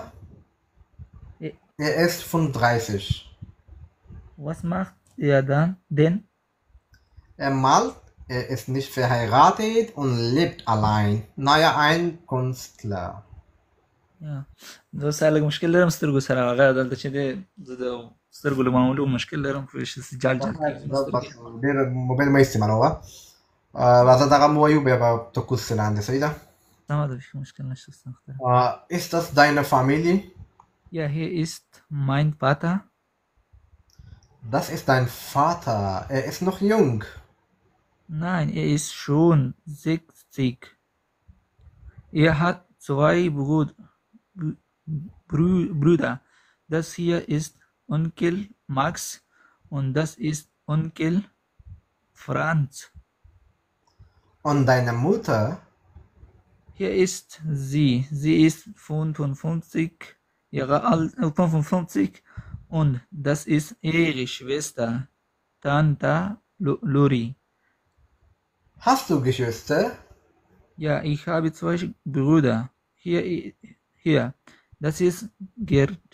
Er ist 35. Was macht er denn? Er malt, er ist nicht verheiratet und lebt allein. Naja, ein Künstler. Ja. زه سره مشکل لرم سترګو سره هغه دلته چې دی زه د سترګو له معمولو مشکل لرم خو جال ډېر موبایل مه استعمالوه راځه دغه مو وایو بیا به ته کوز لاندې صحیح ده سمه ده مشکل نشته ستاسو Ist das deine Familie? Ja, hier ist mein Vater. Das ist dein Vater. Er ist noch jung. Nein, er ist schon 60. Er hat 2 Brüder. Das hier ist Onkel Max und das ist Onkel Franz. Und deine Mutter? Hier ist sie. Sie ist 55 Jahre alt, 55 und das ist ihre Schwester, Tante Lori. Hast du Geschwister? Ja, ich habe 2 Brüder. Hier. Das ist Gerd.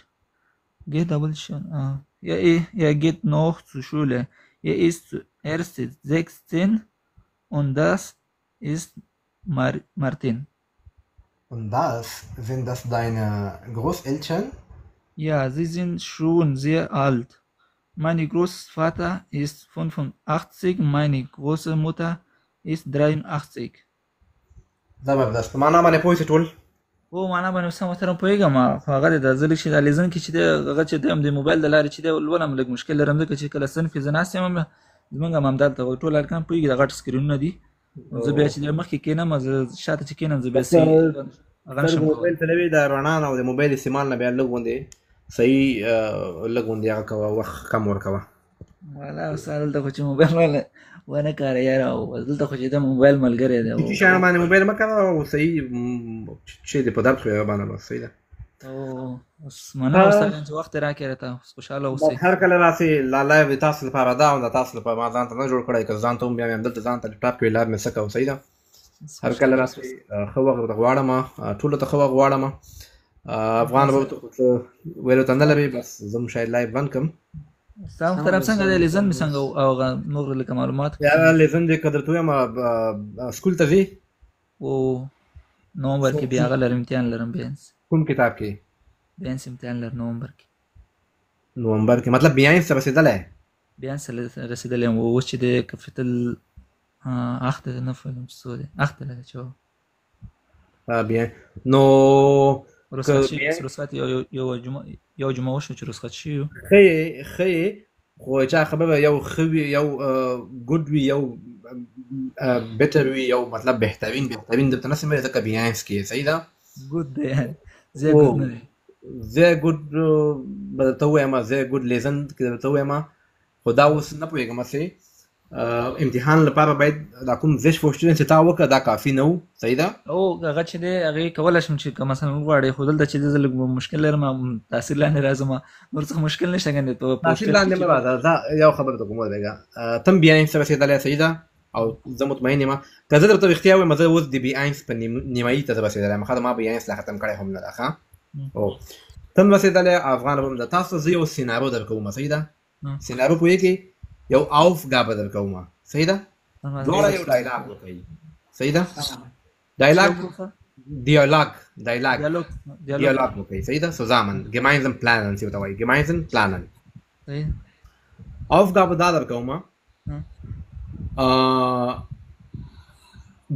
Geht aber schon. Ja, er geht noch zur Schule. Er ist erst 16 und das ist Martin. Und sind das deine Großeltern? Ja, sie sind schon sehr alt. Mein Großvater ist 85, meine Großmutter ist 83. زبردست معنا باندې پوه شئ ټول او معنا باندې سم محترم پوهېږم خو هغه د زه لږ چې د لیزن کې چې دی هغه چې دی هم د موبایل د لارې چې دی لولم لږ مشکل لرم ځکه چې کله صنف کې زه ناست یم زمونږ هم همدلته ټول هلکان پوهېږي د غټ سکرینونه دي زه بیا چې دی مخکې کښېنم زه شاته چې کښېنم زه بیا هغه نشم موبایل ته نوي د رڼا نه او د موبایل استعمال نه بیا لږ غوندې صحیح لږ غوندې هغه کوه وخت کم ورکوه والا استاد دلته خو چې موبایل ونه کاره یاره او دلته خو چې د موبایل ملګری دی چې شیانو باندې موبایل مه کوه او صحیح چې دی په درد خو هغه باندې بس صحیح ده او اوس مننه استاد چې وخت راکړې راته خوشحاله اوسئ هر کله راسئ لایو د تاسو لپاره دا او د تاسو لپاره ما ځان ته نه جوړ کړی که ځان ته هم بیا مې همدلته ځان ته لیپټاپ کې لاب مې څه کوم صحیح ده هر کله راسئ ښه وخت ورته غواړم ټولو ته ښه وخت غواړم افغان به ورته ویلو ته نه لري بس زه هم شاید لایو بند کړم ستا محترم څنګه دی لیزن مې څنګه او نور لکه معلومات یاره لیزن دې که درته ویم سکول ته ځې او نومبر کې بیا هغه لرم امتحان لرم بینس کوم کتاب کې بینس امتحان لرم نومبر کې مطلب بیاینس ته رسېدلی بینس رسېدلی یم اوس چې دی کفیتل اخته نه فهمم څه دی اخته لږ چې بیا نو رخصت یو جمعه وشو چې رخصت شي ښه خو چا خبره یو ښه وي یو ګډ وي یو بهتر وي یو مطلب بهترین درته نسم ویلی ځکه بیاینس کې صحیح ده ګډ دی زه ګډ نه دی زه ګډ به درته ووایم زه ګډ لیزن کې درته ووایم خو دا اوس نه پوهېږم هسې امتحان لپاره باید دا کوم زش پوښتنې چې تا وکړه دا کافي نه و صحیح ده او هغه چې دی هغې کولی شم چې که مثلا وغواړې خو دلته چې دی زه لږ مشکل لرم تاثیر لاندې راځم نور څه مشکل نشته ګنې تاثیر لاندې مه راځه دا یو خبره ته کوم ودرېږه ته هم بیاینس ته رسېدلی صحیح ده او زه مطمئن یم که زه درته رښتیا ووایم زه اوس د بیاینس په نیمایي ته زه رسېدلی یم ښه د ما بیاینس لا ختم کړی هم نه ده ښه او ته هم رسېدلی افغان هم ده تاسو زه یو سینارو درکوم صحیح ده سینارو پوهېږې یو aufgabe درکوم صحیح ده دواړه یو ډایلاګ وکړئ صحیح ده ډایلاګ وکړئ صحیح ده zusammen gemeinsam planen چې ورته وایي gemeinsam planen aufgabe دا درکوم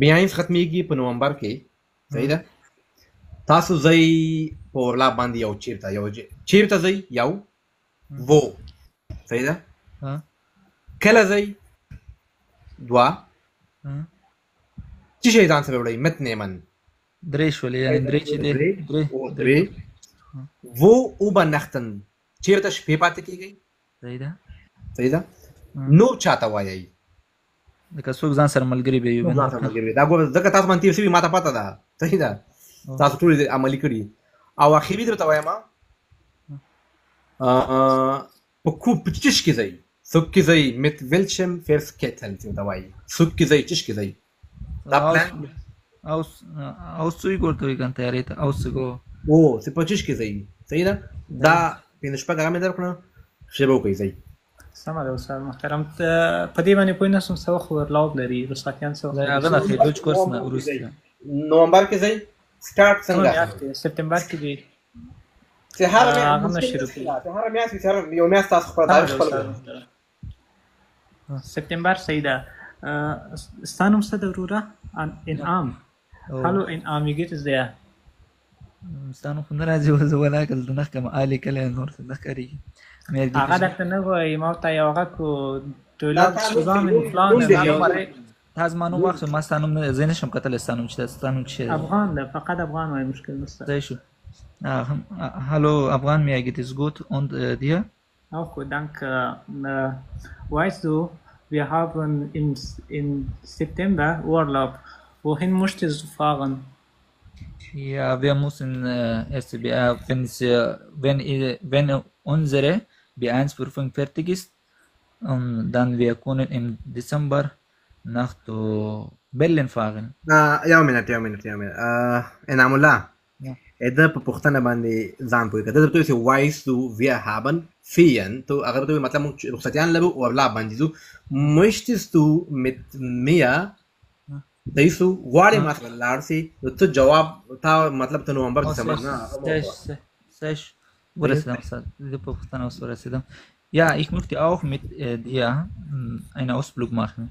بیاینس ختمیږي په نومبر کې صحیح ده تاسو ځئ په اورلاب باندې یو چیرته ځئ یو وو صحیح ده کله ځئ دوه څه شی ځان سره وړئ متنیمن درې شولې یعنې درې چې دی درې wo übernachten چیرته شپې پاتې کیږئ صحیح ده نو چاته وایئ لکه څوک ځان سره ملګري به وي دا ګوره ځکه تاسو باندې تېر شوي ما ته پته ده صحیح ده تاسو ټول عملي کړي او اخري درته وایم په چش کې ځئ څوک کې ځئ mit welchem Verkehrsmittel چې ورته وایي څوک کې ځئ چش کې ځئ دا پلان Auszug ورته وایي که تیارې ته Auszug چې په چش کې ځئ صحیح ده دا پنځه شپږ هغه مې درکړه شیبه وکړئ ځئ سمه ده استاد محترم په دې باندې پوه نه شوم څه وخت ورلاوب لري رخصتیان څه وخت هغه د خېدوج کورس نه وروسته نومبر کې ځئ سټارټ څنګه سپتمبر کې دی چې هر میاشت یو میاشت تاسو خپل تاریخ خپل سپتمبر صحیح ده ستا نوم څه ده وروره انعام Hallo Inam, wie geht es dir? ستا نوم خو نه راځي زه ولاکه دلته نښه کړم آلې کلی نور څه نه ښکارېږي هغه درته نه وایي ما ورته یو غږ کړو دولت zusammen planen تا زما نوم واخلې ما ستا نوم زه یې نشم کتلی ستا نوم چې ده ستا نوم چې افغان ده فقط افغان وایي مشکل نشته صحیح شو Hallo Afghan, mir geht es gut und dir? Auch gut, danke. Weißt du, wir haben im September Urlaub. Wohin möchtest du fahren? Ja, wir müssen erst, wenn unsere B1-Prüfung fertig ist, dann wir können im Dezember nach Berlin fahren. یو منټ انعام الله دا په پښتنه باندې ځان پوهې کړه دا ته وایس تو wir haben Ferien تو هغه ته مطلب موږ رخصتیان لرو او لا باندې ځو möchtest du mit mir دایسو غواړې ما سره لاړ سې ته جواب تا مطلب ته نومبر دسمبر نه صحیح ورسېدم استاد زه په پښتنه اوس ورسېدم Ja, ich möchte auch mit dir einen Ausflug machen.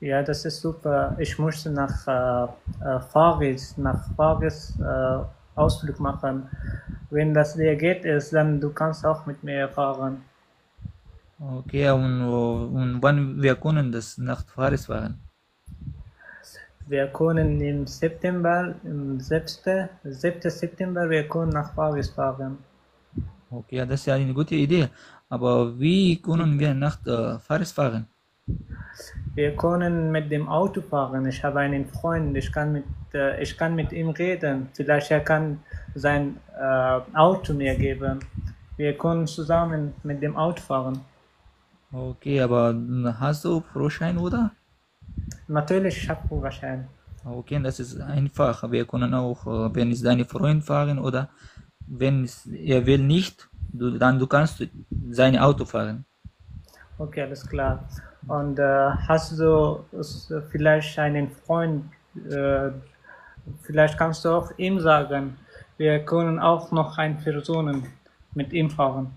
Ja, das ist super. Ich möchte nach Paris Ausflug machen. Wenn das dir geht, dann du kannst auch mit mir fahren. Okay, und wann wir können das nach Paris fahren? Wir können im September, im 7. September, wir können nach Paris fahren. Okay, ja, das ist ja eine gute Idee. Aber wie können wir nach Paris fahren? Wir können mit dem Auto fahren. Ich habe einen Freund, ich kann mit ihm reden. Vielleicht er kann sein Auto mir geben. Wir können zusammen mit dem Auto fahren. Okay, aber hast du Führerschein, oder? Natürlich, ich habe Führerschein. Okay, das ist einfach. Wir können auch, wenn es deine Freund fahren oder wenn er will nicht, dann du kannst sein Auto fahren. Okay, alles klar. Und hast du vielleicht einen Freund, vielleicht kannst du auch ihm sagen, wir können auch noch eine Person mit ihm fahren.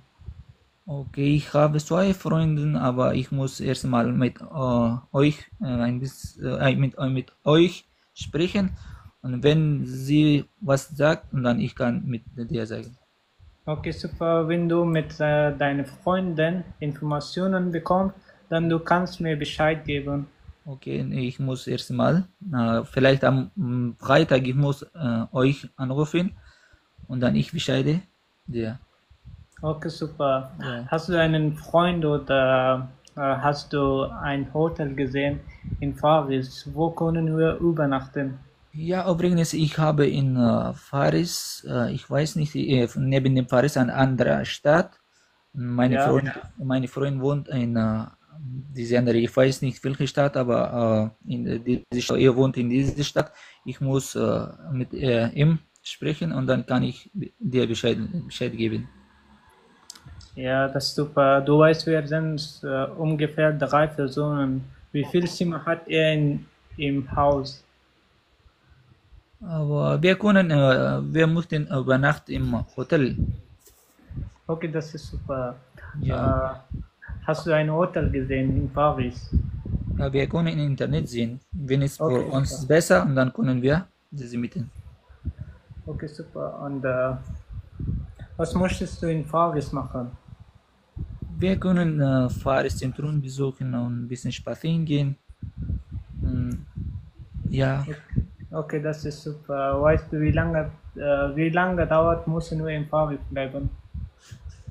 Okay, ich habe 2 Freunde, aber ich muss erstmal mit euch mit euch sprechen und wenn sie was sagt, dann ich kann mit dir sagen. Okay, super. Wenn du mit deinen Freunden Informationen bekommst, dann du kannst mir Bescheid geben. Okay, ich muss erstmal, vielleicht am Freitag, ich muss euch anrufen und dann ich bescheide dir. Okay, super. Ja. Hast du einen Freund oder hast du ein Hotel gesehen in Paris? Wo können wir übernachten? Ja, übrigens, ich habe in Paris, ich weiß nicht, neben dem Paris eine andere Stadt. Meine Freundin wohnt in diese andere, ich weiß nicht welche Stadt, aber er wohnt in dieser Stadt. Ich muss mit ihm sprechen und dann kann ich dir Bescheid geben. Ja, das ist super. Du weißt, wir sind ungefähr 3 Personen. Wie viele Zimmer hat er im Haus? Aber wir möchten übernachten im Hotel. Okay, das ist super. Ja. Hast du ein Hotel gesehen in Paris? Ja, wir können im Internet sehen. Wenn es für uns besser, dann können wir diese mieten. Okay, super. Und was möchtest du in Paris machen? Wir können Paris Zentrum besuchen und ein bisschen spazieren gehen. Ja. Okay, das ist super. Weißt du, wie lange müssen wir in Paris bleiben?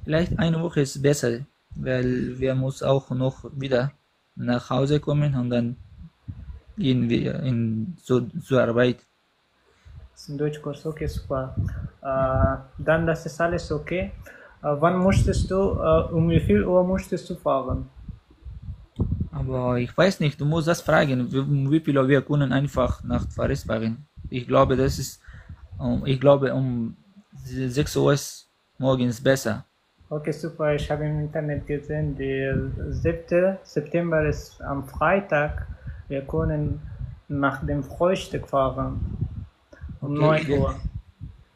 Vielleicht eine Woche ist besser, weil wir müssen auch noch wieder nach Hause kommen und dann gehen wir zur Arbeit. Das ist ein Deutschkurs, okay, super. Dann, das ist alles okay. Wann möchtest du, um wie viel Uhr möchtest du fahren? Aber ich weiß nicht, du musst das fragen, wie viel wir können einfach nach Paris fahren. Ich glaube, um 6 Uhr ist morgens besser. Okay, super. Ich habe im Internet gesehen, der 7. September ist am Freitag. Wir können nach dem Frühstück fahren. Um 9 Uhr.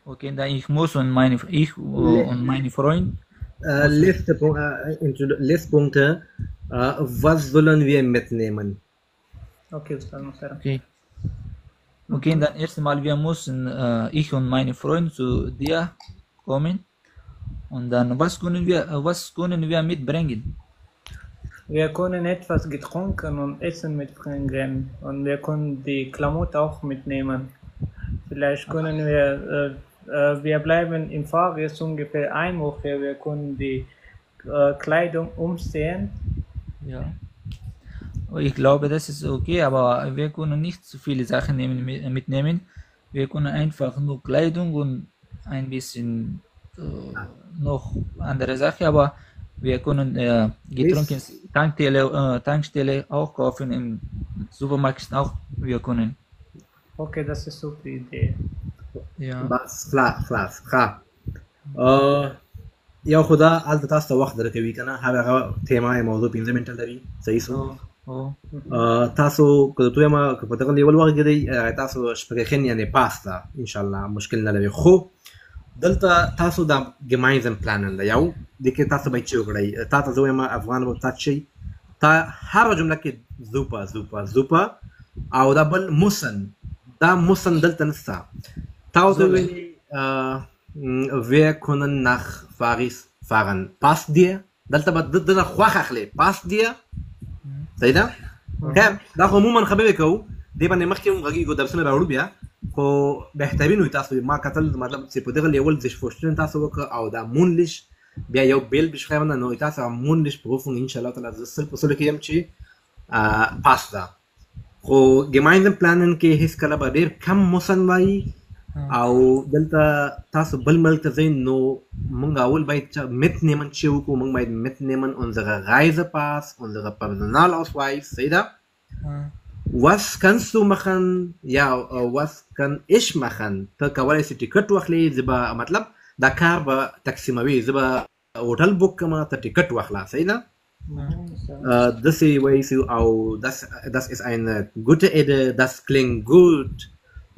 Okay, dann ich und meine Freund. Letzte Punkte. Was sollen wir mitnehmen? Okay, Okay, dann erst einmal wir müssen ich und meine Freund zu dir kommen. Und dann was können wir mitbringen? Wir können etwas getrunken und Essen mitbringen und wir können die Klamotten auch mitnehmen. Vielleicht können wir bleiben in Paris ungefähr eine Woche. Wir können die Kleidung umsehen. Ja. Ich glaube, das ist okay, aber wir können nicht so viele Sachen mitnehmen. Wir können einfach nur Kleidung und ein bisschen noch andere Sachen, aber wir können getrunken Tankstelle auch kaufen, im Supermarkt auch wir können. Okay, das ist eine super Idee. Ja. بس خلاص یو خدا هلته تاسو ته وخت درکوي که نه هغه تیمه موضوع 15 منټه لري صحیح سو تاسو که تو یم که په دغه لیول وغږېدئ تاسو sprechen یعنې پاسته انشاءالله مشکل نه لري خو دلته تاسو د gemeinsam planen ده یو دې کې تاسو باید څه وکړئ تا ته زه وایم افغان به تا څه تا هره جمله کې زوپا او دا بل müssen دلته نسته تا ورته وویلې wir können nach Paris fahren. Passt dir? دلته به دنه خوښ اخلي. Passt dir? صحیح ده؟ خیر دا خو عموما خبرې کوو دې باندې مخکې هم غږیږو درسونه راوړو بیا خو بهترین وي تاسو ما کتل مطلب چې په دغه لیول sich vorstellen تاسو وکړه او دا mündlich بیا یو بیل beschreiben نو تاسو mündlich berufen انشاءالله تعالی زه سل په سلو کې یم چې passt ده خو gemeinsam planen کې هیڅ کله به ډېر کم müssen وایي او دلته تاسو بل ملک ته ځئ نو موږ اول باید mitnehmen چې وکړو موږ باید mitnehmen unsere Reisepass, unsere Personalausweis, صحیح ده؟ was kannst du machen یا was kann ich machen ته کولی شې ټیکټ واخلې زه به مطلب دا کار به تقسیموي زه به هوټل بوک کړم ته ټیکټ واخله صحیح ده؟ داسې وایي او das ist eine gute Idee, das klingt gut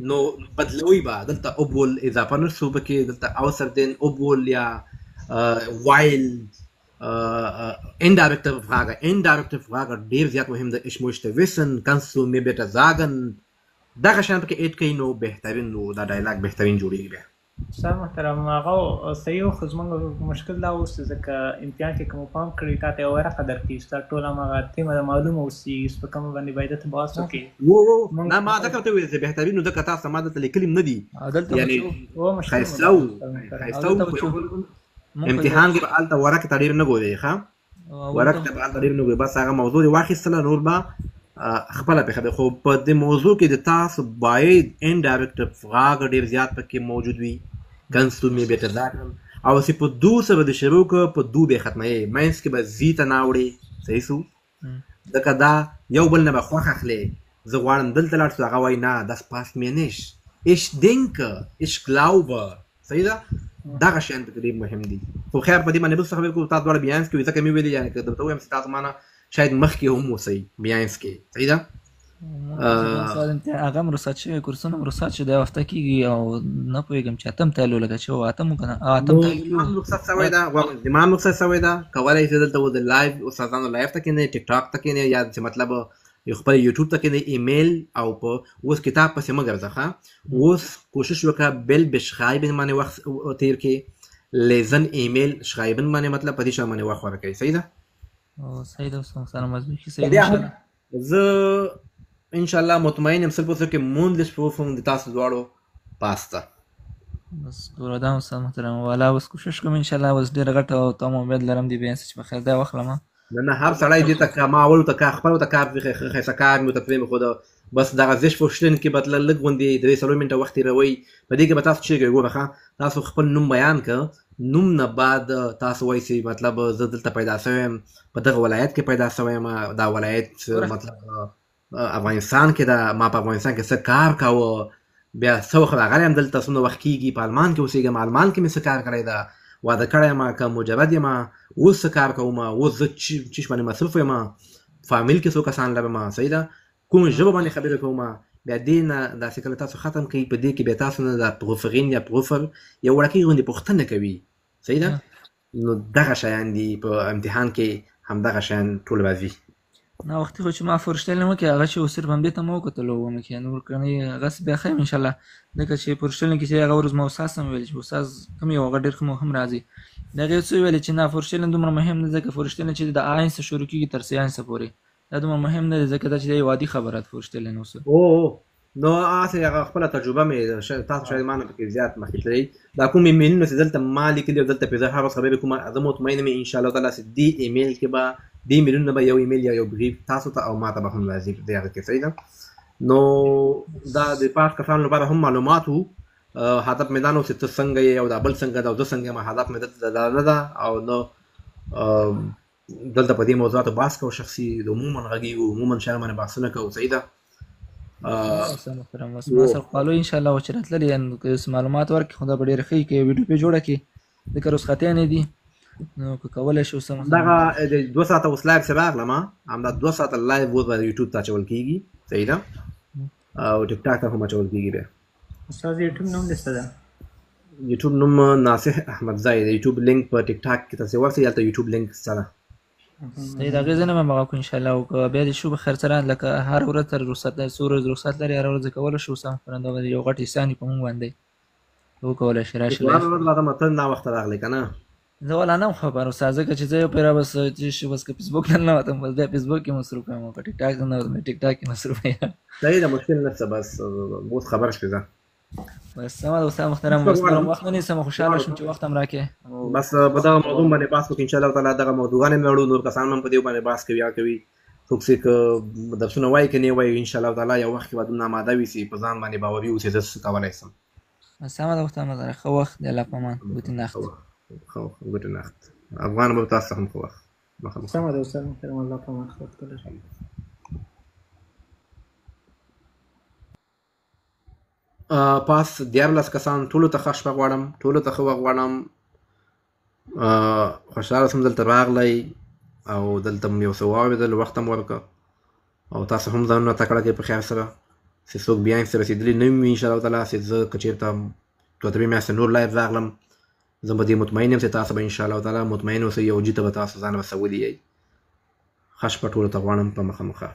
نو بدلوي به دلته obwohl اضافه نشو پکې دلته außerdem obwohl یا while indirekte Frage ډېر زیات مهم ده ich möchte wissen kannst du mir bitte sagen دغه شیان پکې ایډ کړئ نو بهترین نو دا ډایلاګ بهترین جوړېږي بیا استاد محترم هغه صحیح خو زموږ مشکل دا اوس ځکه امتحان کې کوم پام کړی تا ته یو ورقه درکړي ستا ټول هماغه تیمه معلومه اوسي په کومه باندې باید ته بحث وکړې نه ما ځکه ورته ویل چې بهترین نو ځکه تاسو ما دلته لیکلي نه دي یعنې ښایسته امتحان کې به هلته ورقې ته ډېر نه ګورې ښه ورقې ته به هلته ډېر نه ګورې بس هغه موضوع دې واخیستله نور به خپله پېښه ده خو په دې موضوع کې د تاسو باید indirecte Frage ډېر زیات پکې موجود وي kannst du mir bitte sagen او چې په دو سره د شروع کړه په دو به ختموي منځ کې به زی ته نه وړې صحیح سو ځکه دا یو بل نه به خوښ اخلې زه غواړم دلته لاړ شو هغه وایي نه das passt mir nicht ich denke ich glaube صحیح ده دغه شیان پکې ډېر مهم دي خو خیر په دې باندې بل څه خبرې کوو تاسو دواړه بیانس کوي ځکه مې ویلي یعنې که درته ووایم چې تاسو مانه شاید مخکې هم اوسئ بیانس کې صحیح ده هغه هم رخصت شوی کورسونه هم رخصت شو دا هفته کېږي او نه پوهېږم چې اتم تایلو لکه چې اتم که نه اتم امام رخصت شوی ده امام رخصت شوی ده کولی شې دلته د لایف استادانو لایف ته کښېنئ ټیک ټاک ته کښېنئ یا چې مطلب یو خپل یوټیوب ته کې ایمیل او په اوس کتاب پسې مه ګرځه. اوس کوشش وکړه بل بشخایبن باندې وخت تیر کې لیزن ایمیل شخایبن باندې مطلب په دې شان باندې وخت ورکړئ. صحیح ده؟ صحیح ده استاد سلام مزبوطی صحیح ده. زه ان شاء الله مطمئن یم 100% کې مونډلس پروف هم د تاسو دواړو پاسته. بس ګوره دا استاد محترم والا اوس کوشش کوم ان شاء الله اوس ډېره ګټه او تم امید لرم دې بیان چې په خیر دا واخلم. نه هر سړی دې ته ما اول ته کار خپل ته کار ښه کار مې ته پرېمې خو بس دغه زش پوښتنې کې به تلل لږ غوندې 3 منټه وخت تېروئ. په دې کې به تاسو چې ګوره تاسو خپل نوم بیان کړه، نوم نه بعد تاسو وایئ چې مطلب زه دلته پیدا شوی یم، په دغه ولایت کې پیدا شوی یم، دا ولایت مطلب افغانستان کې ده، ما په افغانستان کې څه کار کاوه، بیا څه وخت راغلی یم دلته، څومره وخت کېږي په آلمان کې اوسېږم، آلمان کې مې څه کار کړی ده، واده کړی یم که مجرد یم، اوس څه کار کوم، اوس زه چیش باندې مصروف یم، فامیل کې څو کسان لرم. صحیح ده؟ کومه ژبه باندې خبرې کوم، بیا دې نه داسې کله تاسو ختم کړئ په دې کې بیا تاسو نه د پروفرین یا پروفر یو وړکۍ غوندې پوښتنه کوي. صحیح ده؟ نو دغه شیان دي په امتحان کې همدغه شیان ټول راځي. نه وختي خو چې ما فرشتل نه وکړې هغه چې اوس صرف همدې ته ما وکتلو ونه کې نور کنې هغسې بیا ښه یم انشاءالله. ځکه چې فرشتل کې چې هغه ورځ ما استاد ته مې ویل چې استاد کوم یو هغه ډېر ښه هم راځي. د هغې څه ویلې چې نه فرشتل دومره مهم نه ځکه فرشتل چې د آین څخه شروع کېږي تر سیانسه پورې دا دومره مهم نه دی ځکه دا چې دا یو عادي خبره ده فرشتل نو څه نو هسې هغه خپله تجربه مې تاسو شاید ما نه پکې زیات مخکې تلئ دا کوم ایمیلونه چې دلته ما لیکلي او دلته پرې زه هر وخت خبرې کوم زه مطمئن یم انشاءالله تعالی چې دې ایمیل کې به دې ایمیلونه به یو ایمیل یا یو بریف تاسو ته او ما ته به هم راځي په دې هغه کې. صحیح ده؟ نو دا د پاس کسانو لپاره هم معلومات وو. هدف مې دا نه و چې ته څنګه یې او دا بل څنګه ده او زه څنګه یم، هدف مې دلته دا نه ده او نه دلته په دې موضوعاتو بحث کوو شخصي عموما غږیږو عموما شیانو باندې بحثونه کوو. صحیح ده؟ محترم بس ما سره خپلو انشاءالله و چې راتللې که معلومات ورکړي خو دا به ډېره ښه وي که یو ویډیو پې جوړه کړي ځکه رخصتۍ نه دي نو که کولی شو دغه 2 ساعته اوس لایف چې راغلم همدا 2 ساعته لایف اوس به یوټیوب ته اچول کېږي. صحیح ده؟ او ټیک ټاک ته هم اچول کېږي. بیا استاد یوټیوب نوم دې څه ده؟ یوټیوب نوم ناصح احمدزی د یوټیوب لینک په ټیک ټاک کې تاسې ورسئ هلته یوټیوب لینک شته ده. صحیح د هغې ځای نه به هماغه کړو انشاءالله او که بیا دې شو بخیر سره لکه هر ورځ تر رخصت څو ورځې رخصت لري هر ورځ کولی شو سم فرنده یو غټ احسان په مونږ باندې وکولی شي راشي هره ورځ راته متل ناوخته راغلی که نه زه والا نه یم خبر استاد ځکه چې زه یو پیره بس بس که فیسبوک نه ننوتم بس بیا فیسبوک کې مصروف یم او که ټیک ټاک نه ننوتم ټیک ټاک کې مصروف یم. صحیح ده مشکل نشته بس اوس خبر شوې ده. بس سمه ده استاد محترم اوس وخت نه نیسم خوشحاله شوم چې وخت هم راکړې بس په دغه موضوع باندې بحث وکړو انشاءالله تعالی دغه موضوعګانې مې وړو نور کسان هم په دې باندې بحث کوي یا کوي څوک چې درسونه وایي که نه وایي انشاءالله تعالی یو وخت کې به دومره آماده وي چې په ځان باندې باوري اوسي زه څه کولی شم. سمه ده استاد محترم ښه وخت د الله په امان ګوتې نخت ګوتې نخت افغان به تاسو هم ښه وخت. سمه ده استاد محترم الله په امان ښه وخت ولرئ. پاس 14 کسان ټولو ته ښه شپه غواړم، ټولو ته ښه وخت غواړم. خوشحاله شوم دلته راغلی او دلته م یو څه واورېدل وخت هم ورکړه او تاسو هم ځانونه تکړه کړئ په خیر سره چې څوک بیا یې رسېدلي نه وي انشاءالله تعالی چې زه که چېرته 2-3 میاشتې نور لایف راغلم زه په دې مطمئن یم چې تاسو به انشاءالله تعالی مطمئن اوسئ او جي ته به تاسو ځان رسولي یئ. ښه شپه ټولو ته غواړم په مخه مخه.